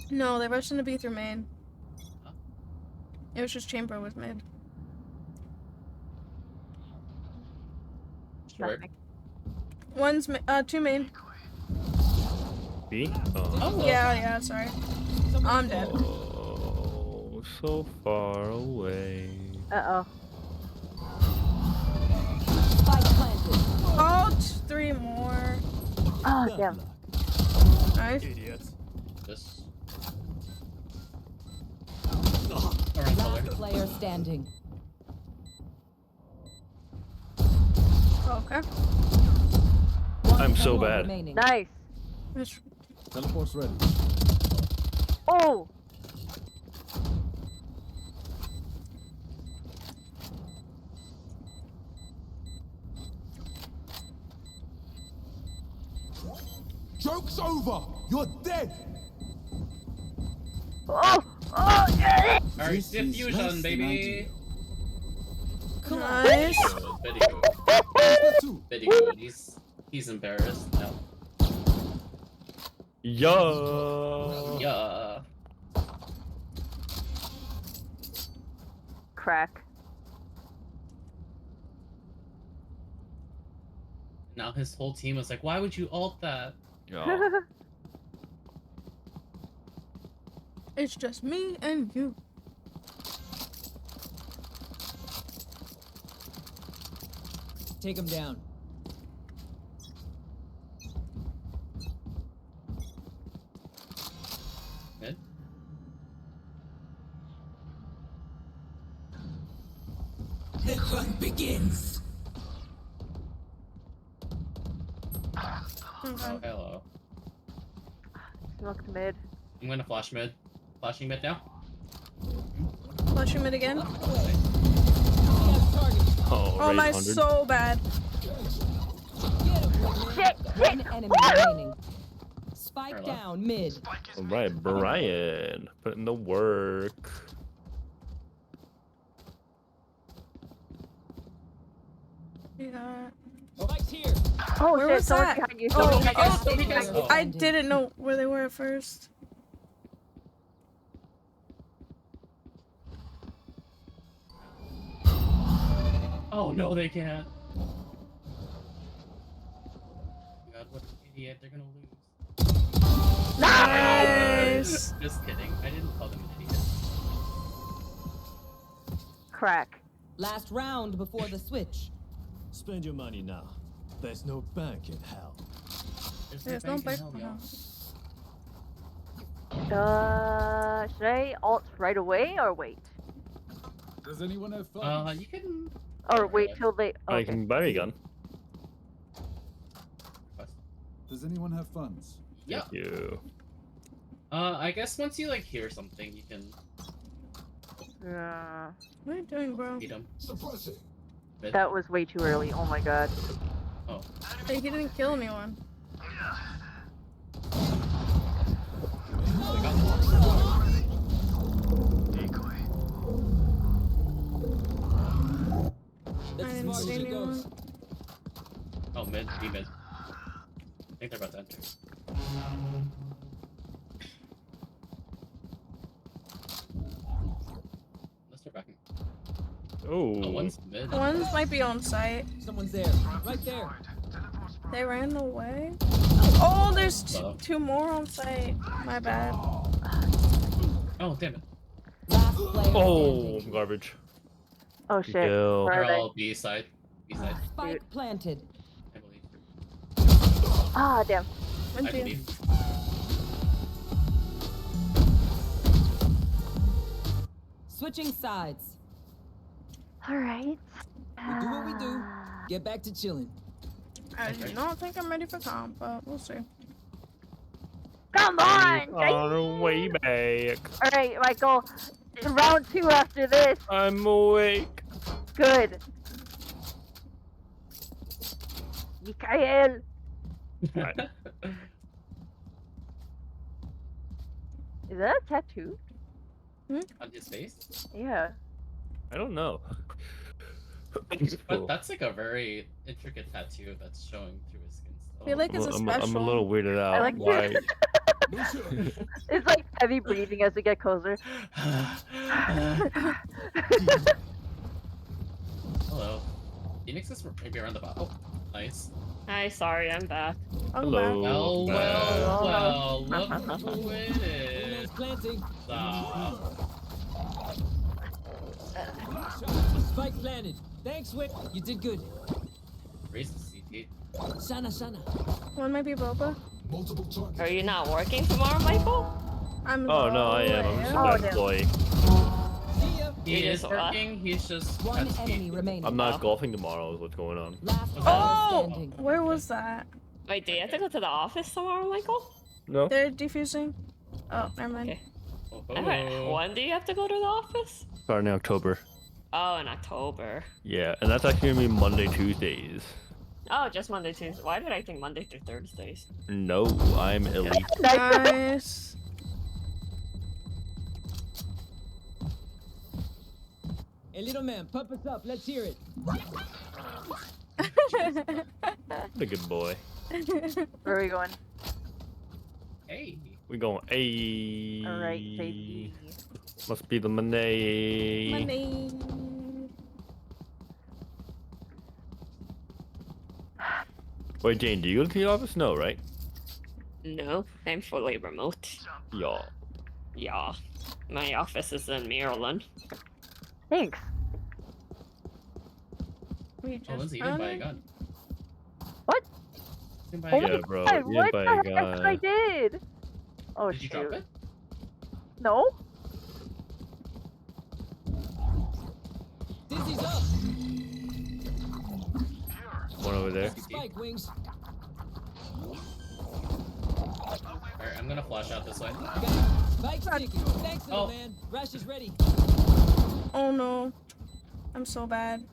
[SPEAKER 4] No, they rushed into B through main.
[SPEAKER 2] Huh?
[SPEAKER 4] It was just Chamber was mid.
[SPEAKER 2] Sure.
[SPEAKER 4] One's two main.
[SPEAKER 7] B? Oh.
[SPEAKER 2] Oh,
[SPEAKER 4] Yeah, sorry. I'm dead.
[SPEAKER 7] Oh, so far away.
[SPEAKER 3] Uh oh.
[SPEAKER 8] Spike planted.
[SPEAKER 4] Oh, three more.
[SPEAKER 3] Oh damn.
[SPEAKER 4] Nice.
[SPEAKER 10] idiots.
[SPEAKER 2] this. Orange color.
[SPEAKER 8] Last player standing.
[SPEAKER 4] Okay.
[SPEAKER 7] I'm so
[SPEAKER 8] Enemy
[SPEAKER 7] bad.
[SPEAKER 8] remaining.
[SPEAKER 3] Nice.
[SPEAKER 4] Which-
[SPEAKER 10] Teleport's ready.
[SPEAKER 3] Oh.
[SPEAKER 10] Joke's over. You're dead.
[SPEAKER 3] Oh. Oh. Yeah.
[SPEAKER 2] Alright,
[SPEAKER 10] This is less
[SPEAKER 2] diffusion,
[SPEAKER 10] than
[SPEAKER 2] baby.
[SPEAKER 4] Nice.
[SPEAKER 2] Good, very good.
[SPEAKER 10] Two.
[SPEAKER 2] Very good. He's embarrassed now.
[SPEAKER 7] Yo.
[SPEAKER 2] Yeah.
[SPEAKER 3] Crack.
[SPEAKER 2] Now his whole team was like, why would you ult that?
[SPEAKER 7] Yo.
[SPEAKER 4] It's just me and you.
[SPEAKER 5] Take him down.
[SPEAKER 2] Mid?
[SPEAKER 9] The hunt begins.
[SPEAKER 2] Oh, hello.
[SPEAKER 3] Smoked mid.
[SPEAKER 2] I'm gonna flash mid. Flashing mid now.
[SPEAKER 4] Flushing mid again.
[SPEAKER 7] Oh,
[SPEAKER 4] Oh
[SPEAKER 7] raise
[SPEAKER 4] my,
[SPEAKER 7] 100.
[SPEAKER 4] so bad.
[SPEAKER 3] Shit!
[SPEAKER 8] One enemy remaining. Spike
[SPEAKER 2] Fair enough.
[SPEAKER 8] down mid.
[SPEAKER 7] All right, Brian, put in the work.
[SPEAKER 4] Yeah.
[SPEAKER 5] Spike's here.
[SPEAKER 3] Oh
[SPEAKER 4] Where
[SPEAKER 3] shit!
[SPEAKER 4] was
[SPEAKER 3] Someone's
[SPEAKER 4] that?
[SPEAKER 3] behind you.
[SPEAKER 4] Oh,
[SPEAKER 3] Someone's behind you.
[SPEAKER 8] Last
[SPEAKER 2] Don't be
[SPEAKER 8] player
[SPEAKER 2] guys-
[SPEAKER 8] standing.
[SPEAKER 4] I didn't know where they were at first.
[SPEAKER 2] Oh no, they can't. God, what an idiot! They're gonna lose.
[SPEAKER 4] Nice.
[SPEAKER 2] Just kidding. I didn't call them an idiot.
[SPEAKER 3] Crack.
[SPEAKER 8] Last round before the switch.
[SPEAKER 10] Spend your money now. There's no bank in hell.
[SPEAKER 4] There's no
[SPEAKER 2] bank in
[SPEAKER 4] bank
[SPEAKER 2] hell,
[SPEAKER 4] in
[SPEAKER 2] y'all.
[SPEAKER 3] Should I ult right away or wait?
[SPEAKER 10] Does anyone have fun?
[SPEAKER 2] You can.
[SPEAKER 3] Or wait till they.
[SPEAKER 7] I
[SPEAKER 3] Okay.
[SPEAKER 7] can buy me a gun.
[SPEAKER 10] Does anyone have funds?
[SPEAKER 2] Yeah.
[SPEAKER 7] You.
[SPEAKER 2] I guess once you like hear something, you can
[SPEAKER 4] What are you doing, bro?
[SPEAKER 2] beat them.
[SPEAKER 10] Suppressing.
[SPEAKER 3] That was way too early. Oh my god.
[SPEAKER 2] Oh.
[SPEAKER 4] Hey, he didn't kill anyone.
[SPEAKER 5] That's
[SPEAKER 4] I
[SPEAKER 5] as
[SPEAKER 4] didn't
[SPEAKER 5] far as
[SPEAKER 4] see
[SPEAKER 5] it
[SPEAKER 4] anyone.
[SPEAKER 5] goes.
[SPEAKER 2] Oh, mid. B mid. I think they're about to enter. Unless they're backing. Oh,
[SPEAKER 7] Oh.
[SPEAKER 2] one's mid.
[SPEAKER 4] Ones might be on site.
[SPEAKER 5] Someone's there. Right there.
[SPEAKER 4] They ran away. Oh, there's
[SPEAKER 2] Uh-oh.
[SPEAKER 4] two more on site. My bad.
[SPEAKER 2] Oh, damn it.
[SPEAKER 8] Last player
[SPEAKER 7] Oh,
[SPEAKER 8] standing.
[SPEAKER 7] garbage.
[SPEAKER 3] Oh shit.
[SPEAKER 7] Kill.
[SPEAKER 3] Where
[SPEAKER 2] They're
[SPEAKER 3] are they?
[SPEAKER 2] all B side. B side,
[SPEAKER 8] Spike planted.
[SPEAKER 2] I believe.
[SPEAKER 3] Ah, damn.
[SPEAKER 2] I
[SPEAKER 4] Went to you.
[SPEAKER 2] believe.
[SPEAKER 8] Switching sides.
[SPEAKER 3] Alright.
[SPEAKER 5] We do what we do. Get back to chilling.
[SPEAKER 4] I don't think I'm ready for comp, but we'll see.
[SPEAKER 3] Come on!
[SPEAKER 7] On the way back.
[SPEAKER 3] Alright, Michael. Round 2 after this.
[SPEAKER 7] I'm awake.
[SPEAKER 3] Good. Mikael.
[SPEAKER 7] Right.
[SPEAKER 3] Is that a tattoo?
[SPEAKER 2] On his face?
[SPEAKER 3] Yeah.
[SPEAKER 7] I don't know.
[SPEAKER 2] But that's like a very intricate tattoo that's showing through his skin still.
[SPEAKER 4] I feel like it's a
[SPEAKER 7] I'm
[SPEAKER 4] special.
[SPEAKER 7] a little weirded out.
[SPEAKER 3] I like
[SPEAKER 7] Why?
[SPEAKER 3] It's like heavy breathing as we get closer.
[SPEAKER 2] Hello. Phoenix is maybe around the bottom. Oh, nice.
[SPEAKER 1] Hi, sorry, I'm back.
[SPEAKER 4] Oh,
[SPEAKER 7] Hello.
[SPEAKER 2] Well, well,
[SPEAKER 3] Well.
[SPEAKER 2] well, look who it is.
[SPEAKER 5] Man's planting.
[SPEAKER 2] Stop.
[SPEAKER 5] Spike planted. Thanks, Wick. You did good.
[SPEAKER 2] Raise the CT.
[SPEAKER 5] Sana, sana.
[SPEAKER 4] One might be Boba.
[SPEAKER 10] Multiple targets.
[SPEAKER 1] Are you not working tomorrow, Michael?
[SPEAKER 4] I'm.
[SPEAKER 7] Oh no, I am. I'm just
[SPEAKER 3] Oh,
[SPEAKER 7] an
[SPEAKER 3] damn.
[SPEAKER 7] employee.
[SPEAKER 5] See ya.
[SPEAKER 2] He
[SPEAKER 1] He
[SPEAKER 2] is
[SPEAKER 1] is what?
[SPEAKER 2] working, he's just
[SPEAKER 8] One
[SPEAKER 2] has
[SPEAKER 8] enemy
[SPEAKER 2] speed.
[SPEAKER 8] remaining.
[SPEAKER 7] I'm not golfing tomorrow. Is what's going on.
[SPEAKER 8] Last player
[SPEAKER 4] Oh!
[SPEAKER 8] standing.
[SPEAKER 4] Where was that?
[SPEAKER 1] Wait, do you have to go to the office tomorrow, Michael?
[SPEAKER 7] No.
[SPEAKER 4] They're defusing. Oh, never mind.
[SPEAKER 1] Okay.
[SPEAKER 2] Oh,
[SPEAKER 1] Alright,
[SPEAKER 2] oh.
[SPEAKER 1] when do you have to go to the office?
[SPEAKER 7] Starting in October.
[SPEAKER 1] Oh, in October.
[SPEAKER 7] Yeah, and that's actually gonna be Monday, Tuesdays.
[SPEAKER 1] Oh, just Monday, Tuesday. Why did I think Monday through Thursdays?
[SPEAKER 7] No, I'm elite.
[SPEAKER 4] Nice.
[SPEAKER 5] Hey, little man, pump us up. Let's hear it.
[SPEAKER 7] The good boy.
[SPEAKER 3] Where are we going?
[SPEAKER 2] Hey.
[SPEAKER 7] We going. Hey.
[SPEAKER 3] Alright, safety.
[SPEAKER 7] Must be the Monday.
[SPEAKER 4] Money.
[SPEAKER 7] Wait, Jane, do you go to the office? No, right?
[SPEAKER 1] No, I'm fully remote.
[SPEAKER 7] Y'all.
[SPEAKER 1] Yeah. My office is in Maryland.
[SPEAKER 3] Thanks.
[SPEAKER 4] We
[SPEAKER 2] Oh,
[SPEAKER 4] just
[SPEAKER 2] Lindsay, you didn't buy a
[SPEAKER 4] running.
[SPEAKER 2] gun.
[SPEAKER 3] What?
[SPEAKER 2] You didn't buy
[SPEAKER 3] Oh
[SPEAKER 2] a
[SPEAKER 3] my
[SPEAKER 7] Yeah, bro.
[SPEAKER 3] god,
[SPEAKER 7] You
[SPEAKER 3] what
[SPEAKER 7] didn't buy
[SPEAKER 3] the
[SPEAKER 7] a
[SPEAKER 3] heck?
[SPEAKER 7] gun.
[SPEAKER 3] I did. Oh
[SPEAKER 2] Did you
[SPEAKER 3] shoot.
[SPEAKER 2] drop it?
[SPEAKER 3] No?
[SPEAKER 5] Dizzy's up.
[SPEAKER 7] One over there.
[SPEAKER 5] Spike wings.
[SPEAKER 2] Alright, I'm gonna flash out this way.
[SPEAKER 5] Spike sticking. Thanks, little
[SPEAKER 2] Oh.
[SPEAKER 5] man. Rash is ready.
[SPEAKER 4] Oh no. I'm so bad.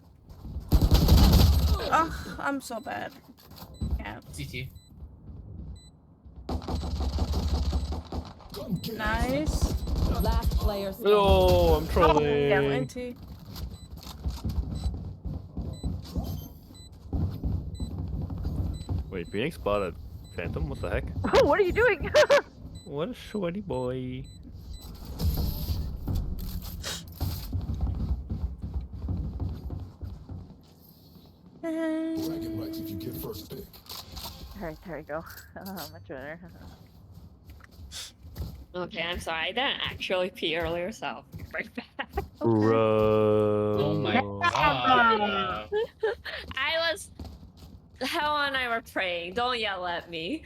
[SPEAKER 4] Ugh, I'm so bad. can't.
[SPEAKER 2] CT.
[SPEAKER 4] Nice.
[SPEAKER 8] Last player standing.
[SPEAKER 7] No, I'm
[SPEAKER 4] Yeah,
[SPEAKER 7] trolling.
[SPEAKER 4] went T.
[SPEAKER 7] Wait, Phoenix spotted Phantom? What the heck?
[SPEAKER 3] Oh, what are you doing?
[SPEAKER 7] What a sweaty boy.
[SPEAKER 9] Bragging rights if you get first pick.
[SPEAKER 3] Alright, there we go. Much better.
[SPEAKER 1] Okay, I'm sorry. I didn't actually pee earlier, so I'll be right back.
[SPEAKER 7] Bro.
[SPEAKER 2] Oh my god.
[SPEAKER 1] I was. Helen and I were praying. Don't yell at me.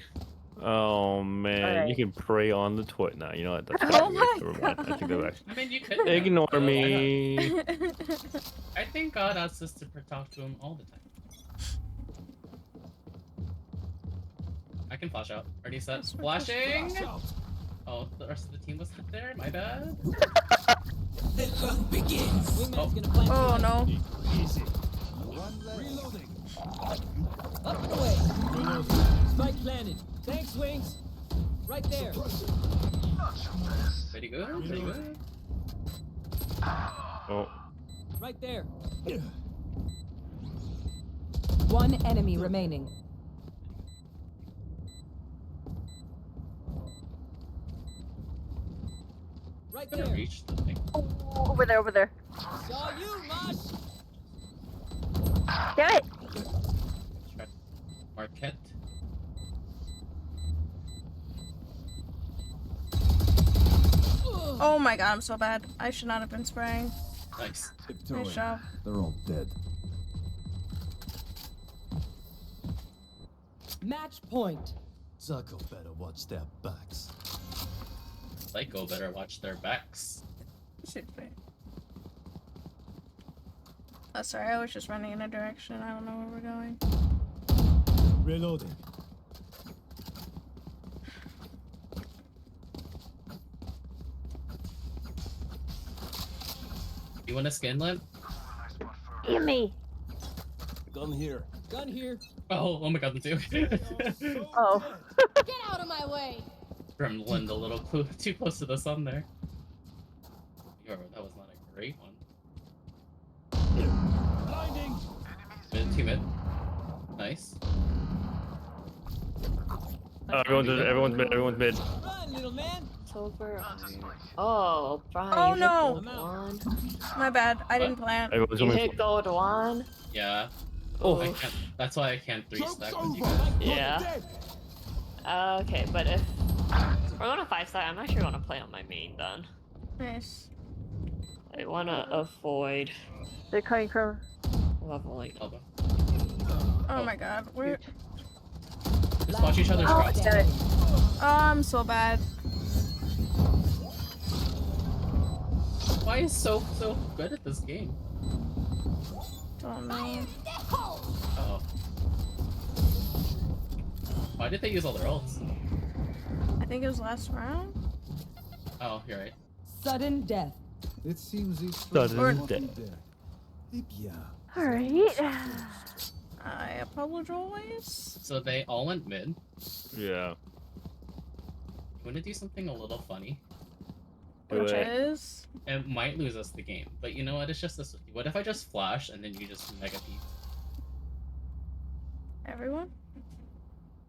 [SPEAKER 7] Oh man,
[SPEAKER 3] Alright.
[SPEAKER 7] you can pray on the toilet now. You know what? That's
[SPEAKER 4] Oh
[SPEAKER 7] probably
[SPEAKER 4] my
[SPEAKER 7] never mind. I think that actually.
[SPEAKER 2] I mean, you could
[SPEAKER 7] Ignore
[SPEAKER 2] why not?
[SPEAKER 7] me.
[SPEAKER 2] I think God asks us to talk to him all the time. I can flash out. Already set. Flashing! Oh, the rest of the team was not there? My bad.
[SPEAKER 9] The hunt begins.
[SPEAKER 8] Wingman's gonna plant.
[SPEAKER 4] Oh no.
[SPEAKER 10] Easy. One less. Reloading.
[SPEAKER 8] Up and away. Spike planted. Thanks, Wings. Right there.
[SPEAKER 2] Pretty good, pretty good.
[SPEAKER 7] Oh,
[SPEAKER 8] Right there. One enemy remaining. Right
[SPEAKER 2] Gonna
[SPEAKER 8] there.
[SPEAKER 2] reach the thing.
[SPEAKER 3] Oh, over there, over there.
[SPEAKER 8] Saw you, Mosh.
[SPEAKER 3] Damn it!
[SPEAKER 2] Marquette.
[SPEAKER 4] Oh my god, I'm so bad. I should not have been spraying.
[SPEAKER 2] Nice.
[SPEAKER 10] Tiptoeing.
[SPEAKER 4] Nice job.
[SPEAKER 10] They're all dead.
[SPEAKER 8] Match point.
[SPEAKER 9] Zucko better watch their backs.
[SPEAKER 2] Psycho better watch their backs.
[SPEAKER 4] Shit, wait. Oh, sorry, I was just running in a direction. I don't know where we're going.
[SPEAKER 9] Reloading.
[SPEAKER 2] You want a skin lamp?
[SPEAKER 3] Give me!
[SPEAKER 9] Gun here.
[SPEAKER 8] Gun here.
[SPEAKER 2] Oh my god, them too.
[SPEAKER 3] Oh.
[SPEAKER 11] Get out of my way!
[SPEAKER 2] Gremlin a little too close to the sun there. Yo, that was not a great one.
[SPEAKER 9] Blinding.
[SPEAKER 2] Mid, two mid. Nice.
[SPEAKER 7] everyone's mid.
[SPEAKER 8] Run, little man.
[SPEAKER 1] Silver. Oh, Brian.
[SPEAKER 4] Oh,
[SPEAKER 1] you hit
[SPEAKER 4] no.
[SPEAKER 1] gold one.
[SPEAKER 4] My bad. I didn't plant.
[SPEAKER 7] Everyone's
[SPEAKER 1] You
[SPEAKER 7] going
[SPEAKER 1] hit gold one.
[SPEAKER 2] Yeah.
[SPEAKER 1] Oh.
[SPEAKER 2] I can't, that's why I can't 3-stack with you
[SPEAKER 9] over.
[SPEAKER 2] guys.
[SPEAKER 1] Yeah. Okay, but if we're going to 5-star, I'm actually going to play on my main then.
[SPEAKER 4] Nice.
[SPEAKER 1] I want to avoid
[SPEAKER 3] They're coming from.
[SPEAKER 1] leveling up.
[SPEAKER 2] Elbow.
[SPEAKER 4] Oh my god. Where?
[SPEAKER 2] Just watch each other's
[SPEAKER 3] Oh,
[SPEAKER 2] cross.
[SPEAKER 3] damn it.
[SPEAKER 4] Oh, I'm so bad.
[SPEAKER 2] Why is so good at this game?
[SPEAKER 4] Don't know.
[SPEAKER 2] Uh-oh. Why did they use all their ults?
[SPEAKER 4] I think it was last round.
[SPEAKER 2] Oh, you're right.
[SPEAKER 8] Sudden death.
[SPEAKER 10] It seems each
[SPEAKER 7] Sudden
[SPEAKER 10] person
[SPEAKER 7] death.
[SPEAKER 10] there. Eh bien.
[SPEAKER 3] Alright.
[SPEAKER 4] I apologize.
[SPEAKER 2] So they all went mid.
[SPEAKER 7] Yeah.
[SPEAKER 2] You want to do something a little funny?
[SPEAKER 7] Do
[SPEAKER 4] Which
[SPEAKER 7] it.
[SPEAKER 4] is.
[SPEAKER 2] It might lose us the game, but you know what? It's just this. What if I just flash and then you just mega peek?
[SPEAKER 4] Everyone?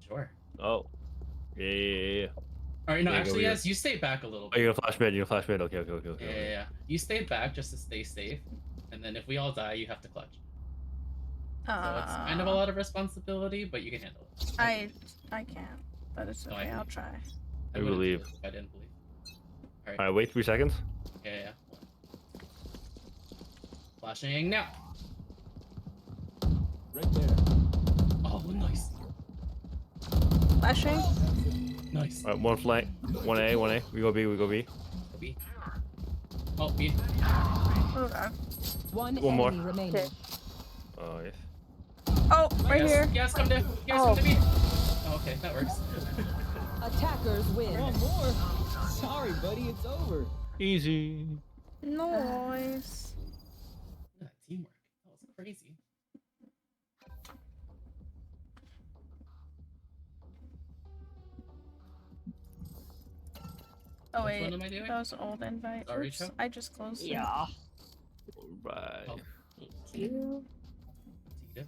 [SPEAKER 2] Sure.
[SPEAKER 7] Oh. Yeah.
[SPEAKER 2] All right. No,
[SPEAKER 7] Yeah, go
[SPEAKER 2] actually,
[SPEAKER 7] here.
[SPEAKER 2] yes. You stay back a little
[SPEAKER 7] Oh,
[SPEAKER 2] bit.
[SPEAKER 7] you're gonna flash mid. Okay.
[SPEAKER 2] Yeah. You stay back just to stay safe, and then if we all die, you have to clutch. So it's kind of a lot of responsibility, but you can handle it.
[SPEAKER 4] I can't. But it's
[SPEAKER 2] No, I
[SPEAKER 4] okay. I'll
[SPEAKER 2] can.
[SPEAKER 4] try.
[SPEAKER 2] I
[SPEAKER 7] I
[SPEAKER 2] wouldn't do
[SPEAKER 7] believe.
[SPEAKER 2] it if I didn't believe. All right.
[SPEAKER 7] Alright, wait 3 seconds.
[SPEAKER 2] Yeah. Flashing now.
[SPEAKER 10] Right there.
[SPEAKER 2] Oh, nice.
[SPEAKER 4] Flashing.
[SPEAKER 2] Nice.
[SPEAKER 7] Alright, one flank. 1A. We go B.
[SPEAKER 2] B. Oh, B.
[SPEAKER 4] Oh god.
[SPEAKER 8] One
[SPEAKER 7] One more.
[SPEAKER 8] enemy remaining.
[SPEAKER 3] Okay.
[SPEAKER 7] Oh, yes.
[SPEAKER 4] Oh, right
[SPEAKER 2] Yes,
[SPEAKER 4] here.
[SPEAKER 2] Yes, come to. Yes, come to B. Oh, okay, that works.
[SPEAKER 8] Attackers win.
[SPEAKER 5] One more. Sorry, buddy, it's over.
[SPEAKER 7] Easy.
[SPEAKER 4] Nice.
[SPEAKER 2] Look at that teamwork. That was crazy. one am I doing?
[SPEAKER 4] That was an old invite.
[SPEAKER 2] Sorry,
[SPEAKER 4] Oops,
[SPEAKER 2] Cho?
[SPEAKER 4] I just closed it.
[SPEAKER 1] Yeah.
[SPEAKER 7] Right.
[SPEAKER 2] Oh.
[SPEAKER 1] Thank you.
[SPEAKER 2] Yep.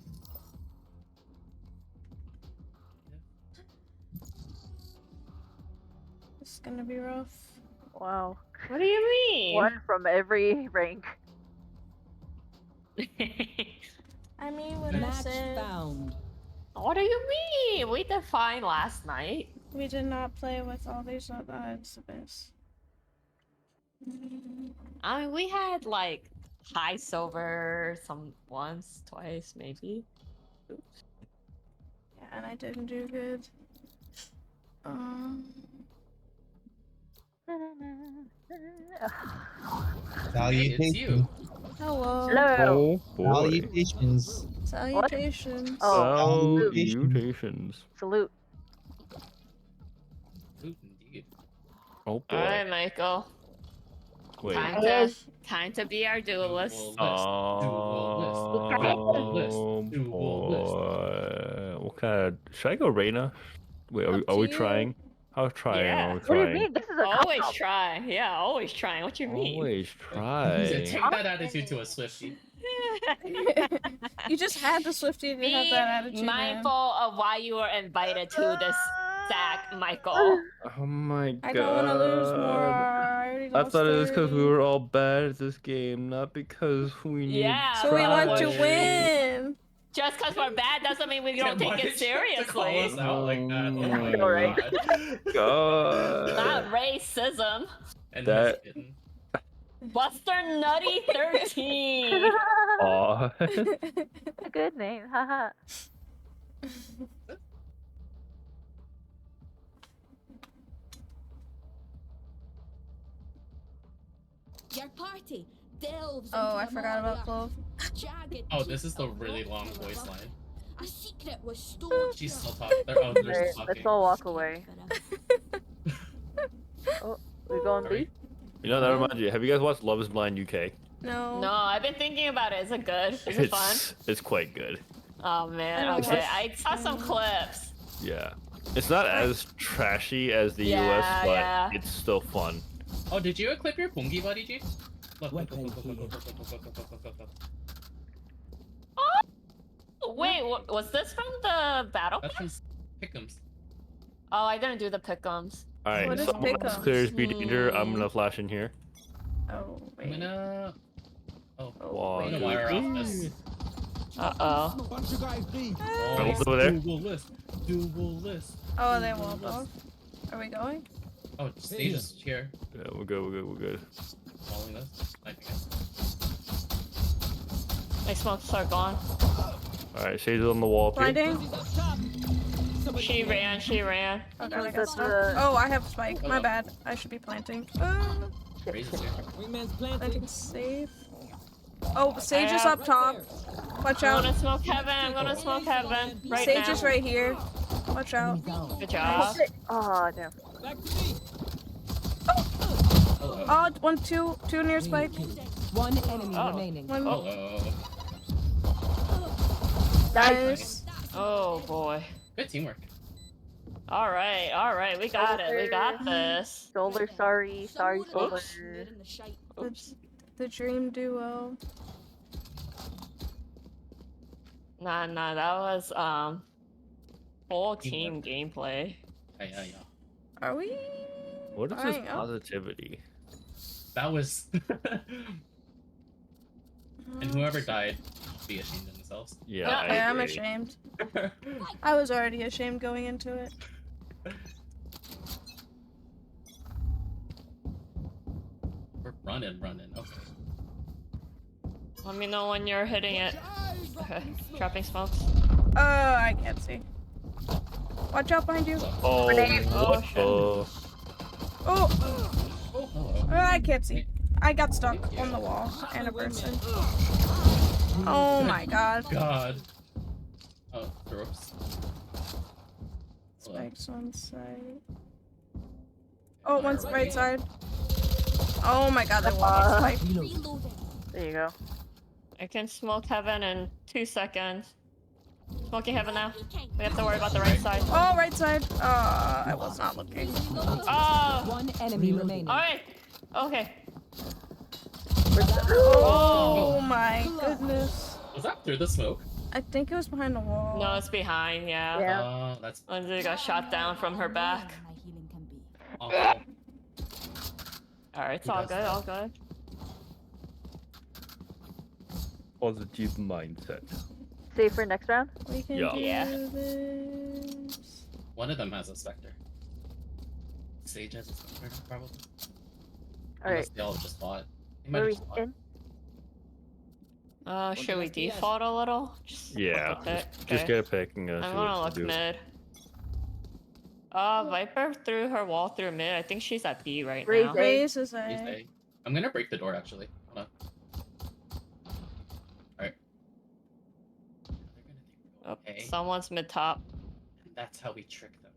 [SPEAKER 4] It's gonna be rough.
[SPEAKER 3] Wow.
[SPEAKER 1] What do you mean?
[SPEAKER 3] One from every rank.
[SPEAKER 4] I mean, what I
[SPEAKER 5] Match
[SPEAKER 4] said.
[SPEAKER 5] found.
[SPEAKER 1] What do you mean? We did fine last night.
[SPEAKER 4] We did not play with all these other exhibits.
[SPEAKER 1] I mean, we had like high silver some once, twice, maybe. Oops.
[SPEAKER 4] Yeah, and I didn't do good.
[SPEAKER 2] Hey, it's you.
[SPEAKER 4] Hello.
[SPEAKER 3] Hello.
[SPEAKER 7] Oh boy.
[SPEAKER 12] Salutations.
[SPEAKER 4] Salutations.
[SPEAKER 3] Oh,
[SPEAKER 7] Salutations.
[SPEAKER 3] salute.
[SPEAKER 2] Ooh, indeed.
[SPEAKER 7] Oh boy.
[SPEAKER 1] Alright, Michael.
[SPEAKER 7] Wait.
[SPEAKER 1] Time to be our duelist.
[SPEAKER 7] Oh boy. What kind of... Should I go Reina? Wait, are we trying? How trying
[SPEAKER 1] Yeah.
[SPEAKER 7] are we
[SPEAKER 3] What do you
[SPEAKER 7] trying?
[SPEAKER 3] mean? This is a
[SPEAKER 1] Always
[SPEAKER 3] cop-out.
[SPEAKER 1] try. Yeah, always trying. What you mean?
[SPEAKER 7] Always
[SPEAKER 2] Take
[SPEAKER 7] try.
[SPEAKER 2] that attitude to a Swiftie.
[SPEAKER 4] You just had the Swifty to
[SPEAKER 1] Be
[SPEAKER 4] have that attitude.
[SPEAKER 1] mindful of why you were invited to this sack, Michael.
[SPEAKER 7] Oh my god.
[SPEAKER 4] I don't want to lose more. I already
[SPEAKER 7] I
[SPEAKER 4] lost
[SPEAKER 7] thought it was because
[SPEAKER 4] 30.
[SPEAKER 7] we were all bad at this game, not because we need
[SPEAKER 1] Yeah,
[SPEAKER 4] So we want to
[SPEAKER 7] try.
[SPEAKER 4] win.
[SPEAKER 1] Just because we're bad doesn't mean we don't
[SPEAKER 2] Why
[SPEAKER 1] take
[SPEAKER 2] did
[SPEAKER 1] it
[SPEAKER 2] you have to call
[SPEAKER 1] seriously.
[SPEAKER 2] us out like that? Oh my
[SPEAKER 3] Alright.
[SPEAKER 2] god.
[SPEAKER 1] Not
[SPEAKER 7] God.
[SPEAKER 1] racism.
[SPEAKER 2] And
[SPEAKER 7] That-
[SPEAKER 2] he's hidden.
[SPEAKER 1] Buster Nutty 13.
[SPEAKER 7] Aw.
[SPEAKER 3] A good name, haha.
[SPEAKER 11] Your party delves
[SPEAKER 4] Oh, I
[SPEAKER 11] into
[SPEAKER 4] forgot
[SPEAKER 11] another
[SPEAKER 4] about Clove.
[SPEAKER 11] jagged
[SPEAKER 2] Oh, this is the
[SPEAKER 11] peak
[SPEAKER 2] really
[SPEAKER 11] of
[SPEAKER 2] long
[SPEAKER 11] rock
[SPEAKER 2] voice
[SPEAKER 11] above.
[SPEAKER 2] line.
[SPEAKER 11] A secret was stored
[SPEAKER 2] She's
[SPEAKER 11] here.
[SPEAKER 2] still talking. They're
[SPEAKER 3] Alright,
[SPEAKER 2] still
[SPEAKER 3] let's
[SPEAKER 2] talking.
[SPEAKER 3] all walk away. Oh, we going
[SPEAKER 2] Sorry.
[SPEAKER 3] B?
[SPEAKER 7] You know, that reminds you. Have you guys watched Love is Blind UK?
[SPEAKER 4] No.
[SPEAKER 1] No, I've been thinking about it. Is it good? Is it fun?
[SPEAKER 7] It's quite good.
[SPEAKER 1] Oh man,
[SPEAKER 4] I don't
[SPEAKER 1] okay.
[SPEAKER 4] watch
[SPEAKER 1] I saw some clips.
[SPEAKER 7] Yeah. It's not as trashy as the
[SPEAKER 1] Yeah,
[SPEAKER 7] US, but
[SPEAKER 1] yeah.
[SPEAKER 7] it's still fun.
[SPEAKER 2] Oh, did you equip your Pungi buddy, G? Look, look,
[SPEAKER 5] Weapon
[SPEAKER 2] look, look, look,
[SPEAKER 5] here.
[SPEAKER 2] look, look, look, look, look, look, look.
[SPEAKER 1] Wait, was this from the battle?
[SPEAKER 2] That's from Pick'ems.
[SPEAKER 1] Oh, I didn't do the pickums.
[SPEAKER 7] Alright,
[SPEAKER 4] What is
[SPEAKER 7] someone else
[SPEAKER 4] pickups?
[SPEAKER 7] clears B danger. I'm gonna flash in here.
[SPEAKER 4] Oh,
[SPEAKER 2] I'm
[SPEAKER 4] wait.
[SPEAKER 2] gonna... Oh,
[SPEAKER 7] One,
[SPEAKER 2] I'm gonna
[SPEAKER 7] two,
[SPEAKER 2] wire off
[SPEAKER 7] three.
[SPEAKER 2] this.
[SPEAKER 1] Uh-oh.
[SPEAKER 9] Bunch of guys B.
[SPEAKER 7] Almost over there.
[SPEAKER 2] Dual list. Dual list.
[SPEAKER 4] Oh, they walled off. Are we going?
[SPEAKER 2] Oh, stage is here.
[SPEAKER 7] Yeah, we're good, we're good, we're good.
[SPEAKER 2] Following this. Sniping it.
[SPEAKER 1] My smokes are gone.
[SPEAKER 7] Alright, Shades on the wall up here.
[SPEAKER 4] Blinding?
[SPEAKER 5] Up top. Somebody
[SPEAKER 1] She ran, she ran.
[SPEAKER 4] Oh god, I got
[SPEAKER 3] That's
[SPEAKER 4] stuck.
[SPEAKER 3] the-
[SPEAKER 4] Oh, I have spike. My
[SPEAKER 2] Hello.
[SPEAKER 4] bad. I should be planting.
[SPEAKER 2] Raise is here.
[SPEAKER 5] Wingman's
[SPEAKER 4] Planting
[SPEAKER 5] planting.
[SPEAKER 4] safe. Oh, Sage is
[SPEAKER 1] have-
[SPEAKER 4] up top. Watch
[SPEAKER 1] I'm
[SPEAKER 4] out.
[SPEAKER 1] gonna smoke heaven, I'm gonna smoke heaven. Right
[SPEAKER 4] Sage
[SPEAKER 1] now.
[SPEAKER 4] is right here. Watch out.
[SPEAKER 1] Good job.
[SPEAKER 3] Oh, damn.
[SPEAKER 5] Back to me.
[SPEAKER 2] Hello.
[SPEAKER 4] Oh, two near spike.
[SPEAKER 5] One enemy
[SPEAKER 1] Oh.
[SPEAKER 5] remaining.
[SPEAKER 4] One
[SPEAKER 2] Hello.
[SPEAKER 4] nice.
[SPEAKER 1] Oh boy.
[SPEAKER 2] Good teamwork.
[SPEAKER 1] Alright, we got it, we got this.
[SPEAKER 3] Solar, sorry, sorry, Solar.
[SPEAKER 1] Oops. Oops.
[SPEAKER 4] The dream duo.
[SPEAKER 1] Nah, that was full team gameplay.
[SPEAKER 2] Yeah.
[SPEAKER 4] Are we?
[SPEAKER 7] What is this
[SPEAKER 4] Flying up?
[SPEAKER 7] positivity?
[SPEAKER 2] That was... And whoever died should be ashamed of themselves.
[SPEAKER 7] Yeah,
[SPEAKER 1] Yeah,
[SPEAKER 7] I
[SPEAKER 4] Yeah, I'm
[SPEAKER 7] agree.
[SPEAKER 4] ashamed. I was already ashamed going into it.
[SPEAKER 2] We're running. Okay.
[SPEAKER 1] Let me know when you're hitting it. Okay, dropping smokes.
[SPEAKER 4] I can't see. Watch out behind you.
[SPEAKER 7] Oh, what
[SPEAKER 1] shit.
[SPEAKER 7] the...
[SPEAKER 4] Oh,
[SPEAKER 2] Oh, hello.
[SPEAKER 4] I can't see. I got stuck on the wall and a person. Oh my god.
[SPEAKER 2] God. Oh, ropes. Hello.
[SPEAKER 4] Spikes on side. Oh, one's right side. Oh my god, that wall spike.
[SPEAKER 3] There you go.
[SPEAKER 1] I can smoke heaven in 2 seconds. Smoking heaven now. We have to worry about the right side.
[SPEAKER 4] Oh, right side. I was not looking.
[SPEAKER 1] Oh!
[SPEAKER 8] One enemy remaining.
[SPEAKER 1] Alright! Okay.
[SPEAKER 4] Oh my goodness.
[SPEAKER 2] Was that through the smoke?
[SPEAKER 4] I think it was behind the wall.
[SPEAKER 1] No, it's behind, yeah.
[SPEAKER 3] Yeah.
[SPEAKER 2] That's
[SPEAKER 1] Lindsay got shot down from her back.
[SPEAKER 2] awful.
[SPEAKER 1] Alright, it's
[SPEAKER 2] Who
[SPEAKER 1] all
[SPEAKER 2] does
[SPEAKER 1] good,
[SPEAKER 2] that?
[SPEAKER 1] all good.
[SPEAKER 7] Positive mindset.
[SPEAKER 3] Save for next round.
[SPEAKER 4] We can
[SPEAKER 7] Yeah.
[SPEAKER 4] do
[SPEAKER 1] Yeah.
[SPEAKER 4] this.
[SPEAKER 2] One of them has a Spectre. Sage has a Spectre, probably.
[SPEAKER 3] All
[SPEAKER 2] Unless
[SPEAKER 3] right.
[SPEAKER 2] they all just bought. They
[SPEAKER 3] Where
[SPEAKER 2] might
[SPEAKER 3] are
[SPEAKER 2] have
[SPEAKER 3] we
[SPEAKER 2] just bought.
[SPEAKER 3] in?
[SPEAKER 1] Should we default a little? Just
[SPEAKER 7] Yeah.
[SPEAKER 1] look at it.
[SPEAKER 7] Just
[SPEAKER 1] Okay.
[SPEAKER 7] get a pick and
[SPEAKER 1] I'm
[SPEAKER 7] see
[SPEAKER 1] gonna
[SPEAKER 7] what
[SPEAKER 1] look
[SPEAKER 7] to do.
[SPEAKER 1] mid. Viper threw her wall through mid. I think she's at B right
[SPEAKER 3] Raise
[SPEAKER 1] now.
[SPEAKER 3] A.
[SPEAKER 4] Raise is
[SPEAKER 2] Please
[SPEAKER 4] A.
[SPEAKER 2] say. I'm gonna break the door actually. Hold on. Alright.
[SPEAKER 1] Oh,
[SPEAKER 2] Okay.
[SPEAKER 1] someone's mid top.
[SPEAKER 2] And that's how we trick them.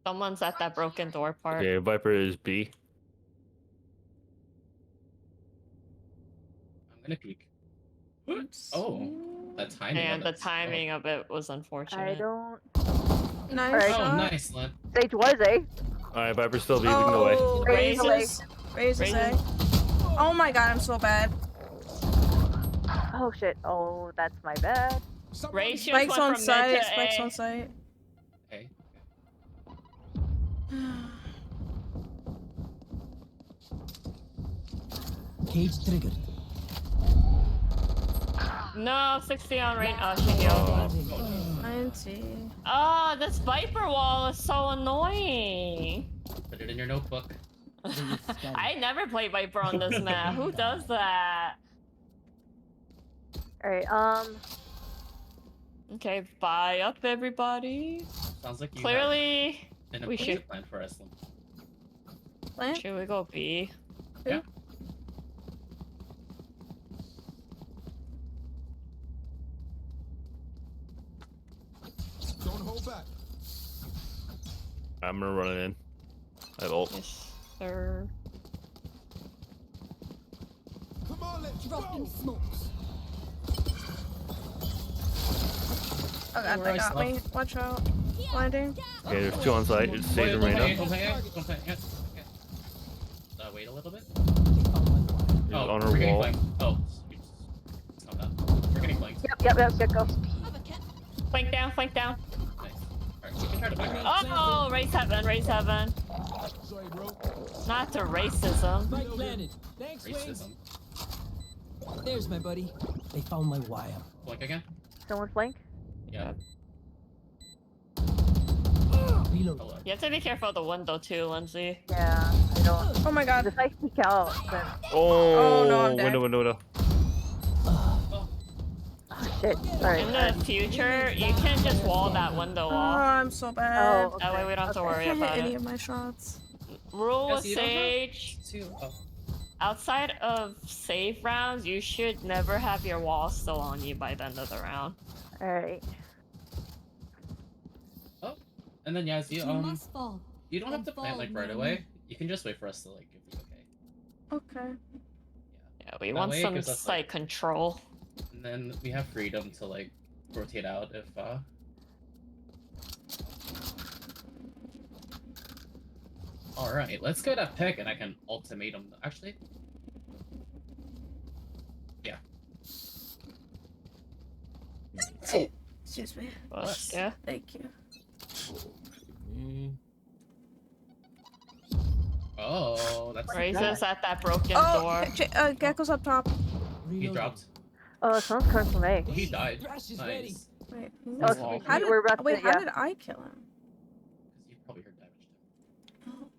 [SPEAKER 1] Someone's at that broken door part.
[SPEAKER 7] Okay, Viper is B.
[SPEAKER 2] I'm gonna peek. Oh, that timing.
[SPEAKER 1] And
[SPEAKER 2] of
[SPEAKER 1] the
[SPEAKER 2] it.
[SPEAKER 1] timing of it was unfortunate.
[SPEAKER 3] I don't.
[SPEAKER 4] Nice
[SPEAKER 3] Alright.
[SPEAKER 2] Oh,
[SPEAKER 4] shot.
[SPEAKER 2] nice, Lynn.
[SPEAKER 3] Sage was A.
[SPEAKER 7] Alright, Viper's still B. We can go away.
[SPEAKER 4] Oh,
[SPEAKER 3] Raise away.
[SPEAKER 4] raises. Raises A. Oh my god, I'm so bad.
[SPEAKER 3] Oh shit. Oh, that's my bad.
[SPEAKER 1] Race just
[SPEAKER 4] Spikes
[SPEAKER 1] went
[SPEAKER 4] on
[SPEAKER 1] from mid
[SPEAKER 4] site.
[SPEAKER 1] to
[SPEAKER 4] Spikes
[SPEAKER 1] A.
[SPEAKER 4] on site.
[SPEAKER 2] Okay.
[SPEAKER 5] Cage triggered.
[SPEAKER 1] No, 60 on range. Oh, she healed.
[SPEAKER 4] 90.
[SPEAKER 1] Oh, this Viper wall is so annoying.
[SPEAKER 2] Put it in your notebook.
[SPEAKER 1] I never play Viper on this map. Who does that?
[SPEAKER 3] All right.
[SPEAKER 1] Okay, buy up everybody.
[SPEAKER 2] Sounds like you
[SPEAKER 1] Clearly,
[SPEAKER 2] have an
[SPEAKER 1] we
[SPEAKER 2] implicit
[SPEAKER 1] should.
[SPEAKER 2] plan for us, Lynn.
[SPEAKER 4] Plant?
[SPEAKER 1] Should we go B?
[SPEAKER 2] Yeah.
[SPEAKER 9] Don't hold back.
[SPEAKER 7] I'm gonna run it in. I have ult.
[SPEAKER 1] Yes, sir.
[SPEAKER 9] Come on, let's
[SPEAKER 11] Dropping
[SPEAKER 9] go.
[SPEAKER 11] smokes.
[SPEAKER 4] Oh god, they
[SPEAKER 2] Alright,
[SPEAKER 4] got me.
[SPEAKER 2] stop.
[SPEAKER 4] Watch out. Blinding.
[SPEAKER 7] Okay, there's two on site. It's Sage and
[SPEAKER 2] Don't
[SPEAKER 7] Reyna.
[SPEAKER 2] hang, don't hang, don't hang. Yeah. Wait a little bit.
[SPEAKER 7] He's
[SPEAKER 2] Oh,
[SPEAKER 7] on
[SPEAKER 2] we're
[SPEAKER 7] her
[SPEAKER 2] getting
[SPEAKER 7] wall.
[SPEAKER 2] flanked. Oh, it's not that. We're getting flanked.
[SPEAKER 3] Yep. Go.
[SPEAKER 11] Have a kit.
[SPEAKER 1] Flank down, flank down.
[SPEAKER 2] Nice. Alright, we can try to back up.
[SPEAKER 1] Oh, race heaven, race heaven.
[SPEAKER 9] Sorry, bro.
[SPEAKER 1] Not to racism.
[SPEAKER 5] Spike planted. Thanks, Wings.
[SPEAKER 2] Racism.
[SPEAKER 5] There's my buddy. They found my wire.
[SPEAKER 2] Flank again?
[SPEAKER 3] Someone flank.
[SPEAKER 2] Yeah.
[SPEAKER 5] Reload.
[SPEAKER 2] Hello.
[SPEAKER 1] You have to be careful of the window too, Lindsay.
[SPEAKER 3] Yeah. I don't.
[SPEAKER 4] Oh my god.
[SPEAKER 3] If I peek out, then
[SPEAKER 7] Oh,
[SPEAKER 4] no, I'm dead.
[SPEAKER 7] window.
[SPEAKER 3] oh shit. Sorry.
[SPEAKER 1] In the future, you can just wall that window
[SPEAKER 4] Oh,
[SPEAKER 1] off.
[SPEAKER 4] I'm so bad.
[SPEAKER 3] Oh.
[SPEAKER 1] That way we don't have to
[SPEAKER 3] Okay.
[SPEAKER 4] I
[SPEAKER 1] worry
[SPEAKER 4] can't hit
[SPEAKER 1] about
[SPEAKER 4] any
[SPEAKER 1] it.
[SPEAKER 4] of my shots.
[SPEAKER 1] Rule
[SPEAKER 2] Yeah,
[SPEAKER 1] with
[SPEAKER 2] so you don't have-
[SPEAKER 1] Sage.
[SPEAKER 2] Oh.
[SPEAKER 1] Outside of save rounds, you should never have your wall still on you by the end of the round.
[SPEAKER 3] All right.
[SPEAKER 2] And then Yaz,
[SPEAKER 11] You must fall.
[SPEAKER 2] you don't have to plant
[SPEAKER 11] Fall
[SPEAKER 2] like right
[SPEAKER 11] near
[SPEAKER 2] away.
[SPEAKER 11] me.
[SPEAKER 2] You can just wait for us to like give the okay.
[SPEAKER 4] Okay.
[SPEAKER 1] Yeah, we
[SPEAKER 2] That
[SPEAKER 1] want
[SPEAKER 2] way it
[SPEAKER 1] some
[SPEAKER 2] gives us,
[SPEAKER 1] site
[SPEAKER 2] like-
[SPEAKER 1] control.
[SPEAKER 2] And then we have freedom to like rotate out if Alright, let's go to pick and I can ultimatum actually. Yeah.
[SPEAKER 4] Excuse me.
[SPEAKER 1] Yeah.
[SPEAKER 4] Thank you.
[SPEAKER 2] Oh, that's
[SPEAKER 1] Raises at that broken
[SPEAKER 4] Oh,
[SPEAKER 1] door.
[SPEAKER 4] Gecko's up top.
[SPEAKER 2] he dropped.
[SPEAKER 3] Oh, someone's coming from A.
[SPEAKER 2] He died.
[SPEAKER 5] Crash is ready.
[SPEAKER 2] Nice.
[SPEAKER 4] Wait,
[SPEAKER 3] Oh,
[SPEAKER 1] Wall.
[SPEAKER 4] how did,
[SPEAKER 3] we're about to.
[SPEAKER 4] wait,
[SPEAKER 3] Yeah.
[SPEAKER 4] how did I kill him?
[SPEAKER 2] You probably heard damage too.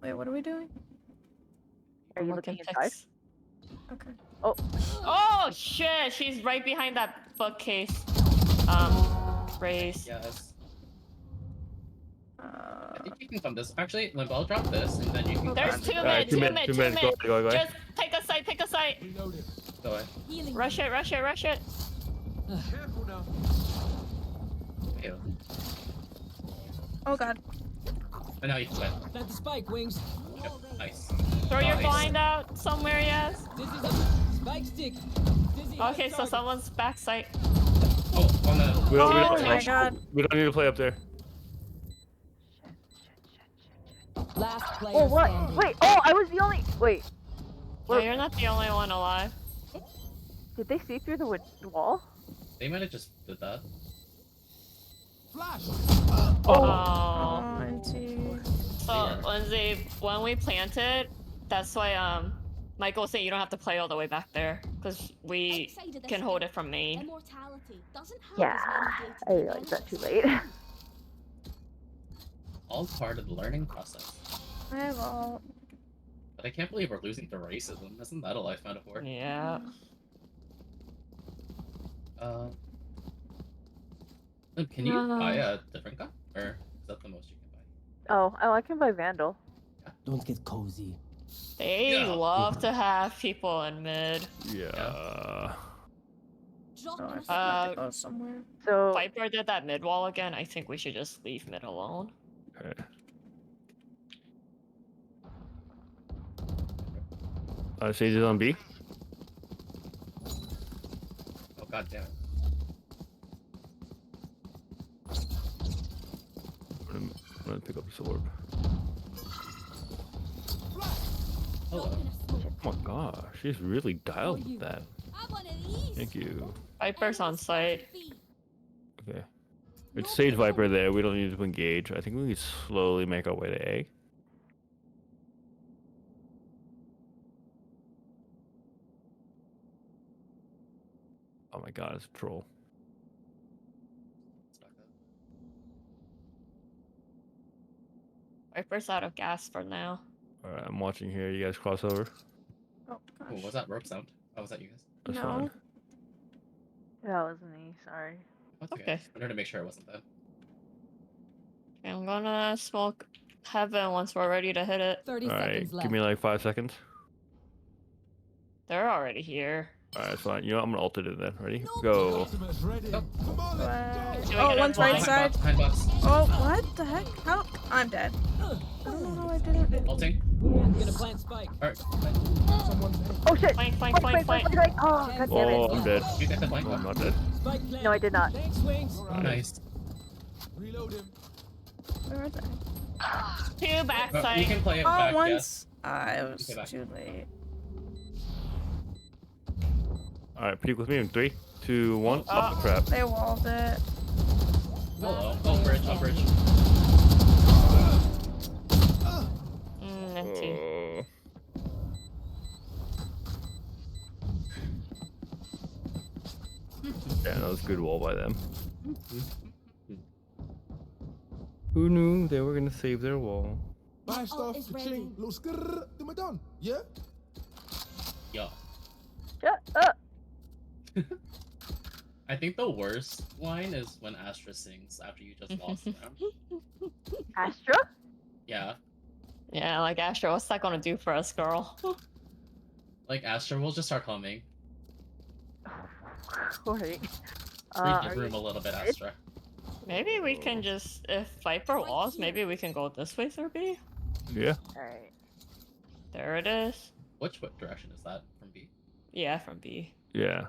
[SPEAKER 4] Wait, what are we doing?
[SPEAKER 3] Are you looking inside?
[SPEAKER 1] Picks.
[SPEAKER 4] Okay.
[SPEAKER 1] Oh shit! She's right behind that bookcase. Raise.
[SPEAKER 2] Yes.
[SPEAKER 4] Uh,
[SPEAKER 2] I think you can come this. Actually, Limbo, I'll drop this and then you can
[SPEAKER 1] There's
[SPEAKER 2] grab
[SPEAKER 1] two
[SPEAKER 2] it.
[SPEAKER 1] mid, two mid, two mid.
[SPEAKER 7] Go.
[SPEAKER 1] Just take a site, take a site.
[SPEAKER 9] Reloaded.
[SPEAKER 2] Go away.
[SPEAKER 11] Healing.
[SPEAKER 1] Rush it, rush it, rush it.
[SPEAKER 9] Careful now.
[SPEAKER 2] Ew.
[SPEAKER 4] oh god.
[SPEAKER 2] But now you can win.
[SPEAKER 5] Plant the spike, Wings.
[SPEAKER 2] Nice.
[SPEAKER 1] Throw your
[SPEAKER 2] Nice.
[SPEAKER 1] blind out somewhere, yes?
[SPEAKER 5] Dizzy's up. Spike stick. Dizzy has
[SPEAKER 1] Okay, so
[SPEAKER 5] target.
[SPEAKER 1] someone's backside.
[SPEAKER 2] Oh, on the.
[SPEAKER 7] We don't, we
[SPEAKER 4] Oh
[SPEAKER 7] don't,
[SPEAKER 4] my god.
[SPEAKER 7] we don't need to play up there.
[SPEAKER 12] Last player
[SPEAKER 3] Oh, what?
[SPEAKER 12] standing.
[SPEAKER 3] Wait, oh, I was the only. Wait,
[SPEAKER 1] Yeah, you're not the only one alive.
[SPEAKER 3] did they see through the wall?
[SPEAKER 2] They might have just did that.
[SPEAKER 9] Flash.
[SPEAKER 1] Oh.
[SPEAKER 4] Oh, Lindsay.
[SPEAKER 1] So, Lindsay, when we planted, that's why Michael was saying you don't have to play all the way back there, because we
[SPEAKER 11] Outside of this
[SPEAKER 1] can hold
[SPEAKER 11] bit,
[SPEAKER 1] it from main.
[SPEAKER 11] Immortality doesn't have
[SPEAKER 3] Yeah,
[SPEAKER 11] as
[SPEAKER 3] I
[SPEAKER 11] many
[SPEAKER 3] realized
[SPEAKER 11] day-to-day
[SPEAKER 3] that too late.
[SPEAKER 2] All part of the learning process.
[SPEAKER 4] I have all.
[SPEAKER 2] But I can't believe we're losing to racism. Isn't that a life metaphor?
[SPEAKER 1] Yeah.
[SPEAKER 2] Can you buy a different gun? Or is that the most you can buy?
[SPEAKER 3] Oh, I can buy Vandal.
[SPEAKER 12] Don't get cozy.
[SPEAKER 1] They
[SPEAKER 2] Yeah.
[SPEAKER 1] love to have people in mid.
[SPEAKER 7] Yeah.
[SPEAKER 11] Drop
[SPEAKER 4] Oh, I
[SPEAKER 11] in a
[SPEAKER 4] forgot to go somewhere.
[SPEAKER 3] So
[SPEAKER 1] Viper did that mid wall again. I think we should just leave mid alone.
[SPEAKER 7] Okay. Sage is on B.
[SPEAKER 2] Oh god damn it.
[SPEAKER 7] I'm gonna pick up this orb.
[SPEAKER 2] Hello.
[SPEAKER 7] Oh my gosh, she's really dialed with that.
[SPEAKER 11] Have one of these.
[SPEAKER 7] Thank you.
[SPEAKER 1] Viper's on site.
[SPEAKER 7] Okay. It's Sage Viper there. We don't need to engage. I think we can slowly make our way to A. Oh my god, it's a troll.
[SPEAKER 1] Viper's out of gas for now.
[SPEAKER 7] Alright, I'm watching here. You guys cross over?
[SPEAKER 4] Oh
[SPEAKER 2] Oh,
[SPEAKER 4] gosh.
[SPEAKER 2] was that rope sound? Oh, was that you guys?
[SPEAKER 7] That's
[SPEAKER 4] No.
[SPEAKER 7] fine.
[SPEAKER 3] that was me. Sorry.
[SPEAKER 2] That's
[SPEAKER 1] Okay.
[SPEAKER 2] I wanted to make sure it wasn't that.
[SPEAKER 1] I'm gonna smoke heaven once we're ready to hit it.
[SPEAKER 12] 30
[SPEAKER 7] Alright,
[SPEAKER 12] seconds left.
[SPEAKER 7] give me like 5 seconds.
[SPEAKER 1] They're already here.
[SPEAKER 7] Alright, it's fine. You know, I'm gonna ult it in then. Ready?
[SPEAKER 11] No.
[SPEAKER 7] Go.
[SPEAKER 9] Ultimate's ready. Come on, let's
[SPEAKER 1] Should
[SPEAKER 9] go.
[SPEAKER 1] we get
[SPEAKER 4] Oh, one's
[SPEAKER 1] a
[SPEAKER 4] right
[SPEAKER 1] blind?
[SPEAKER 4] side.
[SPEAKER 2] Behind box.
[SPEAKER 4] Oh, what the heck? How? I'm dead. I don't know how I did it.
[SPEAKER 2] Ulting.
[SPEAKER 5] I'm gonna plant spike.
[SPEAKER 2] Alright.
[SPEAKER 3] Oh shit!
[SPEAKER 1] Flank, flank, flank, flank.
[SPEAKER 3] Oh, god damn
[SPEAKER 7] Oh,
[SPEAKER 3] it.
[SPEAKER 7] I'm dead.
[SPEAKER 2] You get the flank
[SPEAKER 7] Oh, I'm
[SPEAKER 2] box.
[SPEAKER 7] not dead.
[SPEAKER 5] Spike planted.
[SPEAKER 3] No, I did not.
[SPEAKER 5] Thanks, Wings.
[SPEAKER 2] Nice.
[SPEAKER 9] Reload him.
[SPEAKER 4] Where are they?
[SPEAKER 1] Two
[SPEAKER 2] You
[SPEAKER 1] backside.
[SPEAKER 2] can play it
[SPEAKER 4] Oh,
[SPEAKER 2] back,
[SPEAKER 4] once. I was
[SPEAKER 2] Okay, back.
[SPEAKER 4] too late.
[SPEAKER 7] Alright, peek with me in 3, 2, 1.
[SPEAKER 1] Oh.
[SPEAKER 7] Oh, crap.
[SPEAKER 4] They walled it.
[SPEAKER 2] yes. Hello. Oh, bridge, oh, bridge.
[SPEAKER 1] Empty.
[SPEAKER 7] Yeah, that was a good wall by them. Who knew they were gonna save their wall?
[SPEAKER 9] Buy stuff,
[SPEAKER 11] is
[SPEAKER 9] the
[SPEAKER 11] ready.
[SPEAKER 9] chain, little skrrr, do my done. Yeah?
[SPEAKER 2] Yo.
[SPEAKER 3] Shut up.
[SPEAKER 2] I think the worst line is when Astra sings after you just lost the round.
[SPEAKER 3] Astra?
[SPEAKER 2] Yeah.
[SPEAKER 1] Yeah, like Astra, what's that gonna do for us, girl?
[SPEAKER 2] Like Astra will just start humming.
[SPEAKER 3] Alright.
[SPEAKER 2] Read
[SPEAKER 3] are
[SPEAKER 2] the room
[SPEAKER 3] you-
[SPEAKER 2] a little bit, Astra.
[SPEAKER 1] Maybe we can just, if Viper walls, maybe we can go this way through B.
[SPEAKER 7] Yeah.
[SPEAKER 3] Alright.
[SPEAKER 1] There it is.
[SPEAKER 2] Which direction is that from B?
[SPEAKER 1] Yeah, from B.
[SPEAKER 7] Yeah.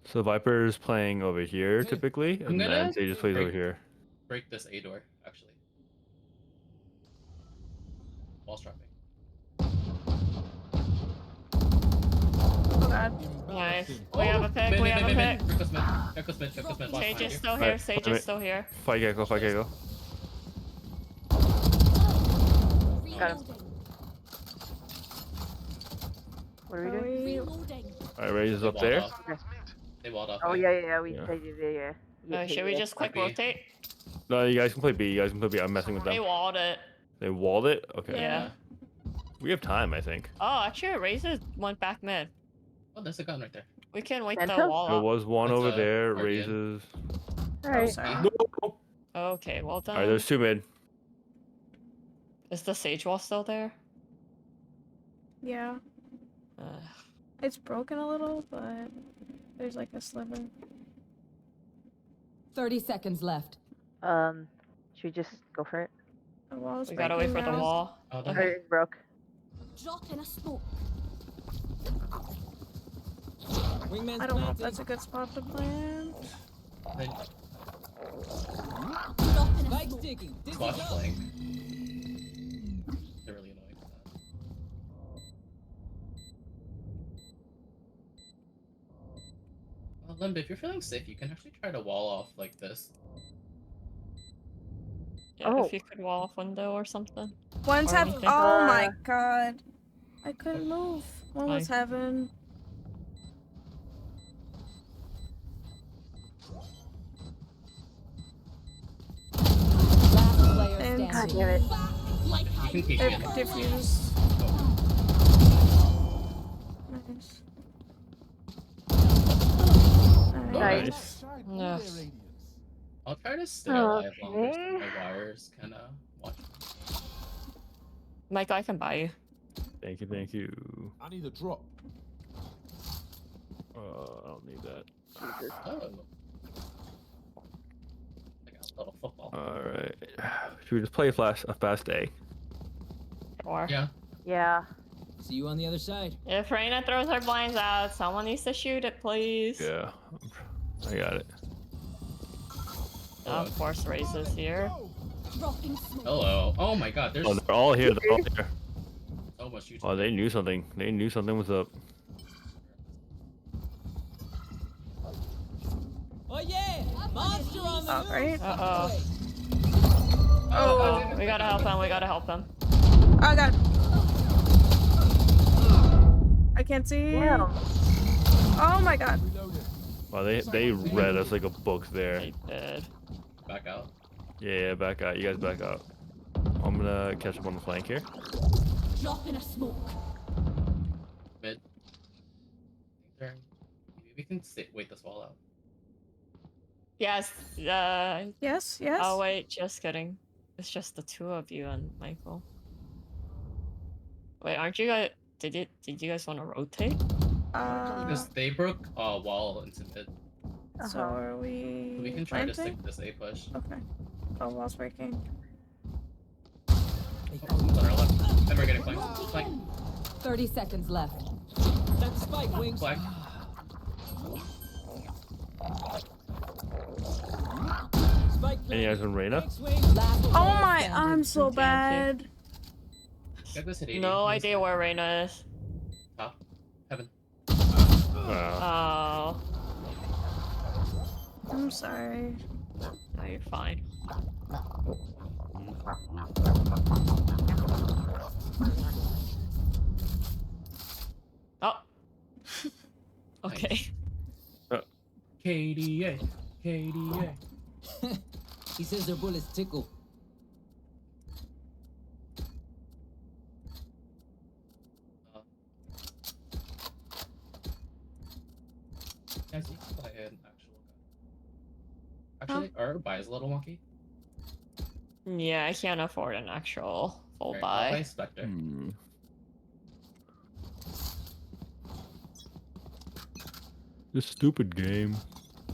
[SPEAKER 7] So Viper's playing over here typically, and
[SPEAKER 2] gonna
[SPEAKER 7] then Sage just plays over
[SPEAKER 2] break-
[SPEAKER 7] here.
[SPEAKER 2] Break this A door, actually. Wall's dropping.
[SPEAKER 4] Oh god.
[SPEAKER 1] Nice. We have a pick, we have a pick.
[SPEAKER 2] Echo's mid. Echo's mid. Echo's mid.
[SPEAKER 1] Sage is still
[SPEAKER 7] Alright,
[SPEAKER 1] here, Sage
[SPEAKER 7] alright.
[SPEAKER 1] is still here.
[SPEAKER 7] Fight Gecko, fight Gecko.
[SPEAKER 3] Got him.
[SPEAKER 11] Reloading.
[SPEAKER 3] What are we
[SPEAKER 4] Are
[SPEAKER 3] doing?
[SPEAKER 4] we...
[SPEAKER 11] Reloading.
[SPEAKER 7] Alright, Raze is
[SPEAKER 2] They
[SPEAKER 7] up
[SPEAKER 2] walled
[SPEAKER 7] there.
[SPEAKER 2] off. They walled off.
[SPEAKER 3] Oh
[SPEAKER 2] A.
[SPEAKER 3] yeah. We
[SPEAKER 7] Yeah.
[SPEAKER 1] Should we just quick
[SPEAKER 2] B.
[SPEAKER 1] rotate?
[SPEAKER 7] No, you guys can play B. You guys can play B. I'm messing with
[SPEAKER 1] They
[SPEAKER 7] them.
[SPEAKER 1] walled it.
[SPEAKER 7] They walled it? Okay.
[SPEAKER 1] Yeah.
[SPEAKER 7] We have time, I think.
[SPEAKER 1] Oh, actually, Razor went back mid.
[SPEAKER 2] Oh, there's a gun right there.
[SPEAKER 1] We can wait the
[SPEAKER 3] Phantom?
[SPEAKER 1] wall
[SPEAKER 7] There
[SPEAKER 1] up.
[SPEAKER 7] was one
[SPEAKER 2] That's
[SPEAKER 7] over
[SPEAKER 2] a
[SPEAKER 7] there.
[SPEAKER 2] Guardian.
[SPEAKER 7] Raises.
[SPEAKER 4] Oh,
[SPEAKER 3] Alright.
[SPEAKER 4] sorry.
[SPEAKER 1] Okay, well done.
[SPEAKER 7] Alright, there's 2 mid.
[SPEAKER 1] Is the Sage wall still there?
[SPEAKER 4] Yeah. It's broken a little, but there's like a sliver.
[SPEAKER 12] 30 seconds left.
[SPEAKER 3] Should we just go for it?
[SPEAKER 4] The wall's
[SPEAKER 1] We gotta wait for
[SPEAKER 4] breaking
[SPEAKER 1] the
[SPEAKER 4] now.
[SPEAKER 1] wall.
[SPEAKER 2] Oh,
[SPEAKER 1] Okay.
[SPEAKER 2] okay.
[SPEAKER 3] Alright, broke.
[SPEAKER 11] Drop in a smoke.
[SPEAKER 5] Wingman's
[SPEAKER 4] I don't know if
[SPEAKER 5] planting.
[SPEAKER 4] that's a good spot to plant.
[SPEAKER 2] Then
[SPEAKER 11] Drop in a
[SPEAKER 5] Spike's
[SPEAKER 11] smoke.
[SPEAKER 5] ticking. Dizzy's
[SPEAKER 2] clutch
[SPEAKER 5] up.
[SPEAKER 2] flank. They're really annoying with that. Limb, if you're feeling safe, you can actually try to wall off like this.
[SPEAKER 1] Yeah,
[SPEAKER 3] Oh.
[SPEAKER 1] if you could wall off window or something.
[SPEAKER 4] One's
[SPEAKER 1] Or
[SPEAKER 4] heaven.
[SPEAKER 1] anything.
[SPEAKER 4] Oh my god. I couldn't move. One was
[SPEAKER 1] Fine.
[SPEAKER 4] heaven.
[SPEAKER 12] Last player
[SPEAKER 4] And-
[SPEAKER 3] God
[SPEAKER 12] standing.
[SPEAKER 3] damn it.
[SPEAKER 11] Like
[SPEAKER 2] You
[SPEAKER 11] I
[SPEAKER 2] can keep
[SPEAKER 4] If
[SPEAKER 2] it.
[SPEAKER 4] diffuse. Nice. Nice.
[SPEAKER 1] Nice.
[SPEAKER 9] Shine
[SPEAKER 1] No.
[SPEAKER 9] all their radiance.
[SPEAKER 2] I'll try to stay alive longer so
[SPEAKER 3] Okay.
[SPEAKER 2] my wires can watch me.
[SPEAKER 1] Michael, I can buy you.
[SPEAKER 7] Thank you, thank you.
[SPEAKER 9] I need a drop.
[SPEAKER 7] I don't need that.
[SPEAKER 2] Oh. Like a little football.
[SPEAKER 7] Alright. Should we just play a fast A?
[SPEAKER 1] Or
[SPEAKER 2] Yeah.
[SPEAKER 3] Yeah.
[SPEAKER 5] See you on the other side.
[SPEAKER 1] if Reina throws her blinds out, someone needs to shoot it, please.
[SPEAKER 7] Yeah. I got it.
[SPEAKER 1] Of course, raises here.
[SPEAKER 11] dropping smoke.
[SPEAKER 2] Hello. Oh my god, there's
[SPEAKER 7] Oh, they're all here. They're all here.
[SPEAKER 2] so much YouTube.
[SPEAKER 7] Oh, they knew something. They knew something was up.
[SPEAKER 5] Oh yeah! Monster on the move.
[SPEAKER 4] Alright.
[SPEAKER 1] Uh-oh.
[SPEAKER 4] Oh.
[SPEAKER 1] Oh, we gotta help him. We gotta help him.
[SPEAKER 4] Oh god. I can't see.
[SPEAKER 3] Damn.
[SPEAKER 4] Oh my god.
[SPEAKER 9] Reload it.
[SPEAKER 7] Wow, they read us like a book there.
[SPEAKER 1] They did.
[SPEAKER 2] Back out.
[SPEAKER 7] Yeah, back out. You guys back out. I'm gonna catch up on the flank here.
[SPEAKER 11] Drop in a smoke.
[SPEAKER 2] Mid. Maybe we can wait this wall out.
[SPEAKER 1] Yes.
[SPEAKER 4] Yes, yes.
[SPEAKER 1] Oh wait, just kidding. It's just the two of you and Michael. Wait, aren't you guys? Did you guys want to rotate?
[SPEAKER 2] Because they broke wall into mid.
[SPEAKER 4] So are we?
[SPEAKER 2] We can try to
[SPEAKER 4] planting?
[SPEAKER 2] stick this A push.
[SPEAKER 4] Okay. Oh, wall's breaking.
[SPEAKER 2] On our left. And we're getting flank. Flank.
[SPEAKER 12] 30 seconds left.
[SPEAKER 5] That's Spike, Wings.
[SPEAKER 2] Flank.
[SPEAKER 5] Spike
[SPEAKER 7] Any eyes on Reyna?
[SPEAKER 5] Thanks, Wings.
[SPEAKER 12] Last
[SPEAKER 4] Oh
[SPEAKER 12] player
[SPEAKER 4] my,
[SPEAKER 12] standing.
[SPEAKER 4] I'm so
[SPEAKER 1] Thank you.
[SPEAKER 4] bad.
[SPEAKER 2] Get this at 80.
[SPEAKER 1] No
[SPEAKER 2] Yes.
[SPEAKER 1] idea where Reina is.
[SPEAKER 2] Top. Heaven.
[SPEAKER 1] Oh,
[SPEAKER 4] I'm sorry.
[SPEAKER 1] no, you're fine. Oh. Okay.
[SPEAKER 2] KDA. KDA.
[SPEAKER 5] He says their bullets tickle.
[SPEAKER 2] Guys, you can buy an actual gun. Actually, our buy is a little wonky.
[SPEAKER 1] Yeah, I can't afford an actual full
[SPEAKER 2] Right, I'll buy
[SPEAKER 1] buy.
[SPEAKER 2] Spectre.
[SPEAKER 7] This stupid game.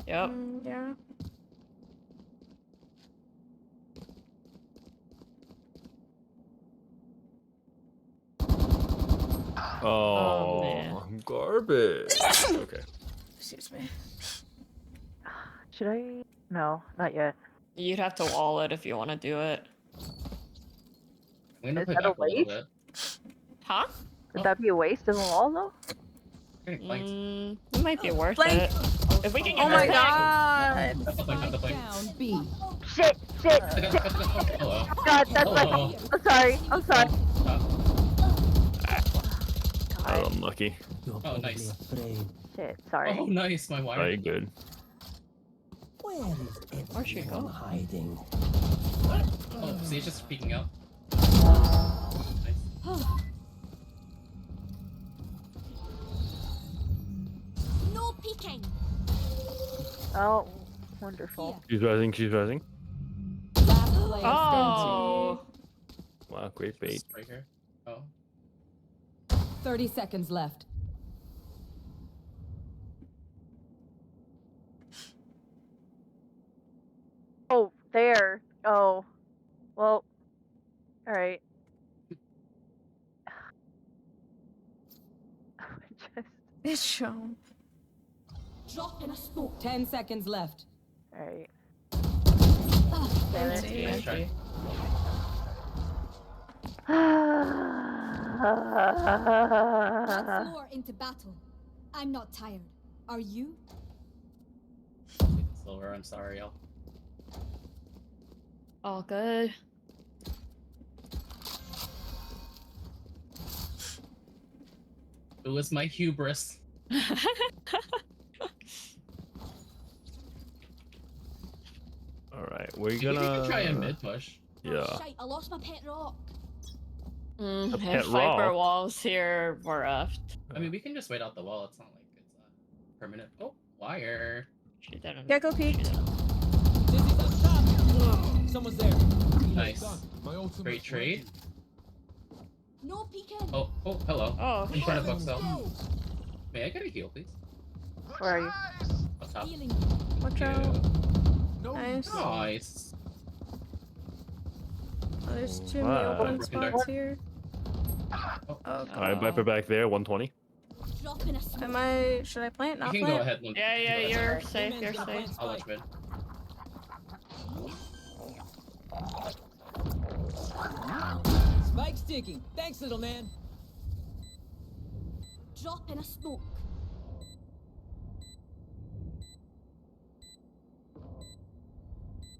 [SPEAKER 1] Yep.
[SPEAKER 4] Yeah.
[SPEAKER 7] Oh,
[SPEAKER 1] man.
[SPEAKER 7] garbage. Okay.
[SPEAKER 4] Excuse me.
[SPEAKER 3] Should I? No, not yet.
[SPEAKER 1] You'd have to wall it if you want to do it.
[SPEAKER 2] I'm gonna
[SPEAKER 3] Is
[SPEAKER 2] play
[SPEAKER 3] that a
[SPEAKER 2] back a little
[SPEAKER 3] waste?
[SPEAKER 2] bit.
[SPEAKER 1] Huh?
[SPEAKER 3] Would that be a waste of a wall though?
[SPEAKER 2] Getting flanked.
[SPEAKER 1] It might be worth
[SPEAKER 4] Flank.
[SPEAKER 1] it. If we can get
[SPEAKER 4] Oh my
[SPEAKER 1] this back.
[SPEAKER 4] god.
[SPEAKER 2] Got the flank, got the
[SPEAKER 12] Spike
[SPEAKER 2] flank.
[SPEAKER 12] down B.
[SPEAKER 3] Shit! Shit!
[SPEAKER 2] Hello.
[SPEAKER 3] God, that's my.
[SPEAKER 2] Hello.
[SPEAKER 3] I'm sorry. I'm sorry.
[SPEAKER 7] Oh, I'm lucky.
[SPEAKER 5] You're
[SPEAKER 2] Oh, nice.
[SPEAKER 5] afraid.
[SPEAKER 3] Shit. Sorry.
[SPEAKER 2] Oh, nice, my wire.
[SPEAKER 7] Very good.
[SPEAKER 5] Where is
[SPEAKER 1] Where'd she go?
[SPEAKER 5] hiding?
[SPEAKER 2] Oh, see, it's just peeking out. Nice.
[SPEAKER 11] No peeking.
[SPEAKER 3] Oh, wonderful.
[SPEAKER 7] She's rising. She's rising.
[SPEAKER 12] Last player
[SPEAKER 1] Oh.
[SPEAKER 7] Wow, great bait.
[SPEAKER 2] Right here. Oh.
[SPEAKER 12] standing. 30 seconds left.
[SPEAKER 3] Oh, there. Oh. Well. Alright.
[SPEAKER 4] It's shown.
[SPEAKER 11] Drop in a smoke.
[SPEAKER 12] 10 seconds left.
[SPEAKER 3] Alright.
[SPEAKER 4] Empty.
[SPEAKER 2] Nice try.
[SPEAKER 11] That floor into battle. I'm not tired. Are you?
[SPEAKER 2] Slower, I'm sorry, y'all.
[SPEAKER 1] All good.
[SPEAKER 2] It was my hubris.
[SPEAKER 7] Alright, we're
[SPEAKER 2] We
[SPEAKER 7] gonna
[SPEAKER 2] can try a mid push.
[SPEAKER 11] Oh,
[SPEAKER 7] Yeah.
[SPEAKER 11] shite, I lost my pet rock.
[SPEAKER 1] Mm,
[SPEAKER 7] A pet
[SPEAKER 1] if Viper
[SPEAKER 7] rock.
[SPEAKER 1] walls here, we're effed.
[SPEAKER 2] I mean, we can just wait out the wall. It's not like it's permanent. Oh, wire.
[SPEAKER 1] She didn't.
[SPEAKER 4] Gecko peeked.
[SPEAKER 5] Dizzy's up top. Someone's there.
[SPEAKER 2] Nice.
[SPEAKER 9] My ultimate
[SPEAKER 2] Great trade.
[SPEAKER 11] No peeking.
[SPEAKER 2] Oh, hello.
[SPEAKER 1] Oh,
[SPEAKER 2] In front of
[SPEAKER 11] shit.
[SPEAKER 2] Buxel. May I get a heal, please?
[SPEAKER 3] Where are you?
[SPEAKER 2] Up top.
[SPEAKER 11] Healing.
[SPEAKER 4] Watch
[SPEAKER 2] Yeah.
[SPEAKER 4] out.
[SPEAKER 9] No.
[SPEAKER 4] Nice.
[SPEAKER 2] Nice.
[SPEAKER 4] Oh, there's too
[SPEAKER 7] Wow.
[SPEAKER 4] many open
[SPEAKER 2] Broken
[SPEAKER 4] spots
[SPEAKER 2] dark.
[SPEAKER 4] here.
[SPEAKER 2] Oh,
[SPEAKER 4] Oh,
[SPEAKER 7] Alright, Viper back there, 120.
[SPEAKER 11] Drop in a smoke.
[SPEAKER 4] should I plant?
[SPEAKER 2] you
[SPEAKER 4] Not
[SPEAKER 2] can go
[SPEAKER 4] plant?
[SPEAKER 2] ahead. Link.
[SPEAKER 1] yeah, yeah,
[SPEAKER 2] Go ahead.
[SPEAKER 1] you're safe.
[SPEAKER 5] Wingman's
[SPEAKER 1] You're
[SPEAKER 5] gonna
[SPEAKER 1] safe.
[SPEAKER 5] plant
[SPEAKER 2] I'll watch
[SPEAKER 5] spike.
[SPEAKER 2] mid.
[SPEAKER 5] Spike's ticking. Thanks, little man.
[SPEAKER 11] Drop in a smoke.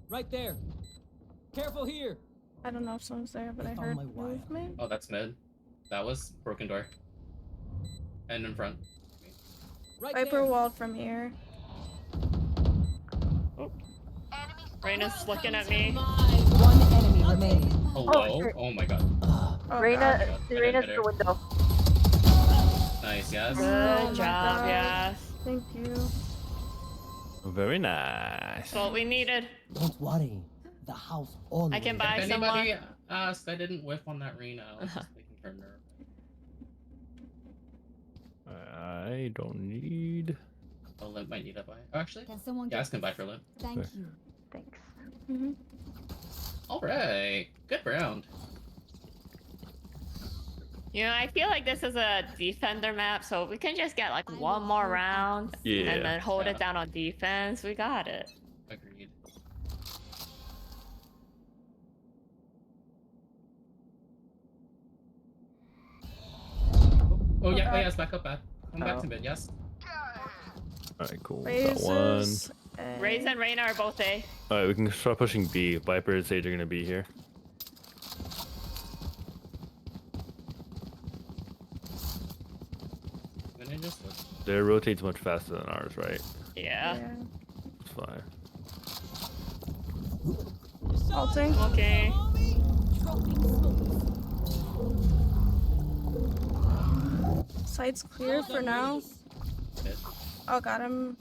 [SPEAKER 5] Right there. Careful here.
[SPEAKER 4] I don't know if someone's there, but I
[SPEAKER 5] found
[SPEAKER 4] heard
[SPEAKER 5] my wire.
[SPEAKER 4] movement.
[SPEAKER 2] Oh, that's mid. That was broken door. And in front.
[SPEAKER 5] Right
[SPEAKER 4] Viper
[SPEAKER 5] there.
[SPEAKER 4] walled from here.
[SPEAKER 1] Reyna's looking at me.
[SPEAKER 12] One enemy remaining.
[SPEAKER 2] Hello?
[SPEAKER 3] shit.
[SPEAKER 2] Oh my god.
[SPEAKER 4] Oh,
[SPEAKER 3] Reyna,
[SPEAKER 2] God.
[SPEAKER 3] Reyna's
[SPEAKER 2] Hit
[SPEAKER 3] in
[SPEAKER 2] her.
[SPEAKER 3] the window.
[SPEAKER 2] Nice, yes.
[SPEAKER 4] Oh
[SPEAKER 1] Good
[SPEAKER 4] my
[SPEAKER 1] job,
[SPEAKER 4] God.
[SPEAKER 1] yes.
[SPEAKER 4] Thank you.
[SPEAKER 7] Very nice.
[SPEAKER 1] That's what we needed.
[SPEAKER 8] Don't worry. The house always.
[SPEAKER 1] I can buy
[SPEAKER 2] If
[SPEAKER 1] someone.
[SPEAKER 2] anybody asked, I didn't whiff on that Reyna. I was just making her nervous.
[SPEAKER 7] I don't need.
[SPEAKER 2] Oh, Limp might need a buy. Oh, actually,
[SPEAKER 11] Can someone
[SPEAKER 2] Gas
[SPEAKER 11] get
[SPEAKER 2] can buy for Limp.
[SPEAKER 11] Thank
[SPEAKER 7] Okay.
[SPEAKER 11] you.
[SPEAKER 3] Thanks.
[SPEAKER 4] Mhm.
[SPEAKER 2] Alright. Good round.
[SPEAKER 1] You know, I feel like this is a defender map, so we can just get like one more round
[SPEAKER 7] Yeah.
[SPEAKER 1] and then hold
[SPEAKER 2] Yeah.
[SPEAKER 1] it down on defense. We got it.
[SPEAKER 2] Agreed. Oh, yeah, yes, back up, back. Come back to mid, yes?
[SPEAKER 7] Alright, cool. Got one.
[SPEAKER 4] Razors.
[SPEAKER 1] Raze and Reyna are both A.
[SPEAKER 7] Alright, we can start pushing B. Viper and Sage are gonna be here.
[SPEAKER 2] I'm gonna just look.
[SPEAKER 7] Their rotates much faster than ours, right?
[SPEAKER 1] Yeah.
[SPEAKER 7] It's fine.
[SPEAKER 4] Halting.
[SPEAKER 1] Okay.
[SPEAKER 11] Dropping smokes.
[SPEAKER 4] Side's clear for now.
[SPEAKER 2] Mid.
[SPEAKER 4] Oh god, I'm.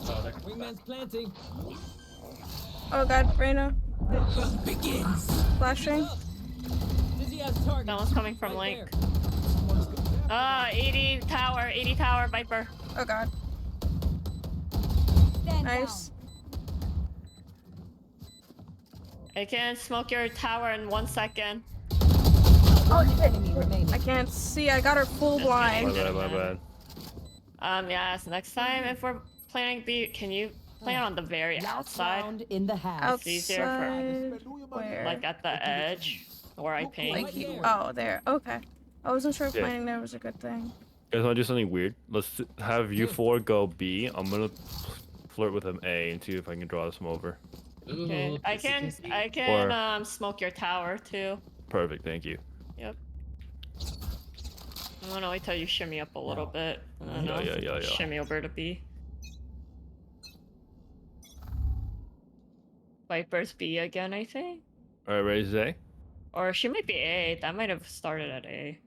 [SPEAKER 2] Oh, they're
[SPEAKER 5] Wingman's planting.
[SPEAKER 4] Oh god, Reyna.
[SPEAKER 5] Begins.
[SPEAKER 4] Flashing.
[SPEAKER 5] Dizzy has target.
[SPEAKER 1] Someone's coming from
[SPEAKER 5] Right
[SPEAKER 1] Link.
[SPEAKER 5] there.
[SPEAKER 1] 80 tower, Viper.
[SPEAKER 4] Oh god.
[SPEAKER 11] Stand
[SPEAKER 4] Nice.
[SPEAKER 1] I can smoke your tower in 1 second.
[SPEAKER 12] One enemy remaining.
[SPEAKER 4] I can't see. I got her full
[SPEAKER 1] Just
[SPEAKER 7] My
[SPEAKER 4] blind.
[SPEAKER 1] kidding.
[SPEAKER 7] bad, my bad.
[SPEAKER 1] Yes, next time if we're planning B, can you plan on the very
[SPEAKER 12] Last
[SPEAKER 1] outside?
[SPEAKER 12] round in the half.
[SPEAKER 4] Outside.
[SPEAKER 1] easier for-
[SPEAKER 4] Where?
[SPEAKER 1] Like at the edge where I ping.
[SPEAKER 4] Like you. Oh, there. Okay. I wasn't sure if
[SPEAKER 7] Yeah.
[SPEAKER 4] planning there was a good thing.
[SPEAKER 7] You guys wanna do something weird? Let's have you four go B. I'm gonna flirt with him A and see if I can draw this one over.
[SPEAKER 2] Ooh,
[SPEAKER 1] Okay. I
[SPEAKER 2] kissy,
[SPEAKER 1] can
[SPEAKER 2] kissy.
[SPEAKER 1] smoke your tower too.
[SPEAKER 7] Perfect, thank you.
[SPEAKER 1] Yep. I'm gonna wait till you shimmy up a little bit. And then
[SPEAKER 7] Yeah,
[SPEAKER 1] I'll
[SPEAKER 7] yeah, yeah, yeah.
[SPEAKER 1] shimmy over to B. Viper's B again, I think.
[SPEAKER 7] Alright, ready to A?
[SPEAKER 1] Or she might be A. That might have started at A.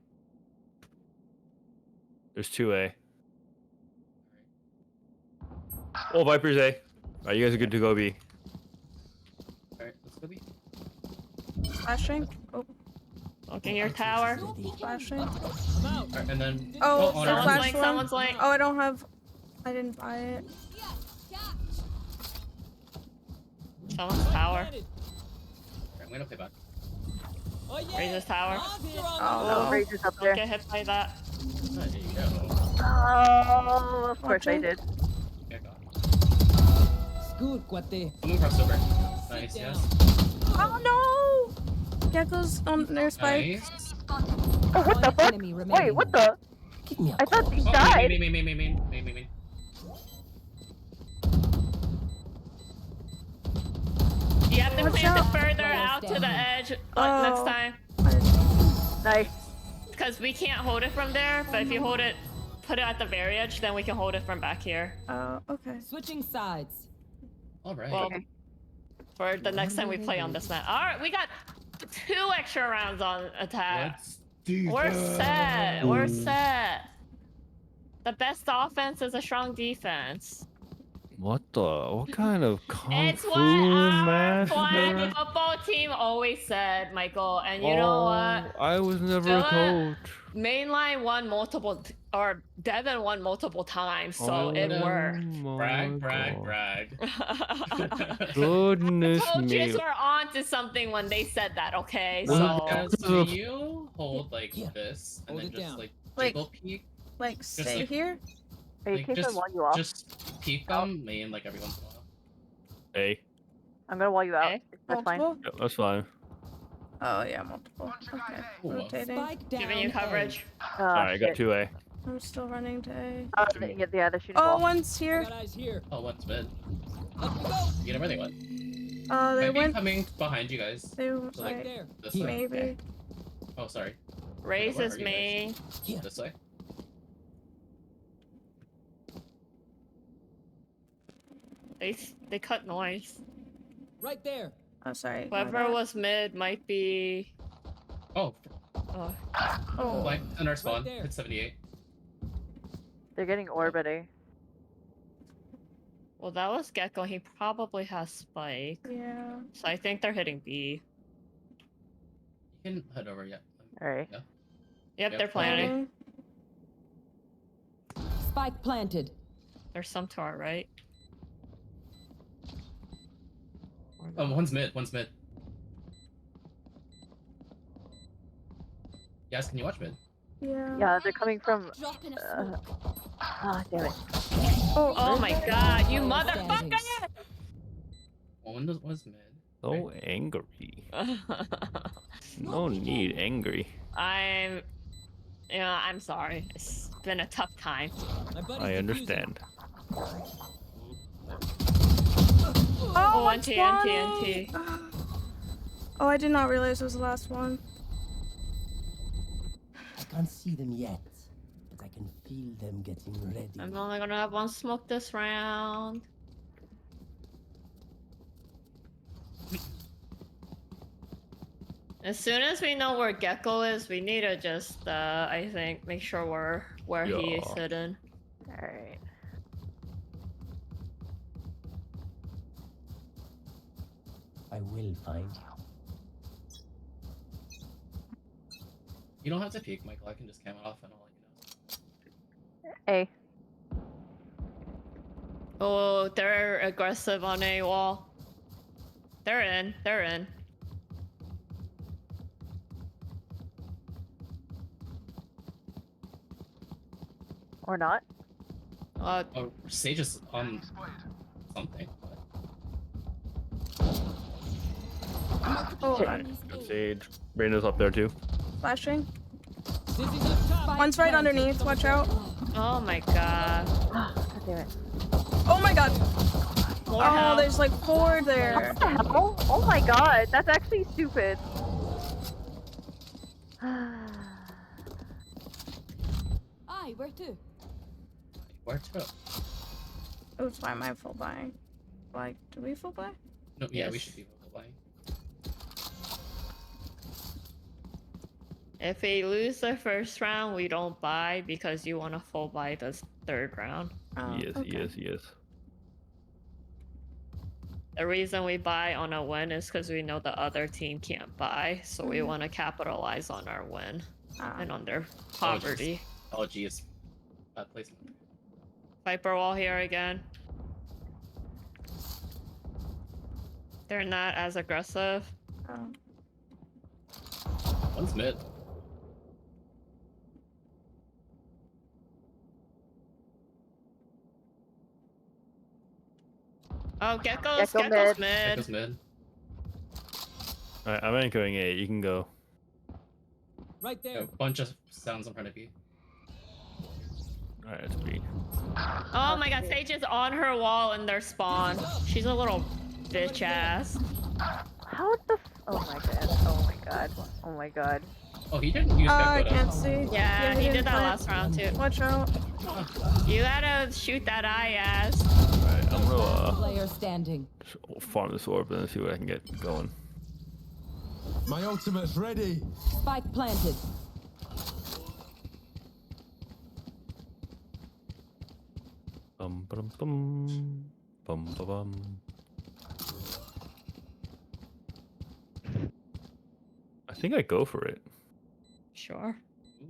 [SPEAKER 7] There's 2A. Oh, Viper's A. Alright, you guys are good to go B.
[SPEAKER 2] Alright, let's go B.
[SPEAKER 4] Flashing. Oh,
[SPEAKER 1] Looking your tower.
[SPEAKER 4] flashing.
[SPEAKER 5] I'm out.
[SPEAKER 2] Alright, and then.
[SPEAKER 4] Oh,
[SPEAKER 2] on
[SPEAKER 4] they're
[SPEAKER 2] our
[SPEAKER 1] Someone's
[SPEAKER 4] flash
[SPEAKER 1] link,
[SPEAKER 4] one.
[SPEAKER 1] someone's link.
[SPEAKER 4] Oh, I don't have. I didn't buy it.
[SPEAKER 1] Someone's tower.
[SPEAKER 5] Planted.
[SPEAKER 2] I'm gonna play back.
[SPEAKER 5] Oh yeah.
[SPEAKER 1] Raises tower.
[SPEAKER 5] Monster on the
[SPEAKER 4] Oh,
[SPEAKER 5] move.
[SPEAKER 3] Razor's up there.
[SPEAKER 1] Don't get hit by that.
[SPEAKER 2] There you go.
[SPEAKER 3] Oh, of course I
[SPEAKER 4] Watching.
[SPEAKER 3] did.
[SPEAKER 2] Yeah, God.
[SPEAKER 5] Scoot, cuate.
[SPEAKER 2] Someone crossed over.
[SPEAKER 5] Sit
[SPEAKER 2] Nice,
[SPEAKER 5] down.
[SPEAKER 2] yes.
[SPEAKER 4] Oh no! Gecko's on their spike.
[SPEAKER 2] Nice.
[SPEAKER 3] Oh, what the
[SPEAKER 12] One
[SPEAKER 3] fuck?
[SPEAKER 12] enemy remaining.
[SPEAKER 3] Wait, what the?
[SPEAKER 10] Give me a
[SPEAKER 3] I thought he
[SPEAKER 2] Oh,
[SPEAKER 3] died.
[SPEAKER 2] me.
[SPEAKER 1] You have to
[SPEAKER 4] Watch
[SPEAKER 1] plant it
[SPEAKER 4] out.
[SPEAKER 1] further
[SPEAKER 12] Player
[SPEAKER 1] out to the
[SPEAKER 12] standing.
[SPEAKER 1] edge next
[SPEAKER 4] Oh.
[SPEAKER 1] time.
[SPEAKER 3] Nice.
[SPEAKER 1] Because we can't hold it from there, but if you hold it, put it at the very edge, then we can hold it from back here.
[SPEAKER 4] Oh, okay.
[SPEAKER 12] Switching sides.
[SPEAKER 2] All right.
[SPEAKER 1] Well, for the next time we play on this map. Alright, we got 2 extra rounds on attack.
[SPEAKER 2] Let's do
[SPEAKER 1] We're set. We're
[SPEAKER 7] Ooh.
[SPEAKER 1] set. The best offense is a strong defense.
[SPEAKER 7] What kind of kung
[SPEAKER 1] It's
[SPEAKER 7] fu
[SPEAKER 1] what our flag
[SPEAKER 7] master?
[SPEAKER 1] football team always said, Michael. And you know what?
[SPEAKER 7] I was never a coach.
[SPEAKER 1] Mainline won multiple, or Devin won multiple times, so it worked.
[SPEAKER 7] my
[SPEAKER 2] Brag.
[SPEAKER 1] The
[SPEAKER 7] Goodness
[SPEAKER 1] coaches
[SPEAKER 7] me.
[SPEAKER 1] were on to something when they said that, okay?
[SPEAKER 7] Well,
[SPEAKER 1] So
[SPEAKER 2] Yeah, so you hold like this and
[SPEAKER 5] Hold
[SPEAKER 2] then
[SPEAKER 5] it
[SPEAKER 2] just
[SPEAKER 5] down.
[SPEAKER 2] like
[SPEAKER 4] Like-
[SPEAKER 2] jiggle peek.
[SPEAKER 4] Like, stay
[SPEAKER 2] like-
[SPEAKER 4] here?
[SPEAKER 3] Are you
[SPEAKER 2] Like,
[SPEAKER 3] keeping
[SPEAKER 2] just,
[SPEAKER 3] wall you off?
[SPEAKER 2] just peek them, main like every once in a while.
[SPEAKER 7] Hey,
[SPEAKER 3] I'm gonna wall you out.
[SPEAKER 1] Okay.
[SPEAKER 3] That's fine.
[SPEAKER 4] Multiple?
[SPEAKER 7] yeah, that's fine.
[SPEAKER 4] Oh, yeah, multiple. Okay.
[SPEAKER 2] Ooh.
[SPEAKER 4] Rotating.
[SPEAKER 12] Spike down.
[SPEAKER 1] giving you
[SPEAKER 12] A.
[SPEAKER 1] coverage.
[SPEAKER 3] Oh,
[SPEAKER 7] Alright, I got
[SPEAKER 3] shit.
[SPEAKER 7] 2A.
[SPEAKER 4] I'm still running to A.
[SPEAKER 3] Oh, yeah, they're shooting
[SPEAKER 4] Oh,
[SPEAKER 3] wall.
[SPEAKER 4] one's
[SPEAKER 5] I
[SPEAKER 4] here.
[SPEAKER 5] got eyes here.
[SPEAKER 2] Oh, what's mid?
[SPEAKER 5] Up we go.
[SPEAKER 2] You get everything one.
[SPEAKER 4] They
[SPEAKER 2] Might be
[SPEAKER 4] went.
[SPEAKER 2] coming behind you guys.
[SPEAKER 4] They were
[SPEAKER 2] So, like,
[SPEAKER 5] Right there.
[SPEAKER 2] This way.
[SPEAKER 4] maybe.
[SPEAKER 2] Oh, sorry.
[SPEAKER 1] Raise
[SPEAKER 2] Where
[SPEAKER 1] is
[SPEAKER 2] are you
[SPEAKER 1] me.
[SPEAKER 2] This way.
[SPEAKER 1] They cut noise.
[SPEAKER 5] Right there.
[SPEAKER 4] Oh, sorry. my
[SPEAKER 1] Whoever
[SPEAKER 4] bad.
[SPEAKER 1] was mid might be.
[SPEAKER 2] Oh,
[SPEAKER 1] Oh,
[SPEAKER 4] Oh.
[SPEAKER 2] flank in our spawn.
[SPEAKER 5] there.
[SPEAKER 2] Hit 78.
[SPEAKER 3] They're getting orbiting.
[SPEAKER 1] well, that was Gecko. He probably has spike.
[SPEAKER 4] Yeah.
[SPEAKER 1] So I think they're hitting B.
[SPEAKER 2] You can head over yet.
[SPEAKER 3] Alright.
[SPEAKER 1] Yep,
[SPEAKER 2] Yep,
[SPEAKER 1] they're planning.
[SPEAKER 4] Planning.
[SPEAKER 12] Spike planted.
[SPEAKER 1] There's some to our right.
[SPEAKER 2] One's mid. Yes, can you watch mid?
[SPEAKER 4] Yeah.
[SPEAKER 3] Yeah, they're coming from.
[SPEAKER 11] Drop in a smoke.
[SPEAKER 3] Ah, damn it.
[SPEAKER 1] Oh my god, you
[SPEAKER 12] Player
[SPEAKER 1] motherfucker!
[SPEAKER 2] One was mid.
[SPEAKER 7] So angry. No need angry.
[SPEAKER 1] I'm sorry. It's been a tough time.
[SPEAKER 5] My buddy's
[SPEAKER 7] I
[SPEAKER 5] defusing.
[SPEAKER 7] understand.
[SPEAKER 4] Oh,
[SPEAKER 1] Oh,
[SPEAKER 4] it's
[SPEAKER 1] NT.
[SPEAKER 4] spawning. Oh, I did not realize it was the last one.
[SPEAKER 10] I can't see them yet, but I can feel them getting ready.
[SPEAKER 1] I'm only gonna have one smoke this round. As soon as we know where Gecko is, we need to just, I think, make sure we're where he is
[SPEAKER 7] Yeah.
[SPEAKER 1] sitting.
[SPEAKER 3] Alright.
[SPEAKER 10] I will find you.
[SPEAKER 2] You don't have to peek, Michael. I can just cam it off and I'll let you know.
[SPEAKER 3] A.
[SPEAKER 1] Oh, they're aggressive on A wall. They're in.
[SPEAKER 3] Or not.
[SPEAKER 1] Uh,
[SPEAKER 2] Oh, Sage is on something.
[SPEAKER 4] Oh,
[SPEAKER 3] Shit.
[SPEAKER 7] Good Sage. Brandon's up there too.
[SPEAKER 4] flashing.
[SPEAKER 5] Sissy's up top.
[SPEAKER 4] One's right underneath. Watch out.
[SPEAKER 1] oh my god.
[SPEAKER 3] God damn it.
[SPEAKER 4] Oh my god.
[SPEAKER 1] More
[SPEAKER 4] Oh,
[SPEAKER 1] help.
[SPEAKER 4] there's like 4 there.
[SPEAKER 3] What the hell? Oh my god, that's actually stupid.
[SPEAKER 11] Aye, where to?
[SPEAKER 2] Where to?
[SPEAKER 4] Oops, why am I full buying? Like, do we full buy?
[SPEAKER 2] No, yeah, we
[SPEAKER 1] Yes.
[SPEAKER 2] should be playing.
[SPEAKER 1] If we lose the first round, we don't buy because you want to full buy the third round.
[SPEAKER 4] Oh,
[SPEAKER 7] Yes,
[SPEAKER 4] okay.
[SPEAKER 7] yes.
[SPEAKER 1] The reason we buy on a win is because we know the other team can't buy, so we want to capitalize on our win
[SPEAKER 4] Ah.
[SPEAKER 1] and on their poverty.
[SPEAKER 2] Oh, geez. Bad placement.
[SPEAKER 1] Viper wall here again. They're not as aggressive.
[SPEAKER 4] Oh.
[SPEAKER 2] One's mid.
[SPEAKER 1] Oh, Gecko's
[SPEAKER 3] Gecko
[SPEAKER 1] Gecko's
[SPEAKER 3] mid.
[SPEAKER 1] mid.
[SPEAKER 2] Gecko's mid.
[SPEAKER 7] Alright, I'm anchoring A. You can go.
[SPEAKER 5] Right
[SPEAKER 2] A
[SPEAKER 5] there.
[SPEAKER 2] bunch of sounds in front of you.
[SPEAKER 7] Alright, it's B.
[SPEAKER 1] Oh my god, Sage is on her wall in their spawn. She's a little bitch ass.
[SPEAKER 3] How the oh my god. Oh my god. Oh my god.
[SPEAKER 2] Oh, he didn't use
[SPEAKER 4] I
[SPEAKER 2] Gecko
[SPEAKER 4] can't
[SPEAKER 2] to...
[SPEAKER 4] see.
[SPEAKER 1] Yeah, he
[SPEAKER 4] didn't
[SPEAKER 1] did that
[SPEAKER 4] plant.
[SPEAKER 1] last round too.
[SPEAKER 4] Watch out.
[SPEAKER 1] You gotta shoot that eye ass.
[SPEAKER 7] Alright, I'm
[SPEAKER 12] Last
[SPEAKER 7] gonna
[SPEAKER 12] player standing.
[SPEAKER 7] farm this orb and see what I can get going.
[SPEAKER 9] My ultimate's ready.
[SPEAKER 12] Spike planted.
[SPEAKER 7] Bum bum bum bum bum bum. I think I go for it.
[SPEAKER 1] Sure.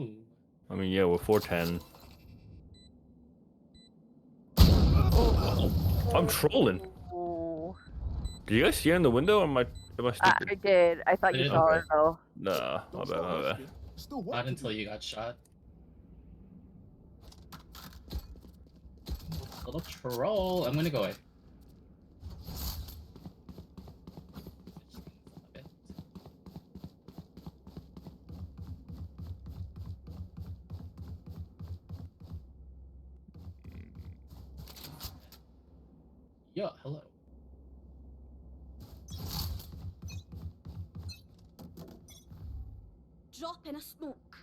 [SPEAKER 2] Ooh.
[SPEAKER 7] I mean, yeah, we're 410. I'm trolling.
[SPEAKER 3] Ooh.
[SPEAKER 7] Did you guys see her in the window, or am I stupid?
[SPEAKER 3] I did. I thought
[SPEAKER 2] I
[SPEAKER 3] you
[SPEAKER 2] did?
[SPEAKER 3] saw
[SPEAKER 2] Okay.
[SPEAKER 3] her though.
[SPEAKER 7] Nah, my bad, my bad.
[SPEAKER 9] Still what?
[SPEAKER 2] Not until you got shot. Little troll. I'm gonna go away. Yeah, hello.
[SPEAKER 11] Drop in a smoke.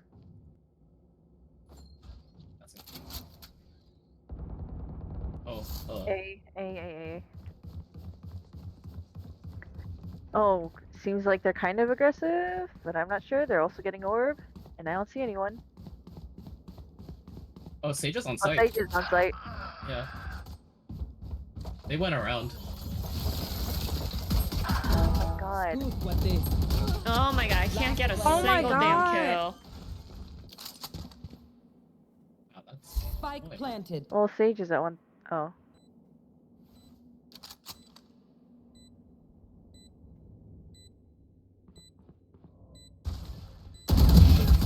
[SPEAKER 2] That's it. Oh, hello.
[SPEAKER 3] A. Oh, seems like they're kind of aggressive, but I'm not sure. They're also getting orb, and I don't see anyone.
[SPEAKER 2] Oh, Sage is on
[SPEAKER 3] On
[SPEAKER 2] site.
[SPEAKER 3] site is on site.
[SPEAKER 2] Yeah. They went around.
[SPEAKER 3] Oh my god.
[SPEAKER 5] Good, what they.
[SPEAKER 1] Oh my god, I can't get a
[SPEAKER 4] Oh my
[SPEAKER 1] single damn
[SPEAKER 4] God.
[SPEAKER 1] kill.
[SPEAKER 2] Wow, that's
[SPEAKER 12] Spike
[SPEAKER 2] annoying.
[SPEAKER 12] planted.
[SPEAKER 3] Well, Sage is at one. Oh.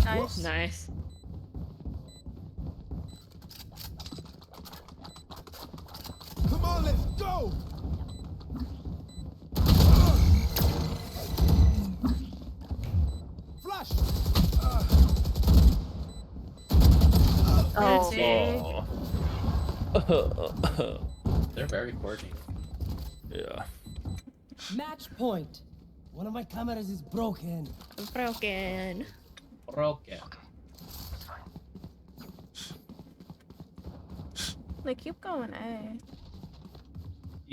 [SPEAKER 4] Nice.
[SPEAKER 1] Nice.
[SPEAKER 9] Come on, let's go. Flash.
[SPEAKER 3] Oh.
[SPEAKER 4] Fancy.
[SPEAKER 7] Oh.
[SPEAKER 2] They're very coordinated.
[SPEAKER 7] Yeah.
[SPEAKER 12] Match point.
[SPEAKER 8] One of my cameras is broken.
[SPEAKER 1] Broken.
[SPEAKER 2] Broken.
[SPEAKER 4] They keep going A.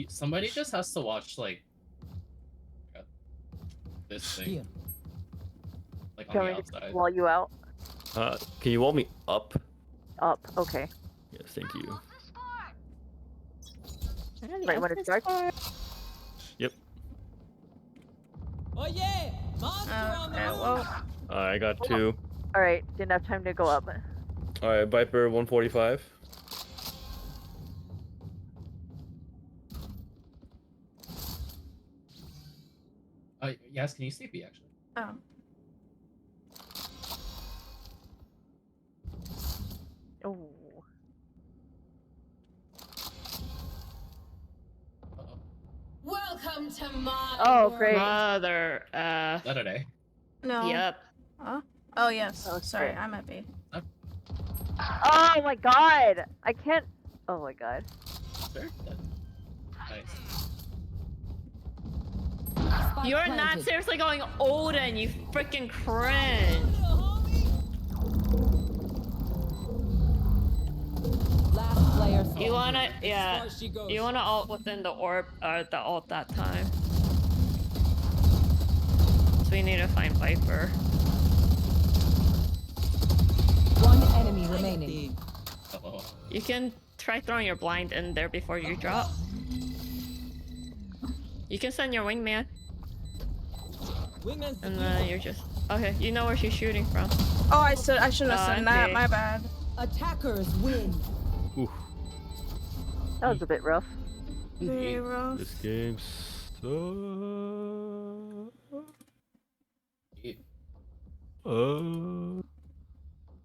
[SPEAKER 2] Somebody just has to watch, like, this thing.
[SPEAKER 8] Here.
[SPEAKER 2] Like,
[SPEAKER 3] Do
[SPEAKER 2] on
[SPEAKER 3] you
[SPEAKER 2] the
[SPEAKER 3] want me to
[SPEAKER 2] outside.
[SPEAKER 3] wall you out?
[SPEAKER 7] Can you wall me up?
[SPEAKER 3] Up. Okay.
[SPEAKER 7] Yes, thank you.
[SPEAKER 3] Right when it starts.
[SPEAKER 7] Yep.
[SPEAKER 5] Oh yeah! Monster on the
[SPEAKER 4] Okay,
[SPEAKER 5] loose!
[SPEAKER 4] well,
[SPEAKER 7] I got 2.
[SPEAKER 3] All right. Didn't have time to go up.
[SPEAKER 7] Alright, Viper 145.
[SPEAKER 2] Yes, can you see B, actually?
[SPEAKER 4] oh.
[SPEAKER 3] Oh.
[SPEAKER 2] Uh-oh.
[SPEAKER 12] Welcome to my
[SPEAKER 3] Oh,
[SPEAKER 12] world.
[SPEAKER 3] great.
[SPEAKER 1] Mother,
[SPEAKER 2] Saturday.
[SPEAKER 4] No.
[SPEAKER 1] yep.
[SPEAKER 4] Huh? Oh, yes.
[SPEAKER 3] Oh,
[SPEAKER 4] Sorry,
[SPEAKER 3] shit.
[SPEAKER 4] I'm at B.
[SPEAKER 3] Oh my god. I can't. Oh my god.
[SPEAKER 2] Sure. Nice.
[SPEAKER 12] Spike
[SPEAKER 1] You're
[SPEAKER 12] planted.
[SPEAKER 1] not seriously going Odin, you freaking cringe.
[SPEAKER 12] Last player standing.
[SPEAKER 1] You wanna,
[SPEAKER 5] As
[SPEAKER 1] yeah.
[SPEAKER 5] far as she goes.
[SPEAKER 1] You wanna ult within the orb, or the ult that time. So we need to find Viper.
[SPEAKER 12] One enemy remaining.
[SPEAKER 2] Uh-oh.
[SPEAKER 1] You can try throwing your blind in there before you drop. You can send your wingman,
[SPEAKER 5] Wingman's
[SPEAKER 1] and then you're just... Okay, you know where she's shooting from.
[SPEAKER 4] Oh, I shouldn't have said that.
[SPEAKER 1] okay.
[SPEAKER 4] My bad.
[SPEAKER 12] Attackers win.
[SPEAKER 7] Oof.
[SPEAKER 3] That was a bit rough.
[SPEAKER 4] Very rough.
[SPEAKER 7] This game sucks.
[SPEAKER 2] Yeah.